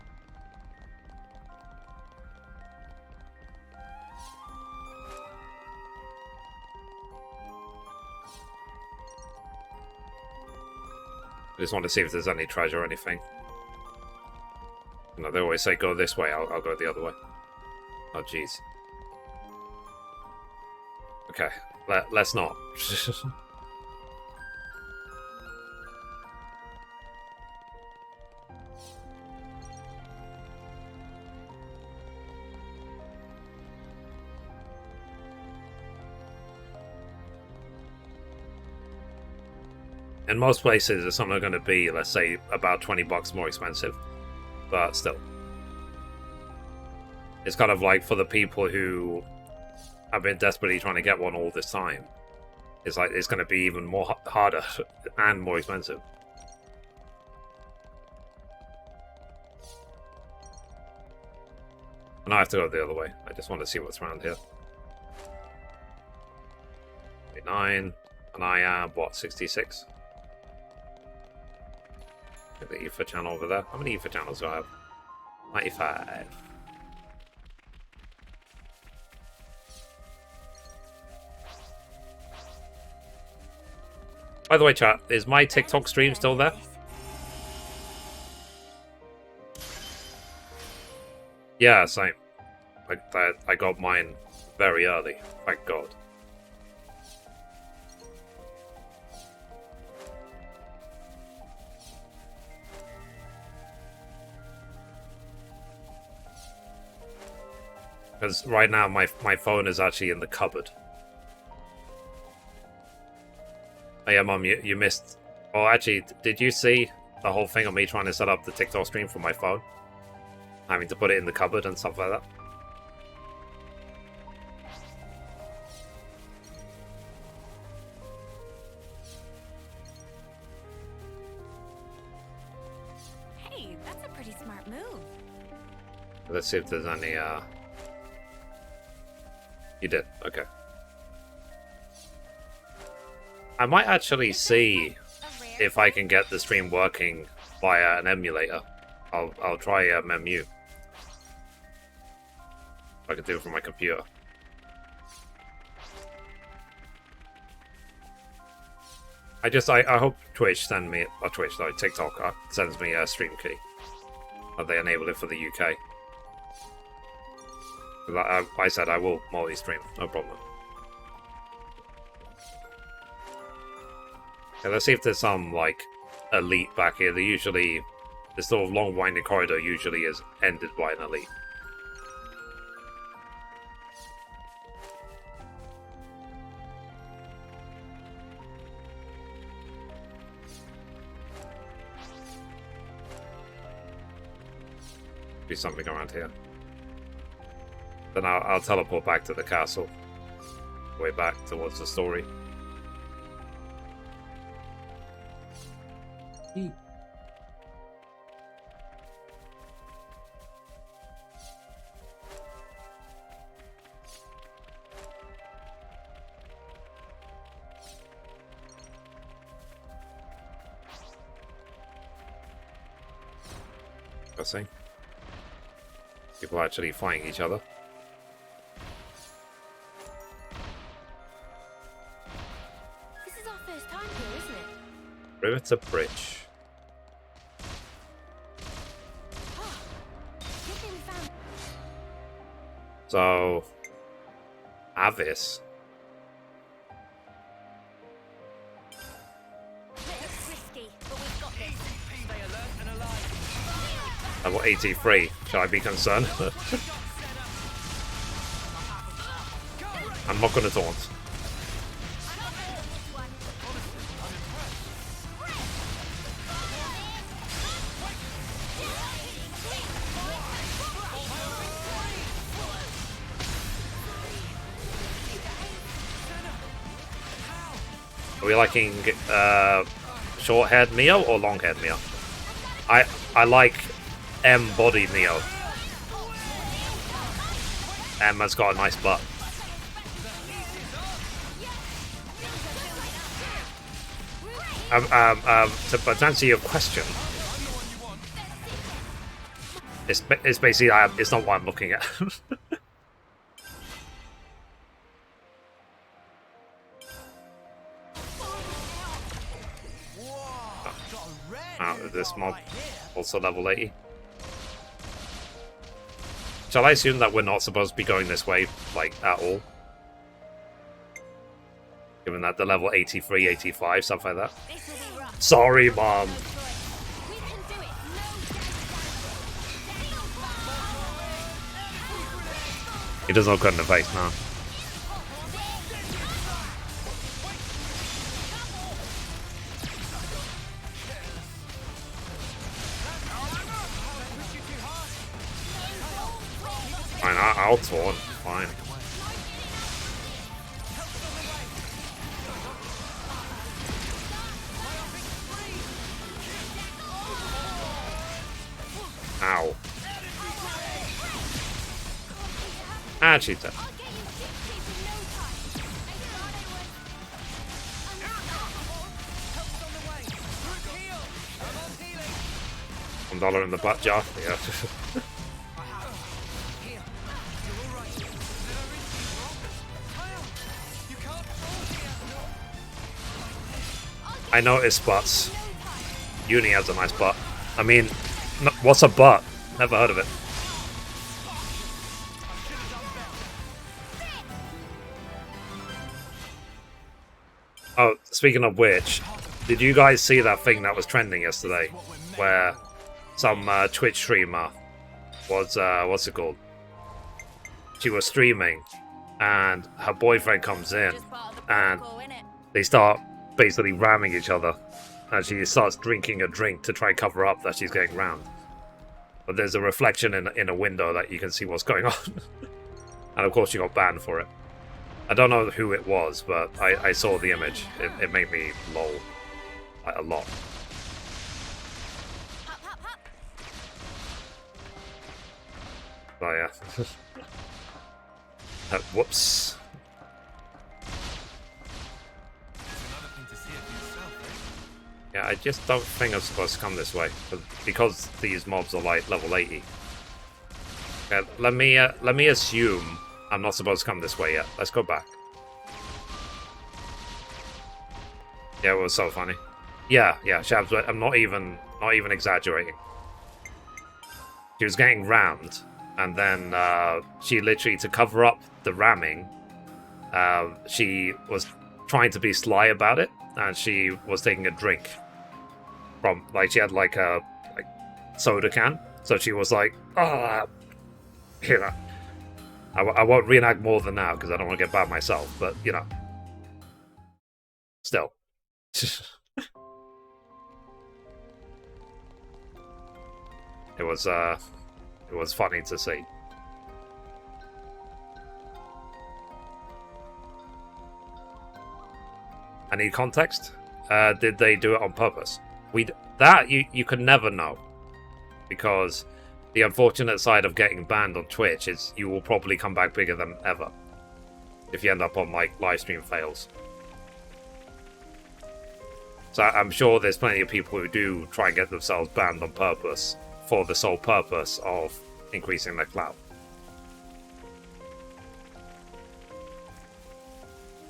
I just want to see if there's any treasure or anything. You know, they always say go this way, I'll go the other way. Oh, jeez. Okay, let's not. In most places, it's only going to be, let's say, about $20 more expensive. But still. It's kind of like for the people who have been desperately trying to get one all this time. It's like it's going to be even more harder and more expensive. And I have to go the other way. I just want to see what's around here. 9, and I am, what, 66? Get the ether channel over there. How many ether channels do I have? 95. By the way, chat, is my TikTok stream still there? Yeah, same. Like that, I got mine very early. Thank God. Because right now my phone is actually in the cupboard. Oh yeah, Mum, you missed... Oh, actually, did you see the whole thing of me trying to set up the TikTok stream from my phone? Having to put it in the cupboard and stuff like that? Hey, that's a pretty smart move. Let's see if there's any, You did, okay. I might actually see if I can get the stream working via an emulator. I'll try Memu. I can do it from my computer. I hope Twitch send me, or Twitch, sorry, TikTok sends me a stream key. Or they enable it for the UK. I said I will multi-stream, no problem. Okay, let's see if there's some, like, elite back here. They usually, this sort of long winding corridor usually is ended by an elite. Be something around here. Then I'll teleport back to the castle. Way back towards the story. See? People actually fighting each other. This is our first time here, isn't it? Riveter Bridge. So, Avis. Level 83. Shall I be concerned? I'm not gonna taunt. Are we liking short-haired Mio or long-haired Mio? I like M-bodied Mio. M has got a nice butt. To answer your question, it's basically it's not what I'm looking at. This mob also level 80. Shall I assume that we're not supposed to be going this way, like, at all? Given that the level 83, 85, stuff like that. Sorry, Mom. He does not cut in the face now. Fine, I'll taunt. Fine. Ow. Ah, cheater. $1 in the butt jar. Yeah. I noticed butts. Uni has a nice butt. I mean, what's a butt? Never heard of it. Oh, speaking of which, did you guys see that thing that was trending yesterday? Where some Twitch streamer was, what's it called? She was streaming, and her boyfriend comes in, and they start basically ramming each other, and she starts drinking a drink to try and cover up that she's getting rammed. But there's a reflection in a window that you can see what's going on. And of course she got banned for it. I don't know who it was, but I saw the image. It made me lol like, a lot. Oh yeah. Whoops. Yeah, I just don't think I'm supposed to come this way, because these mobs are like level 80. Okay, let me assume I'm not supposed to come this way yet. Let's go back. Yeah, it was so funny. Yeah, Shabs, I'm not even exaggerating. She was getting rammed, and then she literally, to cover up the ramming, she was trying to be sly about it, and she was taking a drink from, like, she had like a soda can, so she was like, you know, I won't reenact more than that because I don't want to get bad myself, but you know, still. It was funny to see. I need context. Did they do it on purpose? You can never know, because the unfortunate side of getting banned on Twitch is you will probably come back bigger than ever if you end up on like live stream fails. So I'm sure there's plenty of people who do try and get themselves banned on purpose for the sole purpose of increasing their clout.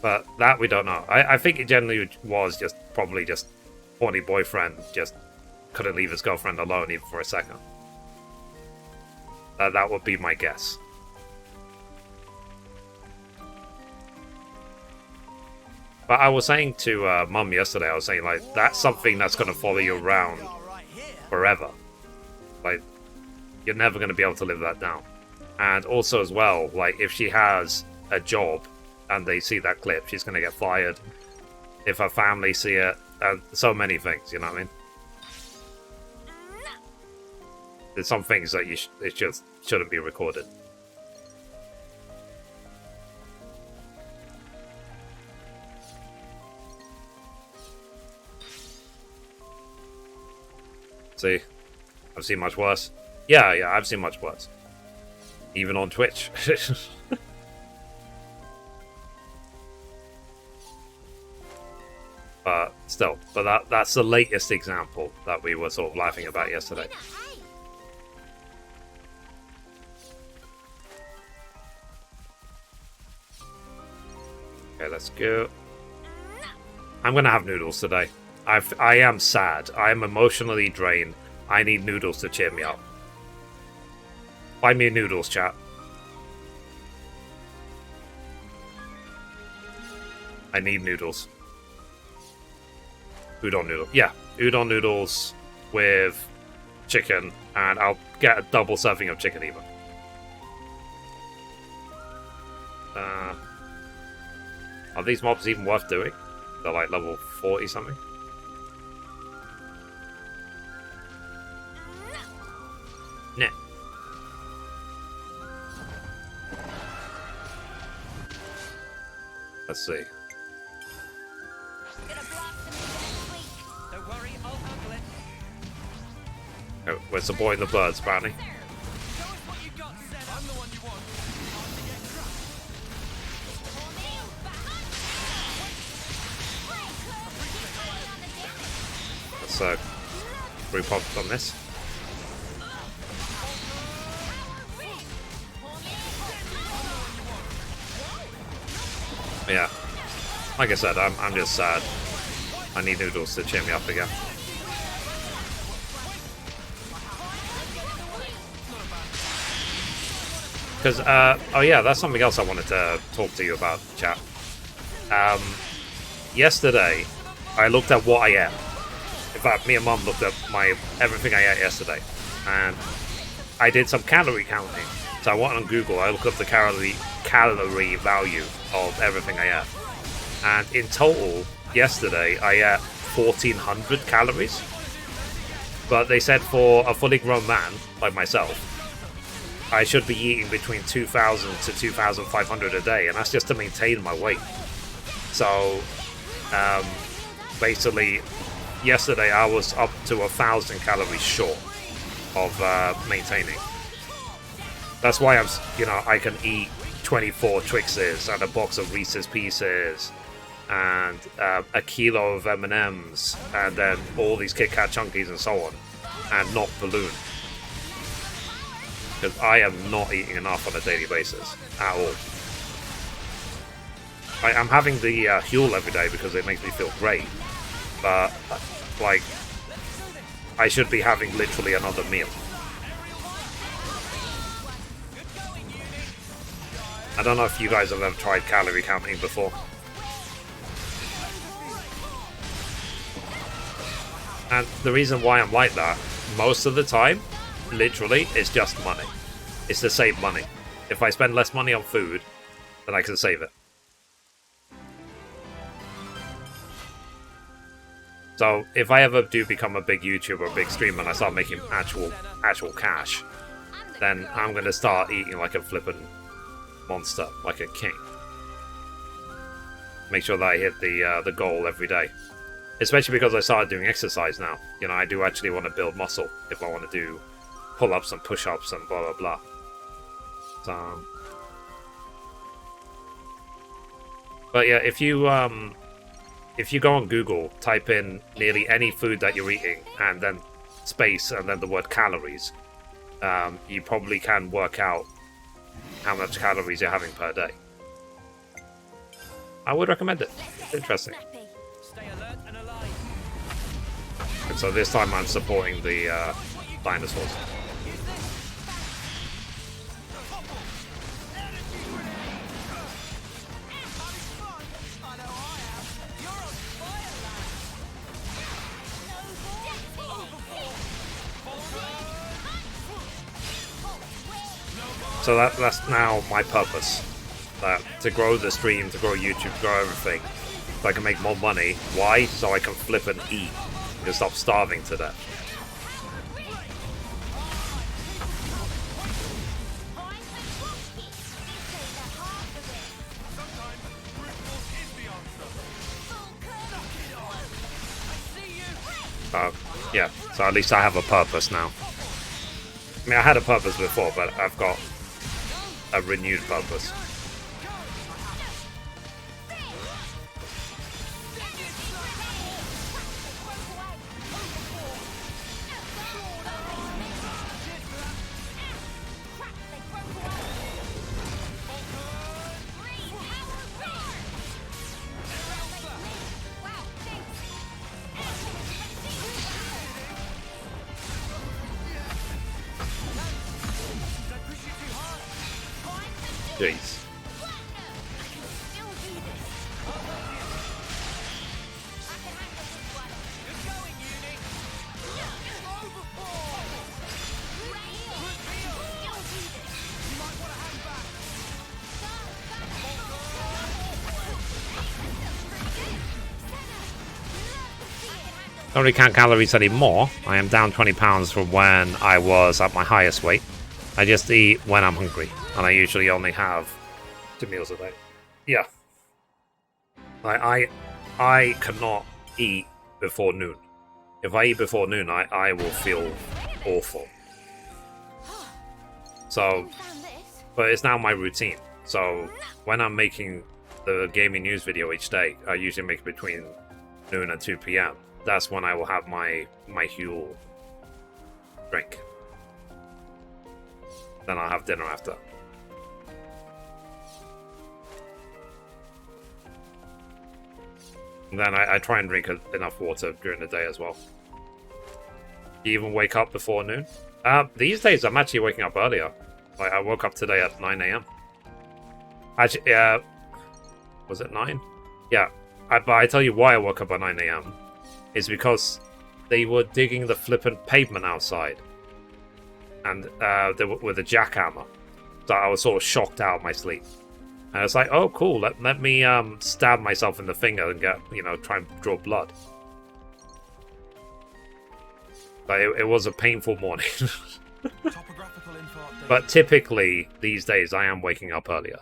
But that we don't know. I think it generally was just probably just horny boyfriend just couldn't leave his girlfriend alone even for a second. That would be my guess. But I was saying to Mum yesterday, I was saying, like, that's something that's going to follow you around forever. Like, you're never going to be able to live that down. And also as well, like, if she has a job and they see that clip, she's going to get fired. If her family see it, and so many things, you know what I mean? There's some things that it just shouldn't be recorded. See, I've seen much worse. Yeah, I've seen much worse. Even on Twitch. But still, that's the latest example that we were sort of laughing about yesterday. Okay, let's go. I'm gonna have noodles today. I am sad. I am emotionally drained. I need noodles to cheer me up. Buy me noodles, chat. I need noodles. Udon noodle. Yeah, udon noodles with chicken, and I'll get a double serving of chicken even. Are these mobs even worth doing? They're like level 40 something. Nah. Let's see. Don't worry, I'll handle it. Oh, where's the boy and the birds, apparently? Let's repop on this. Yeah, like I said, I'm just sad. I need noodles to cheer me up again. Because, oh yeah, that's something else I wanted to talk to you about, chat. Yesterday, I looked at what I ate. In fact, me and Mum looked at everything I ate yesterday. And I did some calorie counting. So I went on Google, I looked up the calorie value of everything I ate. And in total, yesterday, I ate 1,400 calories. But they said for a fully grown man, like myself, I should be eating between 2,000 to 2,500 a day, and that's just to maintain my weight. So, basically, yesterday I was up to 1,000 calories short of maintaining. That's why I can eat 24 Twixes and a box of Reese's Pieces and a kilo of M&Ms and then all these Kit Kat Chunkies and so on, and not Balloon. Because I am not eating enough on a daily basis at all. I'm having the Huel every day because it makes me feel great, but like I should be having literally another meal. I don't know if you guys have ever tried calorie counting before. And the reason why I'm like that, most of the time, literally, is just money. It's to save money. If I spend less money on food, then I can save it. So if I ever do become a big YouTuber, a big streamer, and I start making actual cash, then I'm gonna start eating like a flippin' monster, like a king. Make sure that I hit the goal every day. Especially because I started doing exercise now. You know, I do actually want to build muscle if I want to do pull-ups and push-ups and blah blah blah. So, but yeah, if you go on Google, type in nearly any food that you're eating, and then space, and then the word calories, you probably can work out how much calories you're having per day. I would recommend it. It's interesting. And so this time I'm supporting the dinosaurs. So that's now my purpose. To grow the stream, to grow YouTube, to grow everything. So I can make more money. Why? So I can flip and eat. And stop starving to death. Yeah, so at least I have a purpose now. I mean, I had a purpose before, but I've got a renewed purpose. Jeez. Don't really count calories anymore. I am down 20 pounds from when I was at my highest weight. I just eat when I'm hungry, and I usually only have 2 meals a day. Yeah. I cannot eat before noon. If I eat before noon, I will feel awful. So, but it's now my routine. So, when I'm making the gaming news video each day, I usually make between noon and 2 p.m. That's when I will have my Huel drink. Then I'll have dinner after. And then I try and drink enough water during the day as well. Do you even wake up before noon? These days I'm actually waking up earlier. Like I woke up today at 9 a.m. Actually, was it 9? Yeah. But I tell you why I woke up at 9 a.m. Is because they were digging the flippant pavement outside. And they were with a jackhammer. So I was sort of shocked out of my sleep. And I was like, oh, cool, let me stab myself in the finger and get, try and draw blood. But it was a painful morning. But typically, these days, I am waking up earlier.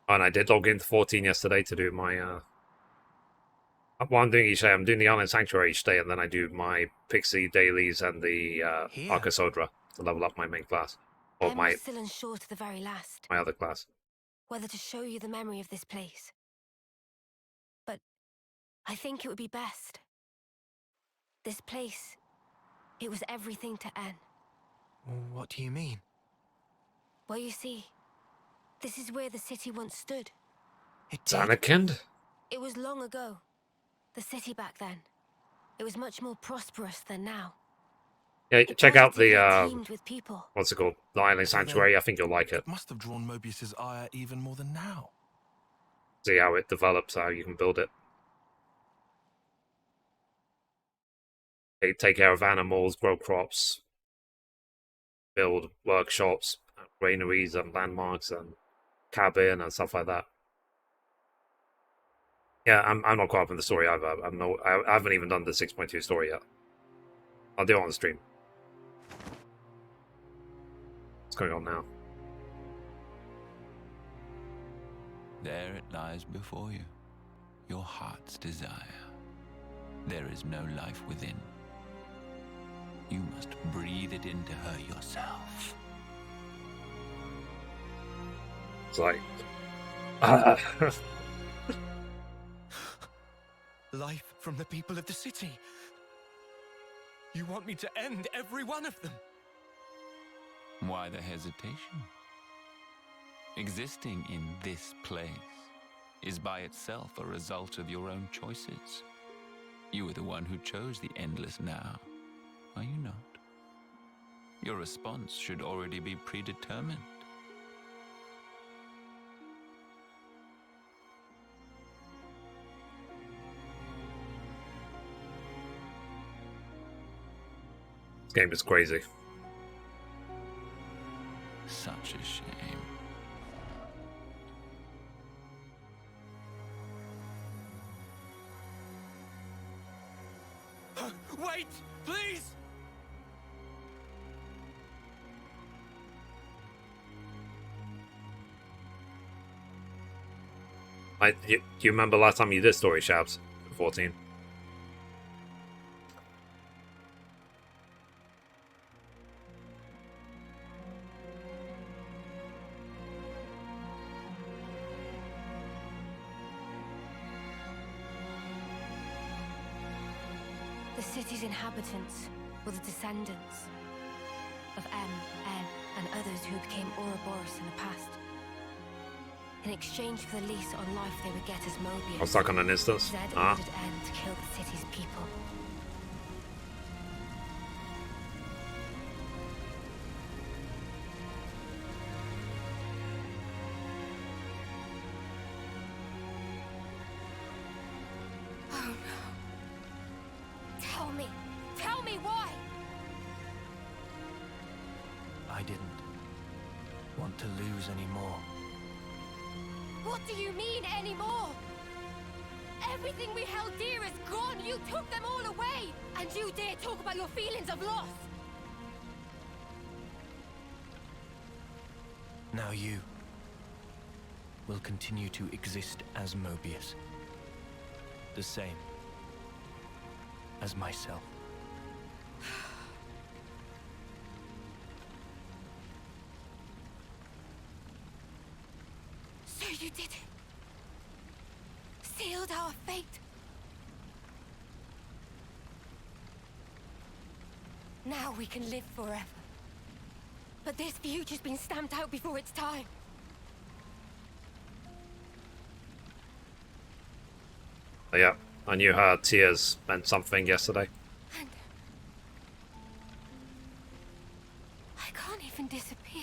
And I did log into 14 yesterday to do my what I'm doing each day. I'm doing the Island Sanctuary each day, and then I do my Pixie dailies and the Arcosodra to level up my main class. Or Em my was still unsure to the very last my other class. whether to show you the memory of this place. But I think it would be best. This place, it was everything to En. What do you mean? Well, you see, this is where the city once stood. Zanakind? It was long ago. The city back then. It was much more prosperous than now. Yeah, check out the teemed with people. what's it called? The Island Sanctuary. I think you'll like it. It must have drawn Mobius's ire even more than now. See how it develops, how you can build it. They take care of animals, grow crops, build workshops, granaries and landmarks and cabin and stuff like that. Yeah, I'm not caught up in the story either. I haven't even done the 6.2 story yet. I'll do it on the stream. What's going on now? There it lies before you, your heart's desire. There is no life within. You must breathe it into her yourself. It's like... Life from the people of the city. You want me to end every one of them? Why the hesitation? Existing in this place is by itself a result of your own choices. You were the one who chose the endless now, are you not? Your response should already be predetermined. This game is crazy. Such a shame. Wait, please! Do you remember last time you did story, Shabs? 14. The city's inhabitants were the descendants of En, and others who became Ouroboros in the past. In exchange for the lease on life they would get as Mobius, I was stuck on an instance. Zed ordered En to kill the city's people. Oh no. Tell me why! I didn't want to lose any more. What do you mean anymore? Everything we held dear is gone. You took them all away. And you dare talk about your feelings of loss. Now you will continue to exist as Mobius. The same as myself. So you did it. Sealed our fate. Now we can live forever. But this future's been stamped out before its time. But yeah, I knew her tears meant something yesterday. And I can't even disappear.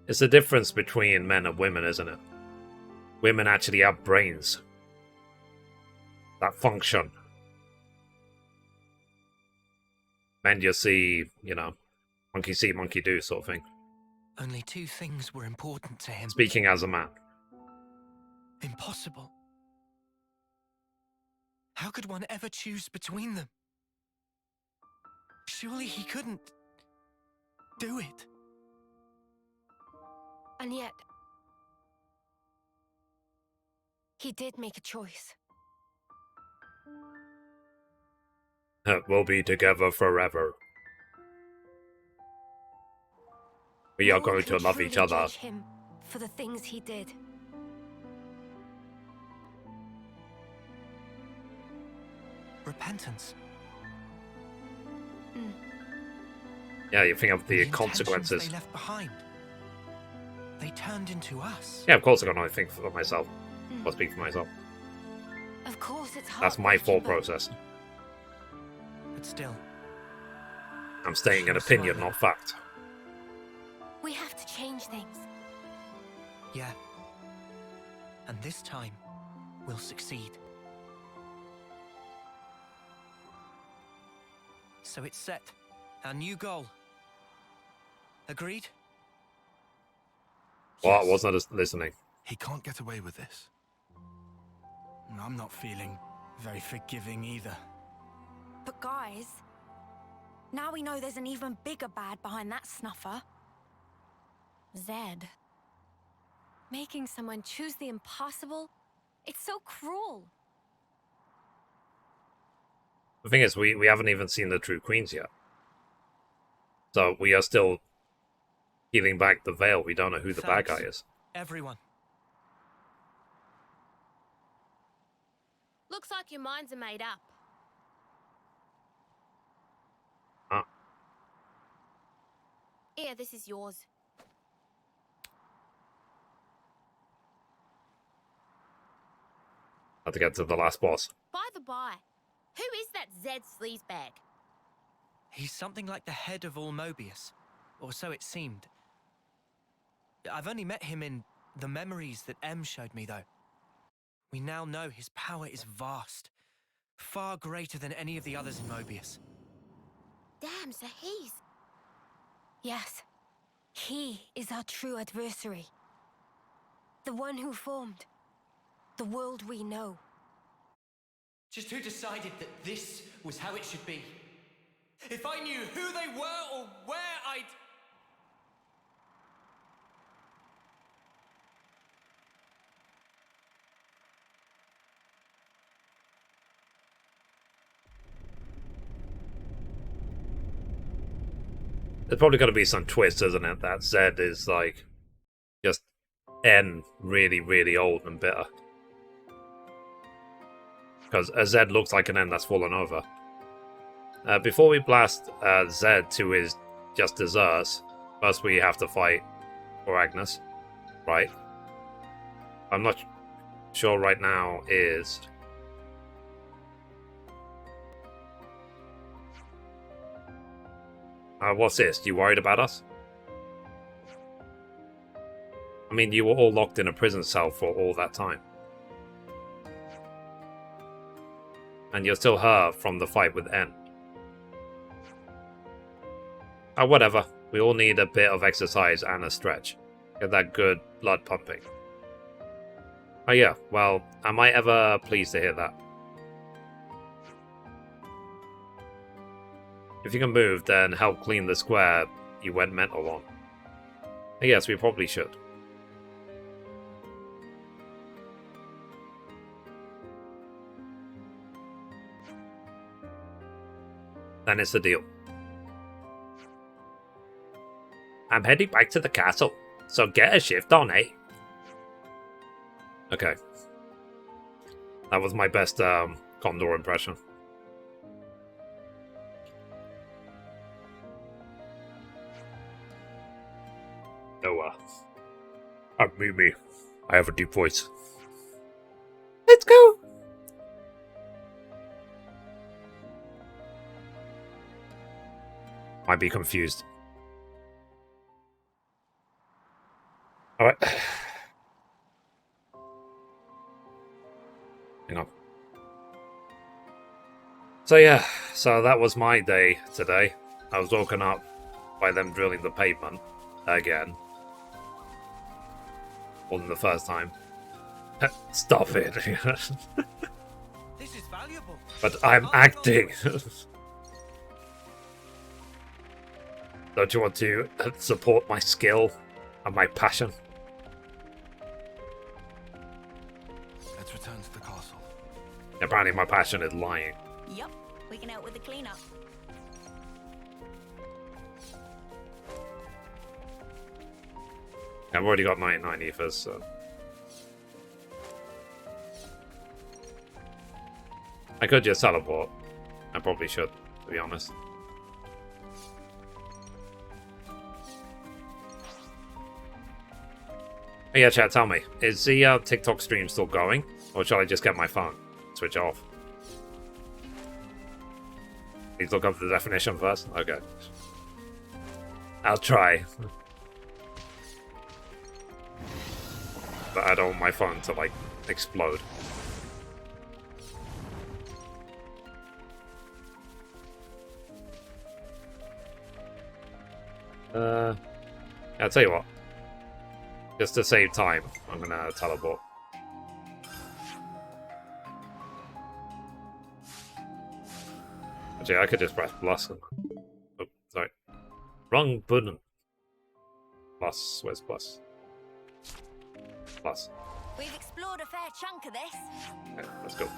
It's the difference between men and women, isn't it? Women actually have brains that function. Men just see, you know, monkey see, monkey do sort of thing. Only two things were important to him. Speaking as a man. Impossible. How could one ever choose between them? Surely he couldn't do it. And yet, he did make a choice. We'll be together forever. We are No one going to can love each truly other. judge him for the things he did. Repentance. Yeah, you think of the intentions consequences. they left behind. They turned into us. Yeah, of course I can only think for myself. I'll speak for myself. Of course, it's hard. That's my thought process. But still, I'm stating an opinion, not fact. We have to change things. yeah. And this time, we'll succeed. So it's set. Our new goal. Agreed? Well, I wasn't listening. He can't get away with this. I'm not feeling very forgiving either. But guys, now we know there's an even bigger bad behind that snuffer. Zed. Making someone choose the impossible? It's so cruel. The thing is, we haven't even seen the true queens yet. So we are still peeling back the veil. We don't know who the bad guy is. Everyone. Looks like your minds are made up. Ah. Here, this is yours. Have to get to the last boss. By the by, who is that Zed sleazebag? He's something like the head of all Mobius, or so it seemed. I've only met him in the memories that M showed me, though. We now know his power is vast, far greater than any of the others in Mobius. Damn, so he's... Yes. He is our true adversary. The one who formed the world we know. Just who decided that this was how it should be? If I knew who they were or where I'd... There's probably got to be some twist, isn't it? That Zed is like just N really, really old and bitter. Because a Zed looks like an N that's fallen over. Before we blast Zed to his just desserts, first we have to fight for Agnes, right? I'm not sure right now is... what's this? You worried about us? I mean, you were all locked in a prison cell for all that time. And you're still her from the fight with N. Oh, whatever. We all need a bit of exercise and a stretch. Get that good blood pumping. Oh yeah, well, am I ever pleased to hear that? If you can move, then help clean the square you went mental on. Yes, we probably should. Then it's the deal. I'm heading back to the castle, so get a shift on, eh? Okay. That was my best Condor impression. Noah. I'm Mimi. I have a deep voice. Let's go! Might be confused. Alright. Hang on. So yeah, so that was my day today. I was woken up by them drilling the pavement again. More than the first time. Stop it. This is valuable. But I'm acting. Don't you want to support my skill and my passion? Let's return to the castle. Apparently my passion is lying. Yup, we can help with the cleanup. I've already got 99 ethers, so... I could just teleport. I probably should, to be honest. Oh yeah, chat, tell me. Is the TikTok stream still going? Or shall I just get my phone? Switch off. Please look up the definition first? Okay. I'll try. But I don't want my phone to, like, explode. I'll tell you what. Just to save time, I'm gonna teleport. Actually, I could just press plus. Oh, sorry. Wrong button. Plus. Where's plus? Plus. We've explored a fair chunk of this. Okay, let's go.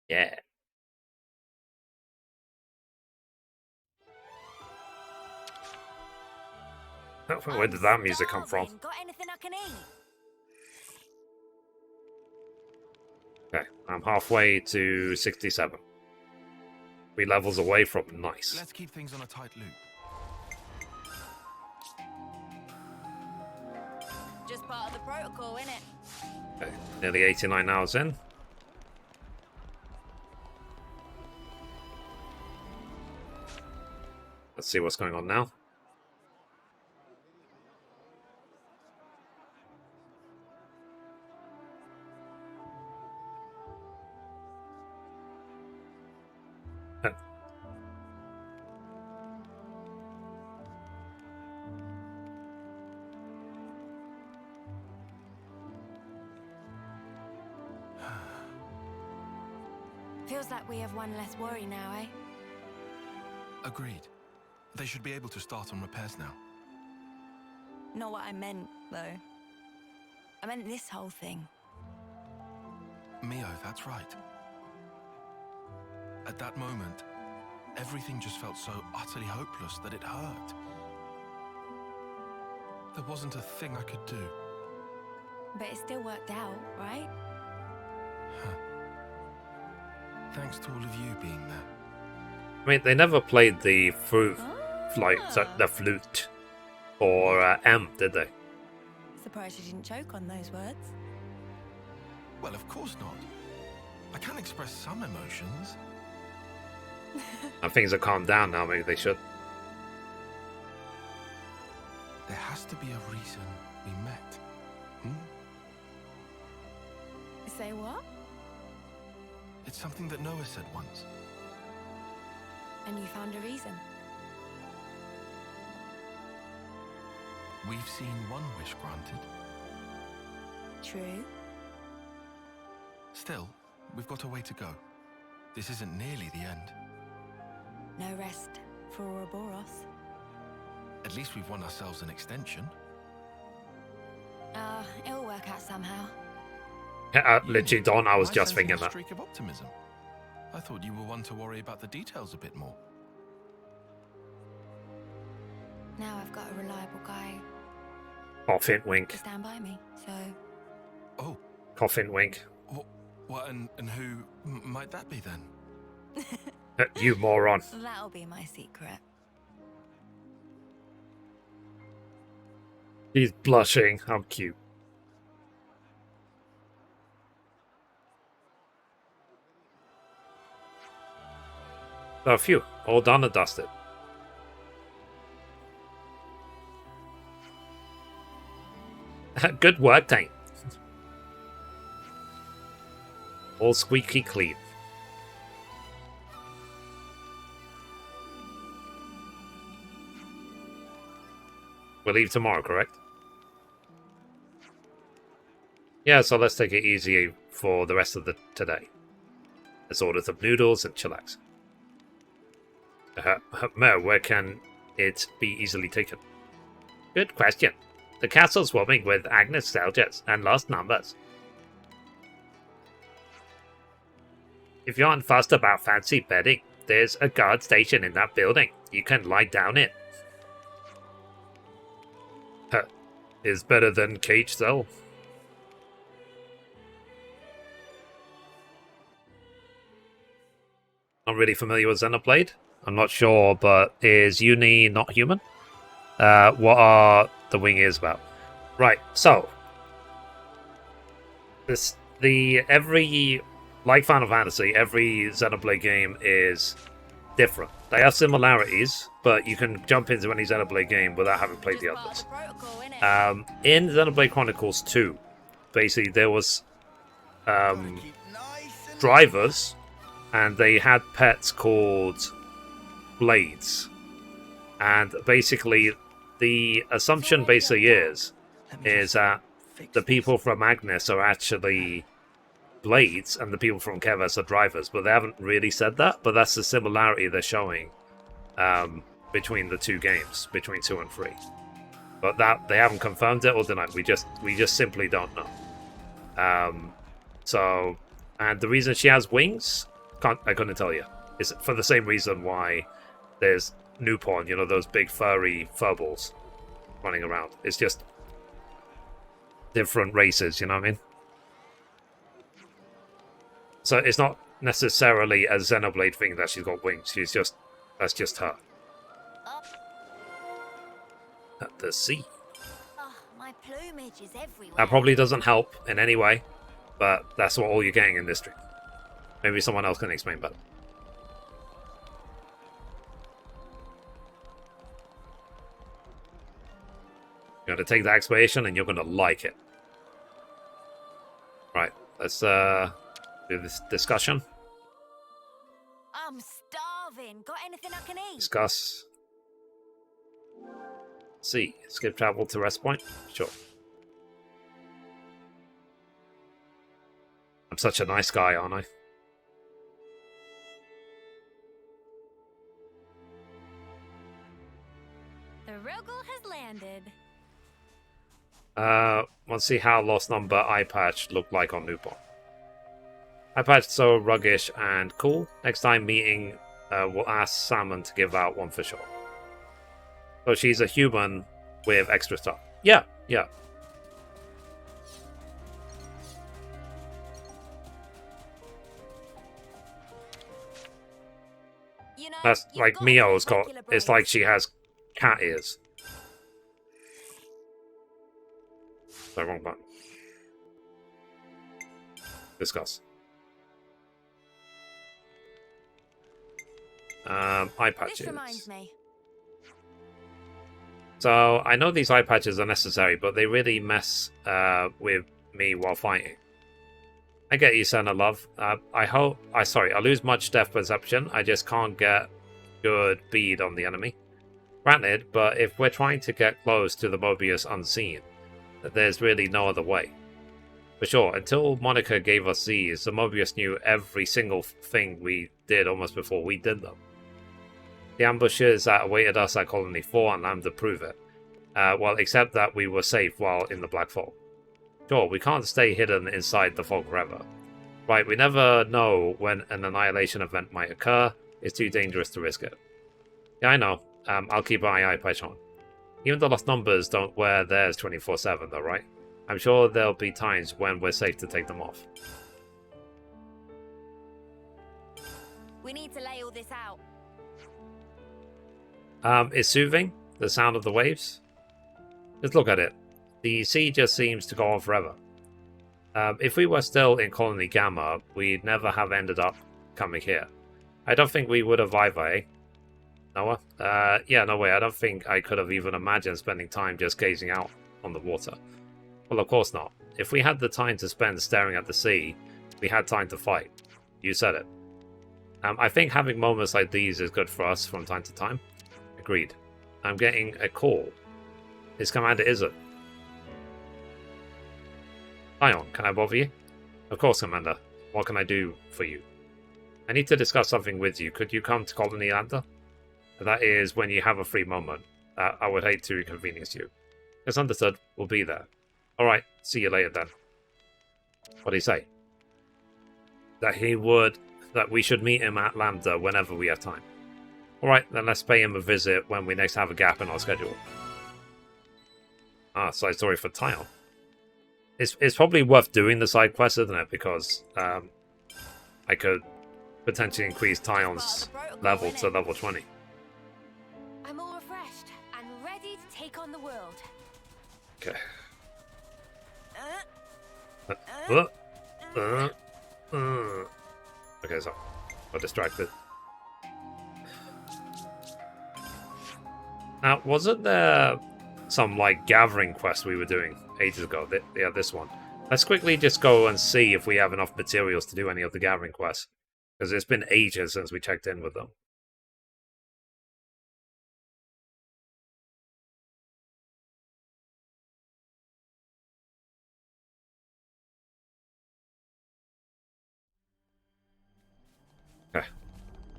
Yeah. Where did that music come from? Got anything I can eat? Okay, I'm halfway to 67. 3 levels away from nice. Let's keep things on a tight loop. Just part of the protocol, innit? Okay, nearly 89 hours in. Let's see what's going on now. Feels like we have one less worry now, eh? Agreed. They should be able to start on repairs now. Not what I meant, though. I meant this whole thing. Mio, that's right. At that moment, everything just felt so utterly hopeless that it hurt. There wasn't a thing I could do. But it still worked out, right? Thanks to all of you being there. I mean, they never played the flute, the flute, or M, did they? Surprised you didn't choke on those words. Well, of course not. I can express some emotions. And things have calmed down now, maybe they should. There has to be a reason we met. Say what? It's something that Noah said once. And you found a reason? We've seen one wish granted. True. Still, we've got a way to go. This isn't nearly the end. No rest for Ouroboros. At least we've won ourselves an extension. It'll work out somehow. Literally, Don, I was Am just sensing thinking a that. streak of optimism? I thought you were one to worry about the details a bit more. Now I've got a reliable guy Coffin wink. to stand by me, so... Oh. Coffin wink. What, and who might that be then? You moron. That'll be my secret. He's blushing. How cute. So, phew. All done and dusted. Good work, Tank. All squeaky clean. We leave tomorrow, correct? Yeah, so let's take it easy for the rest of the today. Let's order some noodles and chillax. Mo, where can it be easily taken? Good question. The castle's swarming with Agnes soldiers and lost numbers. If you aren't fussed about fancy bedding, there's a guard station in that building. You can lie down it. Is better than cage cell. Not really familiar with Xenoblade. I'm not sure, but is Uni not human? What are the wing ears about? Right, so like Final Fantasy, every Xenoblade game is different. They have similarities, but you can jump into any Xenoblade game without having played the others. In Xenoblade Chronicles 2, basically there was drivers, and they had pets called blades. And basically, the assumption basically is that the people from Agnes are actually blades, and the people from Kevas are drivers. But they haven't really said that. But that's the similarity they're showing between the two games, between 2 and 3. But that they haven't confirmed it or denied. We just simply don't know. So, and the reason she has wings, I couldn't tell you. It's for the same reason why there's Newporn, you know, those big furry furballs running around. It's just different races, you know what I mean? So it's not necessarily a Xenoblade thing that she's got wings. That's just her. At the sea. Oh, my plumage is everywhere. That probably doesn't help in any way, but that's what all you're getting in this stream. Maybe someone else can explain better. You're going to take the explanation and you're going to like it. Right, let's do this discussion. I'm starving. Got anything I can eat? Discuss. See, skip travel to rest point? Sure. I'm such a nice guy, aren't I? The Rogel has landed. Let's see how Lost Number Eye Patch looked like on Newport. Eye Patch so ruggish and cool. Next time meeting, we'll ask Salmon to give out one for sure. So she's a human with extra stuff. Yeah, yeah. You know, that's like Mio's got. It's like she has cat ears. Sorry, wrong button. Discuss. Eye patches. This reminds me. So I know these eye patches are necessary, but they really mess with me while fighting. I get you, Senna Love. I lose much depth perception. I just can't get good bead on the enemy. Granted, but if we're trying to get close to the Mobius unseen, there's really no other way. For sure, until Monica gave us these, the Mobius knew every single thing we did almost before we did them. The ambushes that awaited us at Colony 4 and Lambda prove it. Well, except that we were safe while in the Black Fog. Sure, we can't stay hidden inside the fog forever. Right, we never know when an annihilation event might occur. It's too dangerous to risk it. Yeah, I know. I'll keep my eye patch on. Even the Lost Numbers don't wear theirs 24/7 though, right? I'm sure there'll be times when we're safe to take them off. We need to lay all this out. It's soothing, the sound of the waves. Just look at it. The sea just seems to go on forever. If we were still in Colony Gamma, we'd never have ended up coming here. I don't think we would have either, eh? Noah? Yeah, no way. I don't think I could have even imagined spending time just gazing out on the water. Well, of course not. If we had the time to spend staring at the sea, we had time to fight. You said it. I think having moments like these is good for us from time to time. Agreed. I'm getting a call. His commander is it? Ion, can I bother you? Of course, Commander. What can I do for you? I need to discuss something with you. Could you come to Colony Lander? That is when you have a free moment. I would hate to inconvenience you. It's understood. We'll be there. Alright, see you later then. What did he say? That we should meet him at Lambda whenever we have time. Alright, then let's pay him a visit when we next have a gap in our schedule. Ah, side story for Tyon. It's probably worth doing the side quest, isn't it? Because I could potentially increase Tyon's level to level 20. I'm all refreshed and ready to take on the world. Okay. Okay, so I'm distracted. Now, wasn't there some like gathering quest we were doing ages ago? Yeah, this one. Let's quickly just go and see if we have enough materials to do any of the gathering quests, because it's been ages since we checked in with them. Okay,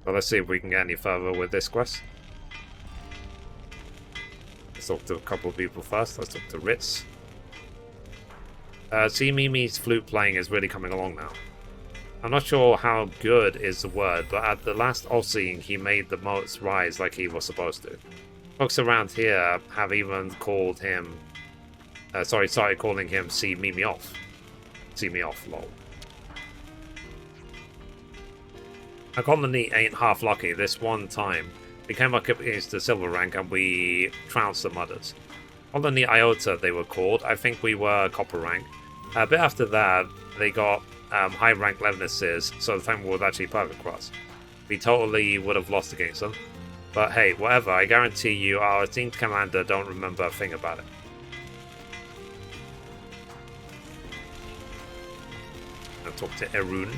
well, let's see if we can get any further with this quest. Let's talk to a couple of people first. Let's talk to Ritz. See, Mimi's flute playing is really coming along now. I'm not sure how good is the word, but at the last off-seeing, he made the moats rise like he was supposed to. Folks around here have even called him... started calling him See Mimi Off. See me off, lol. Our colony ain't half lucky. This one time, we came up against the silver rank and we trounced the mudders. Colony Iota, they were called. I think we were copper rank. A bit after that, they got high rank Levinuses, so the time was actually perfect for us. We totally would have lost against them. But hey, whatever, I guarantee you our team commander don't remember a thing about it. I'll talk to Erun.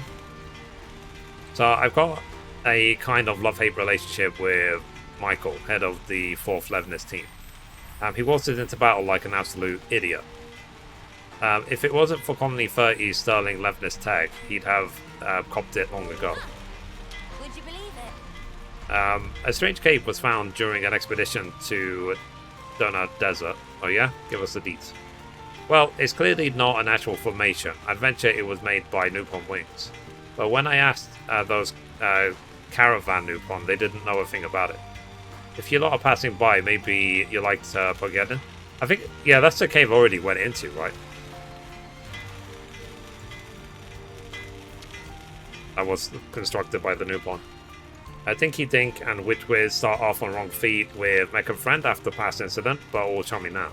So I've got a kind of love-hate relationship with Michael, head of the 4th Levinus team. He waltzed into battle like an absolute idiot. If it wasn't for Colony 30's Sterling Levinus tech, he'd have copped it long ago. Would you believe it? A strange cave was found during an expedition to Donut Desert. Oh yeah? Give us the deets. Well, it's clearly not a natural formation. I'd venture it was made by Nupon wings. But when I asked those caravan Nupon, they didn't know a thing about it. If you lot are passing by, maybe you like to get in. I think, yeah, that's the cave I already went into, right? That was constructed by the Nupon. Dinky Dink and Witwiz start off on wrong feet with Mecha Friend after past incident, but all chummy now.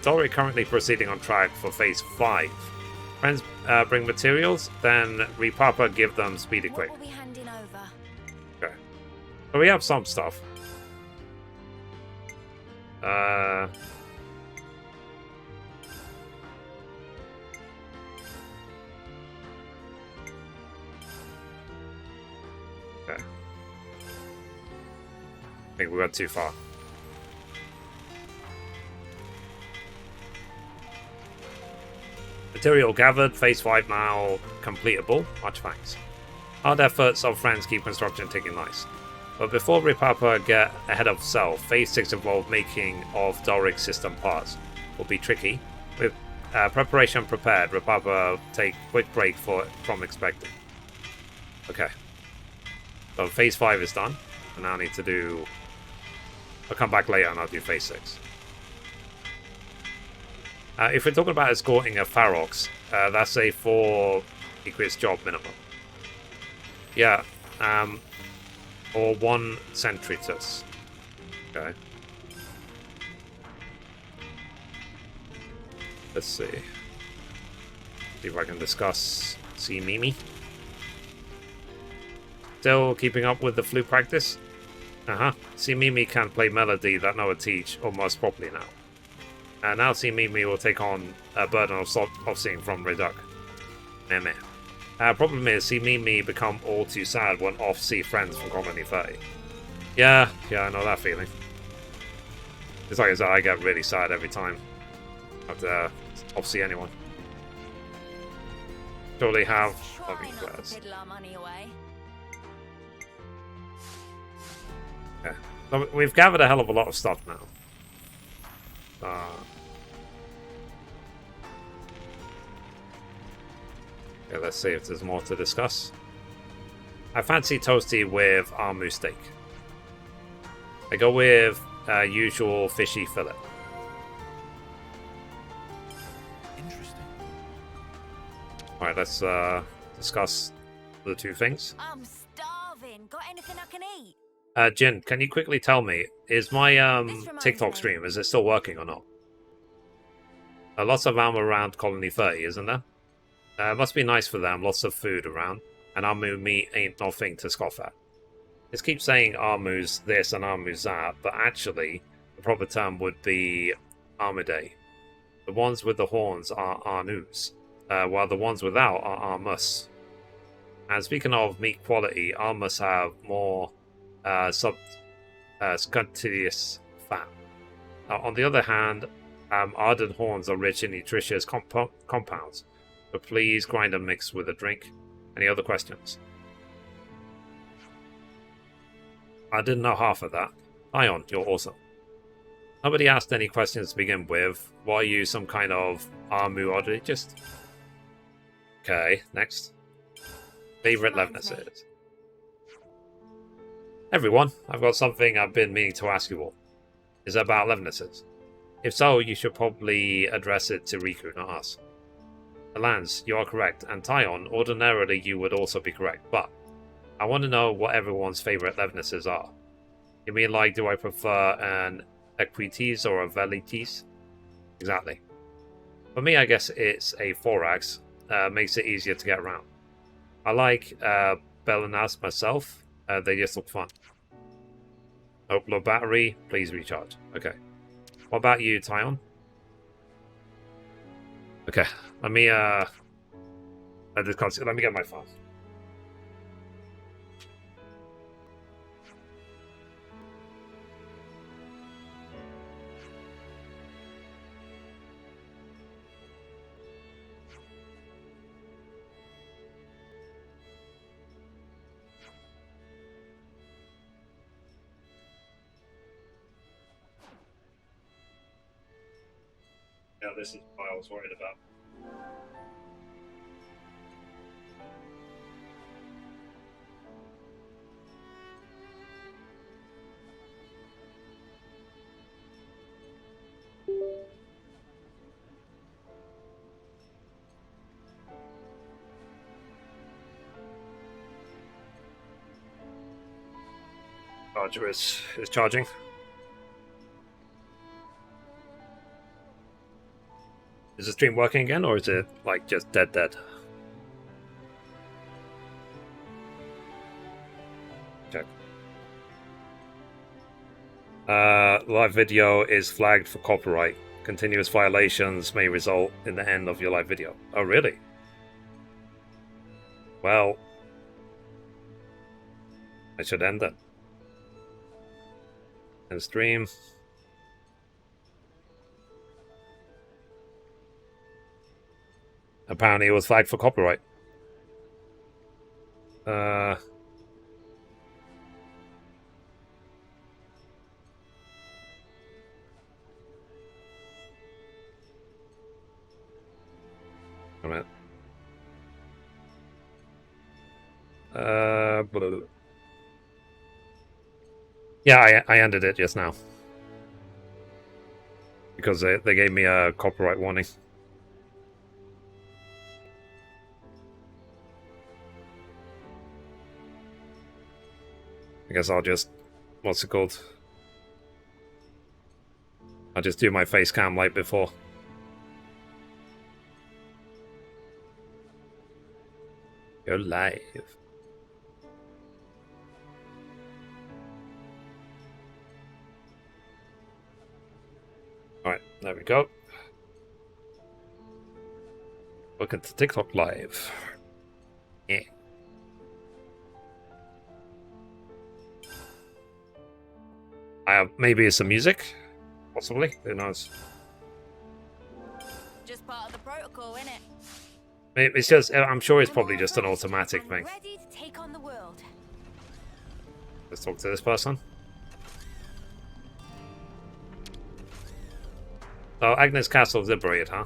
Dory currently proceeding on track for phase 5. Friends bring materials, then Repapa give them speedy quick. What will we handing over? Okay. So we have some stuff. Okay. I think we went too far. Material gathered, phase 5 now completable. Much thanks. Hard efforts of friends keep construction ticking nice. But before Repapa get ahead of self, phase 6 involved making of Doric system parts. Will be tricky. With preparation prepared, Repapa take quick break from expecting. Okay. So phase 5 is done. And now I need to do... I'll come back later and I'll do phase 6. If we're talking about escorting a Pharox, that's a 4 equus job minimum. Yeah, or 1 Centritus. Okay. Let's see. See if I can discuss See Mimi. Still keeping up with the flute practice? See Mimi can play melody that Noah teach almost properly now. Now See Mimi will take on a burden of seeing from Reduk. Meh. Problem is, See Mimi become all too sad when off see friends from Colony 30. Yeah, I know that feeling. It's like I said, I get really sad every time I have to off-see anyone. Surely have loving prayers. Yeah. So we've gathered a hell of a lot of stuff now. Okay, let's see if there's more to discuss. I fancy toasty with armu steak. I go with usual fishy fillet. Interesting. Alright, let's discuss the two things. I'm starving. Got anything I can eat? Jin, can you quickly tell me, is my TikTok stream, is it still working or not? Lots of ammo around Colony 30, isn't there? Must be nice for them, lots of food around, and Armu meat ain't nothing to scoff at. It keeps saying Armu's this and Armu's that, but actually, the proper term would be Armidae. The ones with the horns are Arnus, while the ones without are Armus. And speaking of meat quality, Armus have more subcutaneous fat. On the other hand, ardent horns are rich in nutritious compounds, so please grind and mix with a drink. Any other questions? I didn't know half of that. Ion, you're awesome. Nobody asked any questions to begin with. Why are you some kind of Armu oddity? Just... Okay, next. Favorite Levinuses. Everyone, I've got something I've been meaning to ask you all. Is it about Levinuses? If so, you should probably address it to Riku, not us. Lance, you are correct, and Tyon, ordinarily you would also be correct, but I want to know what everyone's favorite Levinuses are. You mean like, do I prefer an Equites or a Velites? Exactly. For me, I guess it's a Thorax. Makes it easier to get around. I like Belenas myself. They just look fun. Oh, low battery. Please recharge. Okay. What about you, Tyon? Okay. Let me let me get my phone. Yeah, this is what I was worried about. Charger is charging. Is the stream working again, or is it like just dead? Check. Live video is flagged for copyright. Continuous violations may result in the end of your live video. Oh, really? Well, I should end it. End stream. Apparently it was flagged for copyright. A minute. Blah, blah, blah. Yeah, I ended it just now. Because they gave me a copyright warning. I guess I'll just... What's it called? I'll just do my face cam like before. You're live. Alright, there we go. Welcome to TikTok Live. Yeah. I have maybe some music. Possibly. Who knows? Just part of the protocol, innit? It's just, I'm sure it's probably just an automatic thing. Ready to take on the world. Let's talk to this person. So, Agnes Castle is liberated, huh?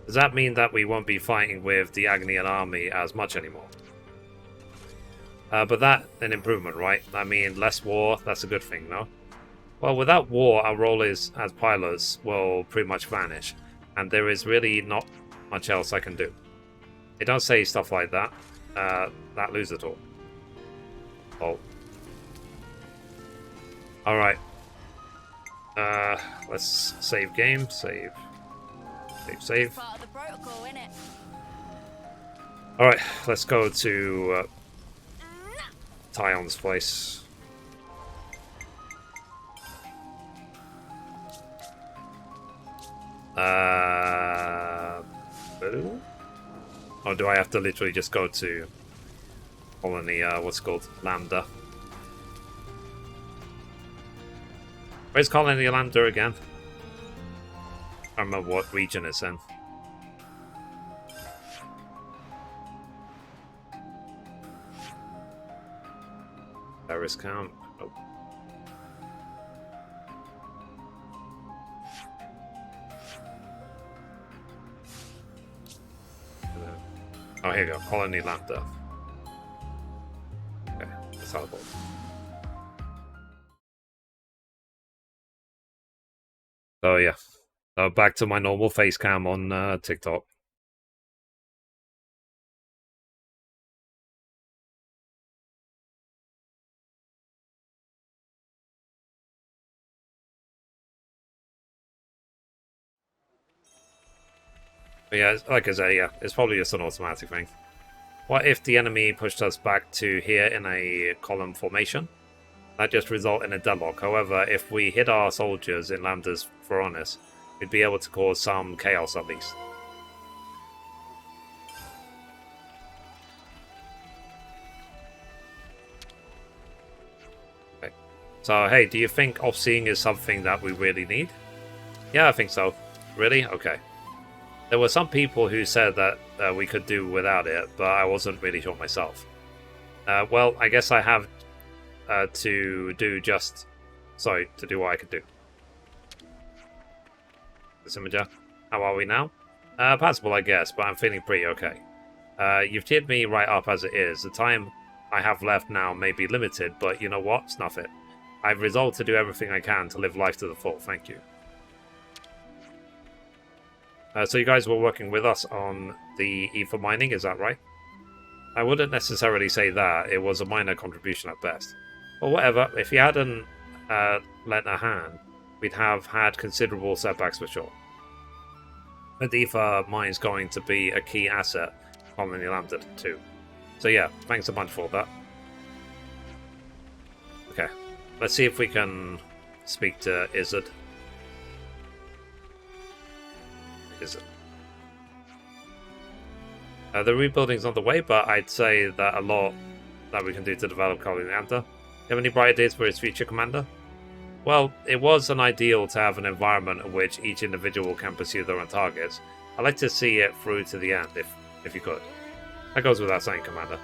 Does that mean that we won't be fighting with the Agnian army as much anymore? But that, an improvement, right? I mean, less war, that's a good thing, no? Well, without war, our role as pilots will pretty much vanish. And there is really not much else I can do. They don't say stuff like that. That lose it all. Oh. Alright. Let's save game. Save. Save. Part of the protocol, innit? Alright, let's go to Tyon's place. Or do I have to literally just go to Colony, what's it called? Lambda. Where's Colony Lambda again? I don't remember what region it's in. Terrorist camp. Nope. Oh, here you go. Colony Lambda. Okay, let's teleport. So yeah. So back to my normal face cam on TikTok. But yeah, like I say, yeah, it's probably just an automatic thing. What if the enemy pushed us back to here in a column formation? That just result in a deadlock. However, if we hit our soldiers in Lambda's Voronus, we'd be able to cause some chaos at least. Okay. So, hey, do you think off-seeing is something that we really need? Yeah, I think so. Really? Okay. There were some people who said that we could do without it, but I wasn't really sure myself. Well, I guess I have to do just... Sorry, to do what I could do. Imager, how are we now? Passable, I guess, but I'm feeling pretty okay. You've teared me right up as it is. The time I have left now may be limited, but you know what? Snuff it. I've resolved to do everything I can to live life to the full. Thank you. So you guys were working with us on the ether mining, is that right? I wouldn't necessarily say that. It was a minor contribution at best. But whatever, if you hadn't lent a hand, we'd have had considerable setbacks for sure. The ether mine's going to be a key asset on the Lambda too. So yeah, thanks a bunch for that. Okay, let's see if we can speak to Izzard. The rebuilding's on the way, but I'd say that a lot that we can do to develop Colony Lambda. Do you have any bright ideas for its future, Commander? Well, it was an ideal to have an environment in which each individual can pursue their own targets. I'd like to see it through to the end, if you could. That goes without saying, Commander.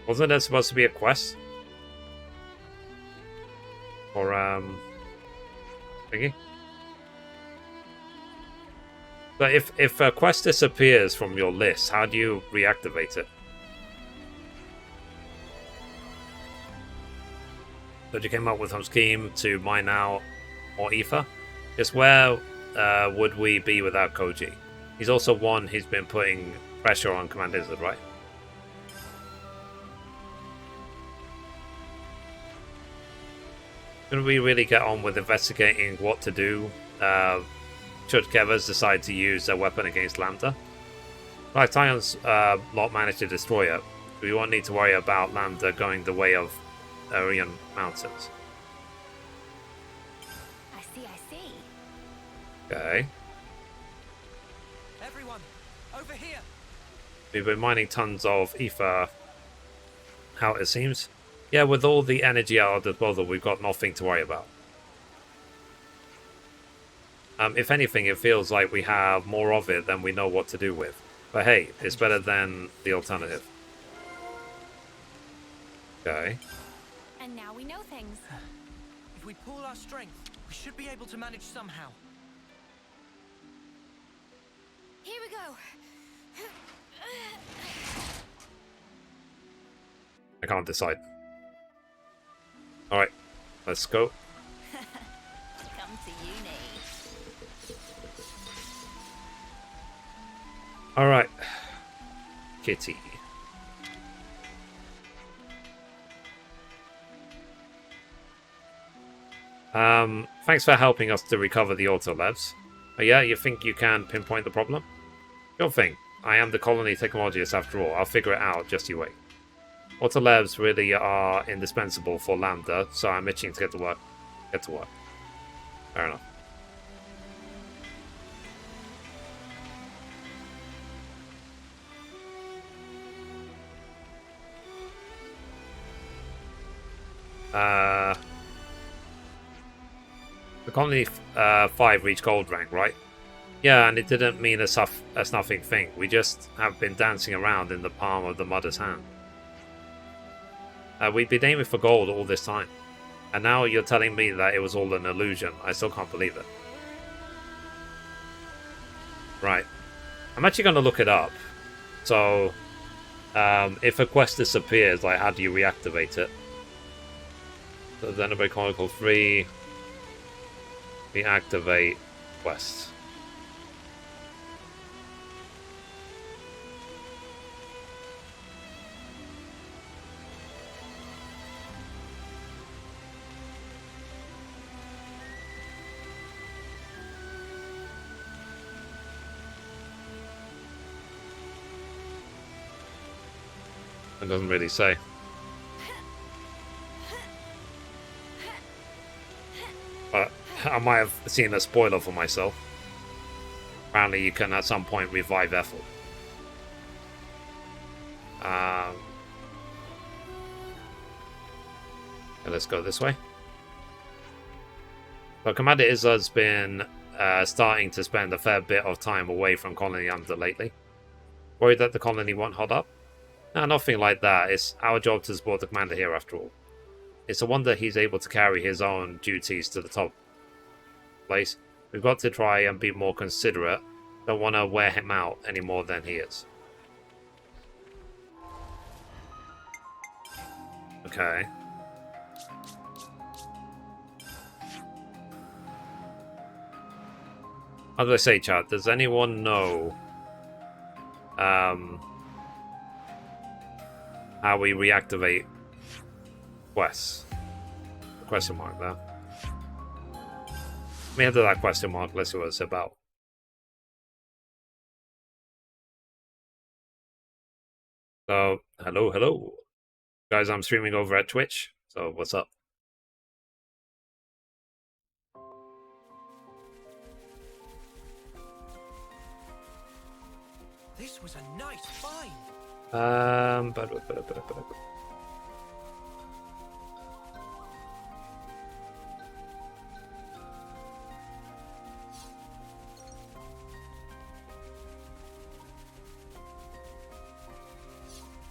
Wasn't there supposed to be a quest? Or, thingy? But if a quest disappears from your list, how do you reactivate it? So you came up with some scheme to mine out more ether? Just where would we be without Koji? He's also one who's been putting pressure on Commander Izzard, right? Can we really get on with investigating what to do should Kevers decide to use their weapon against Lambda? Like Tyon's lot managed to destroy it, we won't need to worry about Lambda going the way of Aryan Mountains. I see. Okay. Everyone, over here. We've been mining tons of ether how it seems. Yeah, with all the energy at our disposal, we've got nothing to worry about. If anything, it feels like we have more of it than we know what to do with. But hey, it's better than the alternative. Okay. And now we know things. If we pool our strength, we should be able to manage somehow. Here we go. I can't decide. Alright, let's go. Come to uni. Alright. Kitty. Thanks for helping us to recover the autolabs. Oh yeah, you think you can pinpoint the problem? Sure thing. I am the colony technologist after all. I'll figure it out, just you wait. Autolabs really are indispensable for Lambda, so I'm itching to get to work. Fair enough. The Colony 5 reached gold rank, right? Yeah, and it didn't mean a nothing thing. We just have been dancing around in the palm of the Mother's hand. We've been aiming for gold all this time. And now you're telling me that it was all an illusion. I still can't believe it. Right. I'm actually going to look it up. So, if a quest disappears, like, how do you reactivate it? So, Xenoblade Chronicles 3... Reactivate quest. It doesn't really say. But I might have seen a spoiler for myself. Apparently you can at some point revive Ethel. Okay, let's go this way. So Commander Izzard's been starting to spend a fair bit of time away from Colony Lambda lately. Worried that the colony won't hold up? No, nothing like that. It's our job to support the commander here after all. It's a wonder he's able to carry his own duties to the top place. We've got to try and be more considerate. Don't want to wear him out any more than he is. Okay. How do I say, chat? Does anyone know how we reactivate quests? Question mark there. Let me enter that question mark. Let's see what it's about. So, hello. Guys, I'm streaming over at Twitch. So, what's up? This was a nice find.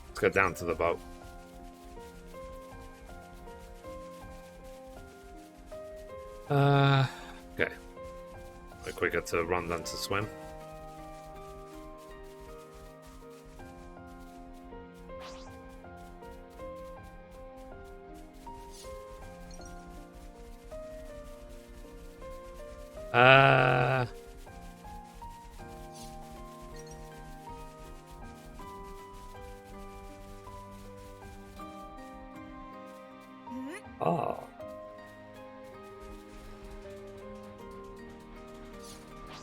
Let's go down to the boat. Okay. A bit quicker to run than to swim. Oh.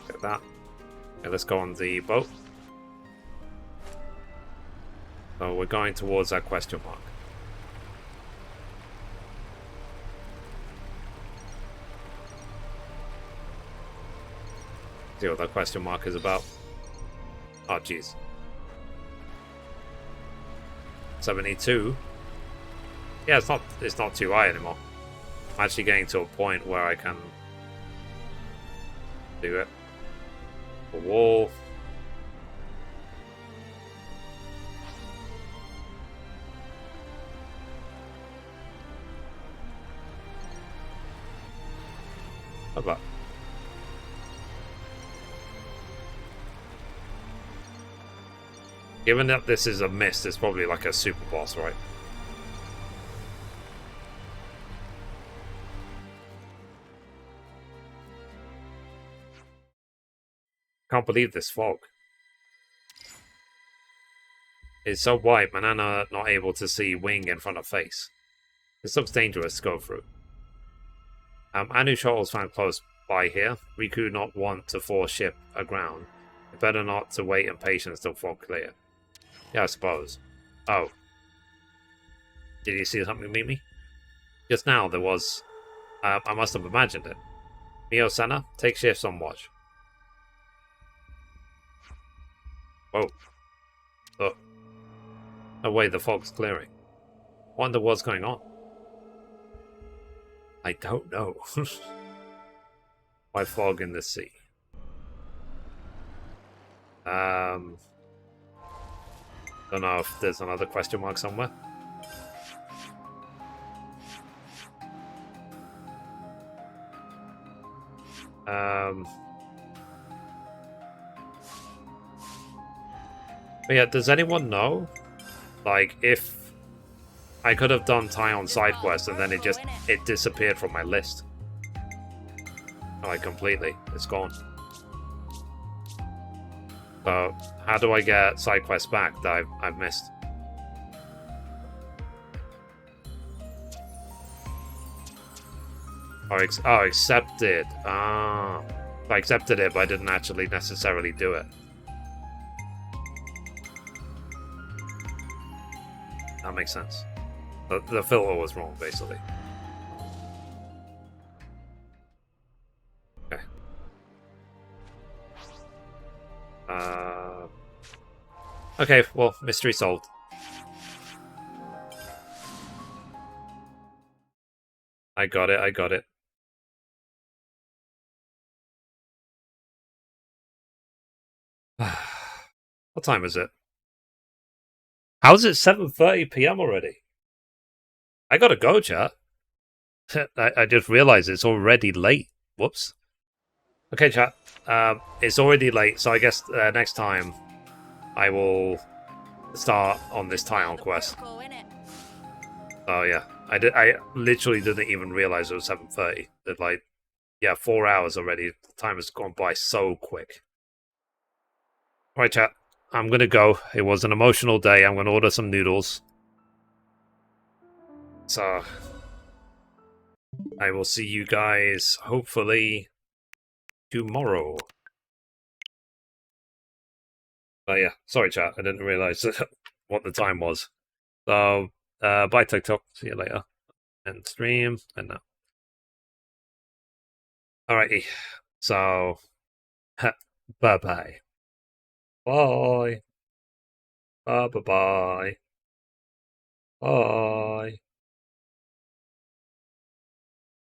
Get that. Okay, let's go on the boat. So we're going towards that question mark. See what that question mark is about. Oh, jeez. 72. Yeah, it's not too high anymore. I'm actually getting to a point where I can do it. The wall. What about? Given that this is a mist, it's probably like a super boss, right? Can't believe this fog. It's so white, Manana not able to see wing in front of face. This looks dangerous to go through. Anu shuttles found close by here. Riku not want to force ship aground. It better not to wait in patience till fog clear. Yeah, I suppose. Oh. Did you see something meet me? Just now there was... I must have imagined it. Mio Senna, take shifts on watch. Whoa. Oh. No way, the fog's clearing. Wonder what's going on. I don't know. Why fog in the sea? Don't know if there's another question mark somewhere. But yeah, does anyone know? Like, if I could have done Taion side quest and then it disappeared from my list. Like, completely. It's gone. So, how do I get side quests back that I've missed? Oh, accepted. Ah. I accepted it, but I didn't actually necessarily do it. That makes sense. The filter was wrong, basically. Okay. Okay, well, mystery solved. I got it, I got it. What time is it? How is it 7:30 p.m. already? I gotta go, chat. I just realized it's already late. Whoops. Okay, chat. It's already late, so I guess next time I will start on this Taion quest. Oh yeah, I literally didn't even realize it was 7:30. That like, yeah, 4 hours already. The time has gone by so quick. All right, chat. I'm gonna go. It was an emotional day. I'm gonna order some noodles. So I will see you guys hopefully tomorrow. But yeah, sorry, chat. I didn't realize what the time was. So, bye, TikTok. See you later. And stream, and now. Alrighty. So, bye-bye. Bye. Bye-bye. Bye.